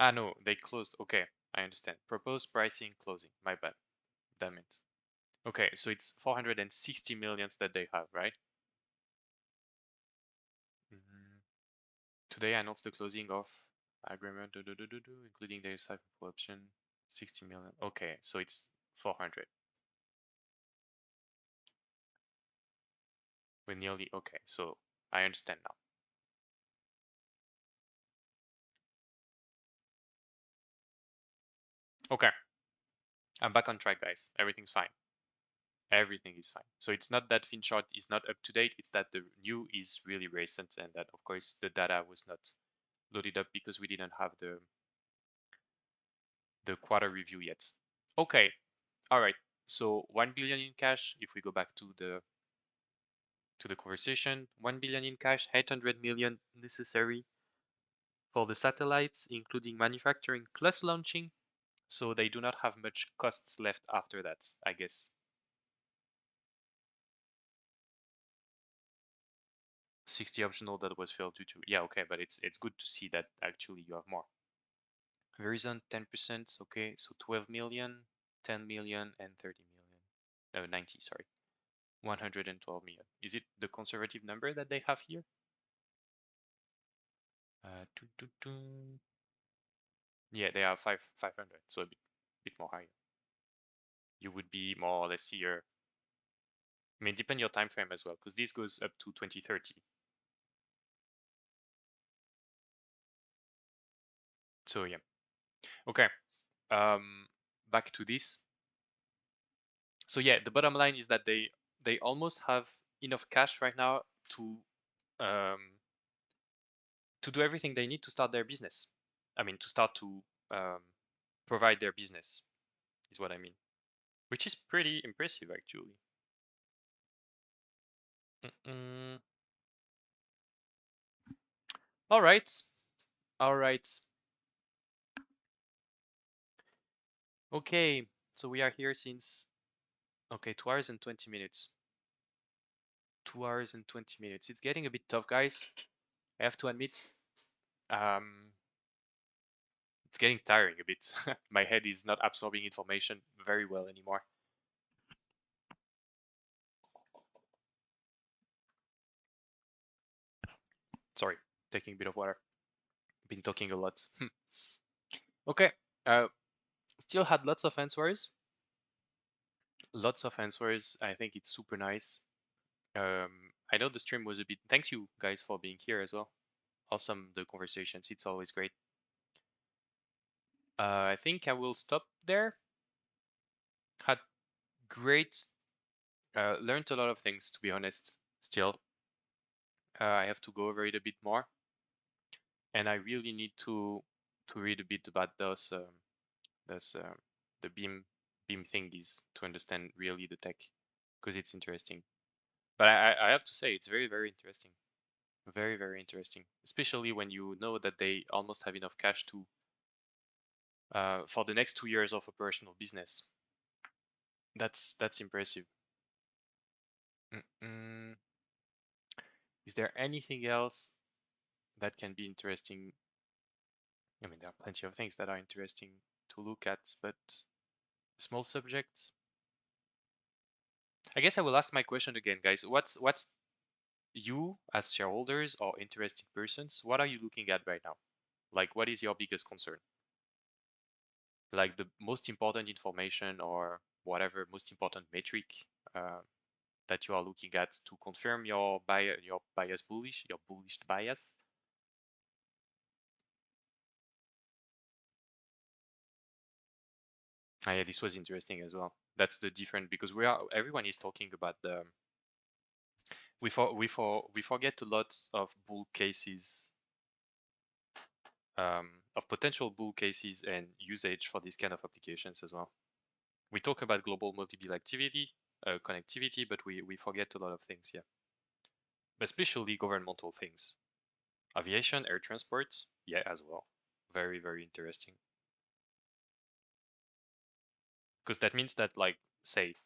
Ah, no, they closed. Okay, I understand. Proposed pricing closing. My bad. Damn it. Okay, so it's 460 millions that they have, right? Mm. Today I announced the closing of agreement, including the cycle option, 60 million. Okay, so it's 400. We're nearly okay, so I understand now. Okay, I'm back on track, guys. Everything's fine. Everything is fine. So it's not that FinChart is not up to date, it's that the new is really recent and that, of course, the data was not loaded up because we didn't have the quarter review yet. Okay, all right. So 1 billion in cash, if we go back to the conversation, 1 billion in cash, 800 million necessary for the satellites, including manufacturing plus launching. So they do not have much costs left after that, I guess. 60 optional that was filled due to, yeah, okay, but it's good to see that actually you have more. Verizon 10%, okay, so 12 million, 10 million, and 30 million. No, 90, sorry. 112 million. Is it the conservative number that they have here? Doo -doo -doo. Yeah, they have 500, so a bit more higher. You would be more or less here. I mean, depend your time frame as well, because this goes up to 2030. So yeah, okay. Back to this. So yeah, the bottom line is that they almost have enough cash right now um, to do everything they need to start their business. I mean, to start to provide their business is what I mean, which is pretty impressive actually. All right, all right. Okay, so we are here since 2 hours and 20 minutes. 2 hours and 20 minutes. It's getting a bit tough, guys. I have to admit. Um, it's getting tiring a bit. My head is not absorbing information very well anymore. Sorry, taking a bit of water. Been talking a lot. Okay, still had lots of answers. Lots of answers. I think it's super nice. I know the stream was a bit. Thank you guys for being here as well. Awesome, the conversations. It's always great. I think I will stop there. Had great. Learned a lot of things, to be honest. Still, I have to go over it a bit more, and I really need to read a bit about those the beam thing is to understand really the tech, because it's interesting. But I have to say it's very, very interesting. Very, very interesting, especially when you know that they almost have enough cash to for the next 2 years of operational business. That's impressive. Mm-mm. Is there anything else that can be interesting? I mean, there are plenty of things that are interesting to look at, but small subjects. I guess I will ask my question again, guys. What's you as shareholders or interested persons? What are you looking at right now? Like, what is your biggest concern? Like the most important information or whatever most important metric uh, that you are looking at to confirm your bias bullish, your bullish bias. Ah, yeah, this was interesting as well. That's the different because everyone is talking about the we forget a lot of bull cases of potential bull cases and usage for these kind of applications as well. We talk about global multi-bill activity, connectivity, but we forget a lot of things, yeah. Especially governmental things. Aviation, air transport, yeah, as well. Very, very interesting. Because that means that, like, say,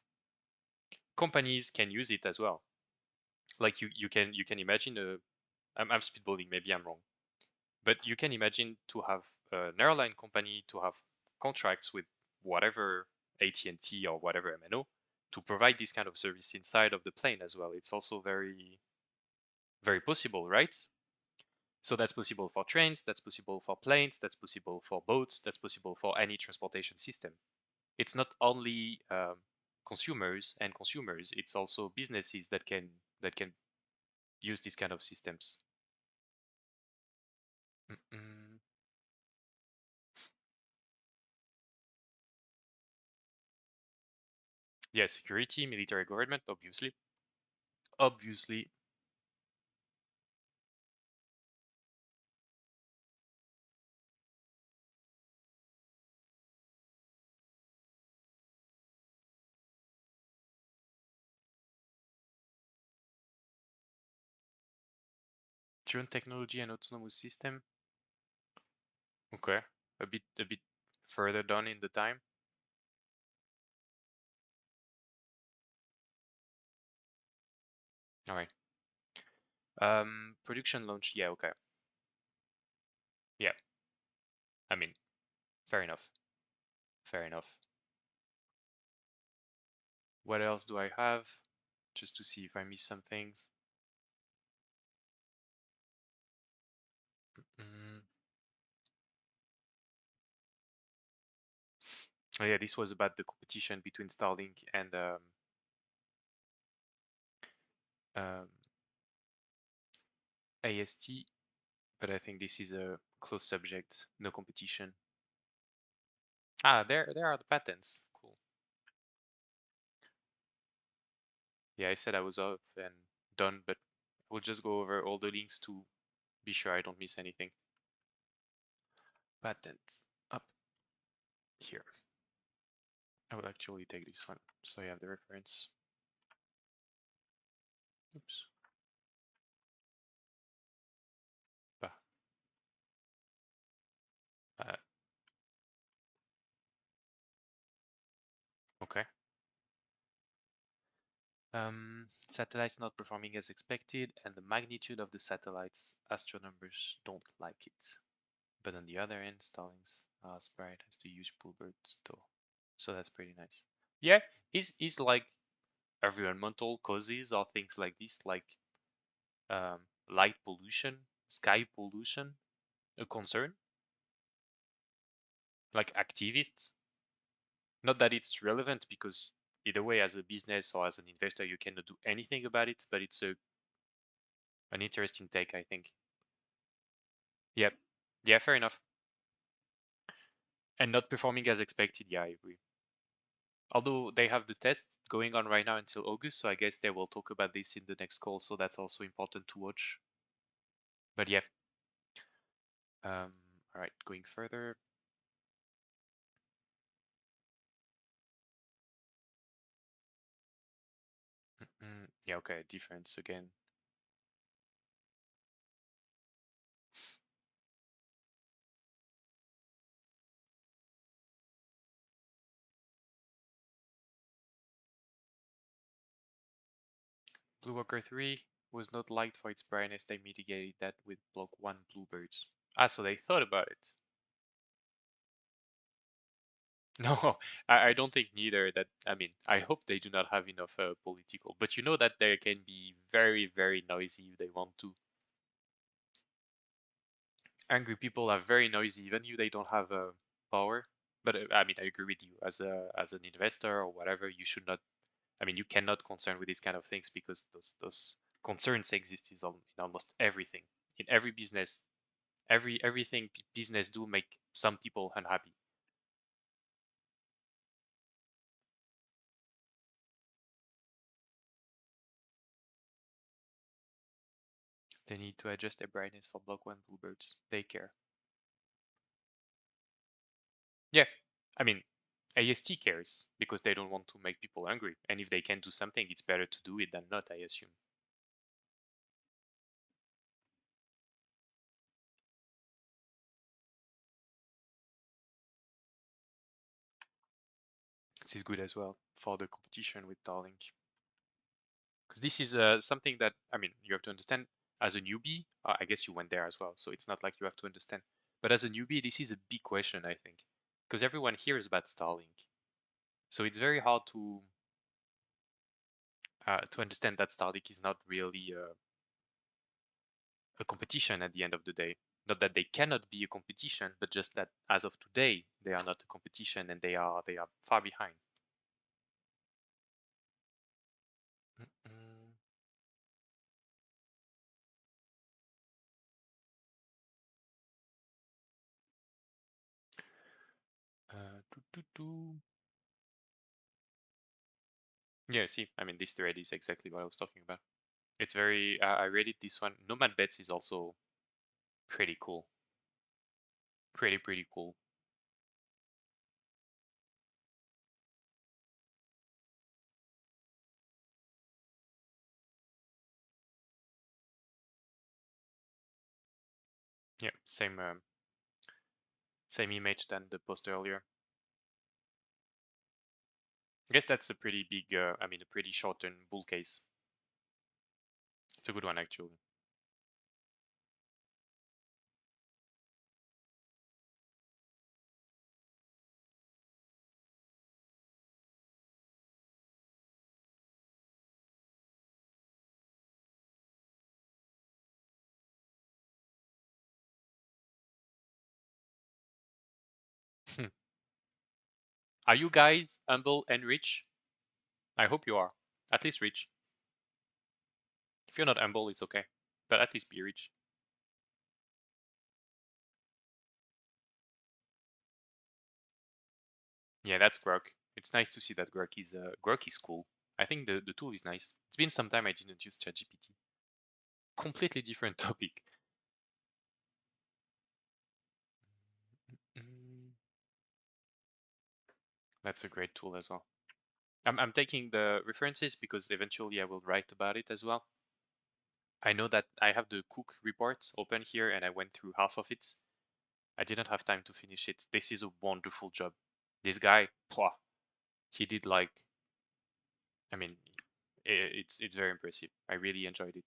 companies can use it as well. Like you can imagine I'm speedballing, maybe I'm wrong, but you can imagine to have an airline company to have contracts with whatever AT&T or whatever MNO to provide this kind of service inside of the plane as well. It's also very, very possible, right? So that's possible for trains, that's possible for planes, that's possible for boats, that's possible for any transportation system. It's not only consumers and consumers, it's also businesses that can use these kind of systems. Mm-mm. Yeah, security, military government, obviously. Obviously. Drone technology and autonomous system. Okay. A bit further down in the time. All right. Production launch. Yeah, okay. Yeah. I mean, fair enough. Fair enough. What else do I have? Just to see if I miss some things. Mm. Oh yeah, this was about the competition between Starlink and um, AST, but I think this is a close subject, no competition. Ah, there are the patents. Cool. Yeah, I said I was off and done, but we'll just go over all the links to be sure I don't miss anything. Patents up here. I will actually take this one so you have the reference. Oops. Bah. Uh, okay. Satellites not performing as expected, and the magnitude of the satellites, astronomers don't like it. But on the other end, Starlink's are as bright as the huge poolbirds though. So that's pretty nice. Yeah, is like environmental causes or things like this, like light pollution, sky pollution, a concern? Like activists? Not that it's relevant because either way, as a business or as an investor, you cannot do anything about it, but it's an interesting take, I think. Yep. Yeah, fair enough. And not performing as expected, yeah, I agree. Although they have the test going on right now until August, so I guess they will talk about this in the next call, so that's also important to watch. But yeah. All right, going further. Yeah, okay, difference again. Blue Walker 3 was not liked for its brightness. They mitigated that with block 1 bluebirds. Ah, so they thought about it. No, I don't think neither that, I mean, I hope they do not have enough political, but you know that they can be very, very noisy if they want to. Angry people are very noisy, even if they don't have power. But I mean, I agree with you. As an investor or whatever, you should not. I mean, you cannot concern with these kind of things because those concerns exist in almost everything, in every business, everything business do make some people unhappy. They need to adjust their brightness for block 1 bluebirds. They care. Yeah, I mean, AST cares because they don't want to make people angry, and if they can do something, it's better to do it than not, I assume. This is good as well for the competition with Starlink. Because this is something that, I mean, you have to understand as a newbie. I guess you went there as well, so it's not like you have to understand. But as a newbie, this is a big question, I think, because everyone hears about Starlink. So it's very hard to understand that Starlink is not really a competition at the end of the day. Not that they cannot be a competition, but just that as of today, they are not a competition and they are far behind. Mm-mm. Doo, doo, doo. Yeah, see, I mean, this thread is exactly what I was talking about. It's very, I read it, this one. Nomad Bets is also pretty cool. Pretty cool. Yeah, same image than the post earlier. I guess that's a pretty big, I mean, a pretty shortened bull case. It's a good one, actually. Are you guys humble and rich? I hope you are. At least rich. If you're not humble, it's okay. But at least be rich. Yeah, that's Grok. It's nice to see that Grok is cool. I think the tool is nice. It's been some time I didn't use ChatGPT. Completely different topic. Mm, that's a great tool as well. I'm taking the references because eventually I will write about it as well. I know that I have the Cook report open here and I went through half of it. I didn't have time to finish it. This is a wonderful job. This guy, pwah, he did like, I mean, it's very impressive. I really enjoyed it.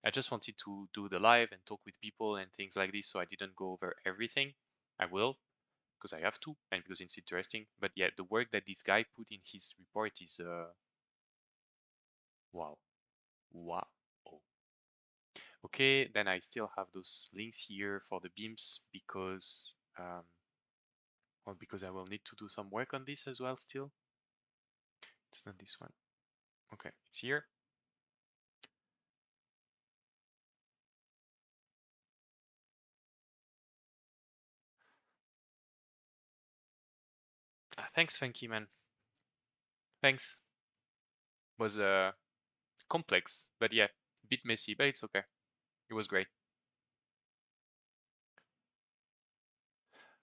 I just wanted to do the live and talk with people and things like this, so I didn't go over everything. I will, because I have to and because it's interesting. But yeah, the work that this guy put in his report is wow. Wow. Okay, then I still have those links here for the beams because well, because I will need to do some work on this as well still. It's not this one. Okay, it's here. Thanks, Funky man. Thanks. Was complex, but yeah, a bit messy, but it's okay. It was great.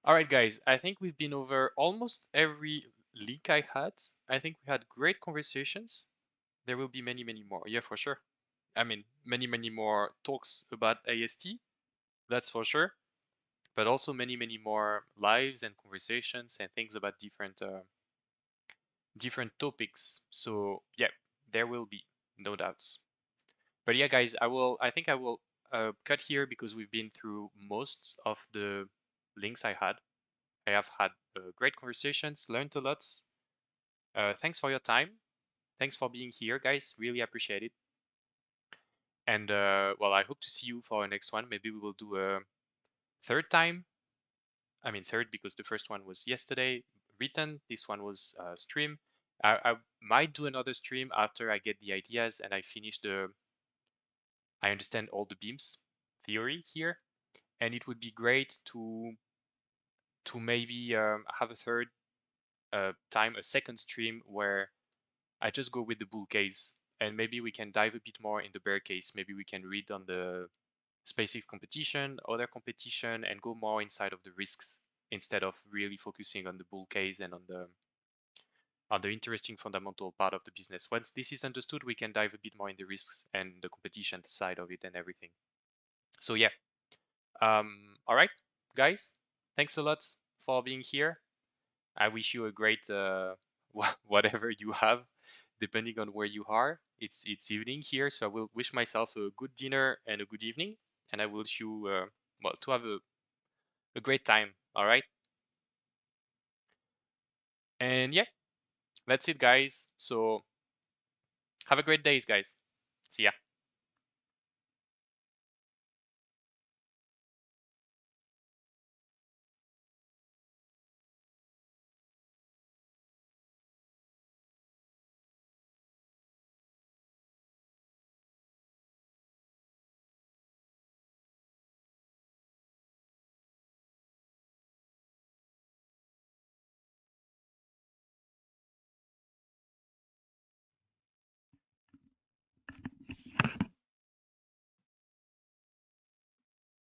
All right, guys, I think we've been over almost every leak I had. I think we had great conversations. There will be many, many more. Yeah, for sure. I mean, many, many more talks about AST, that's for sure. But also many, many more lives and conversations and things about different topics. So yeah, there will be, no doubts. But yeah, guys, I think I will cut here because we've been through most of the links I had. I have had great conversations, learned a lot. Thanks for your time. Thanks for being here, guys. Really appreciate it. And well, I hope to see you for our next one. Maybe we will do a third time. I mean, third because the first one was yesterday written. This one was stream. I might do another stream after I get the ideas and I finish I understand all the beams theory here. And it would be great to maybe have a third time, a second stream where I just go with the bull case and maybe we can dive a bit more in the bear case. Maybe we can read on the SpaceX competition, other competition, and go more inside of the risks instead of really focusing on the bull case and on the interesting fundamental part of the business. Once this is understood, we can dive a bit more in the risks and the competition side of it and everything. So yeah. All right, guys. Thanks a lot for being here. I wish you a great whatever you have, depending on where you are. It's evening here, so I will wish myself a good dinner and a good evening, and I will wish you well to have a great time. All right, and yeah, that's it, guys. So have a great days, guys. See ya.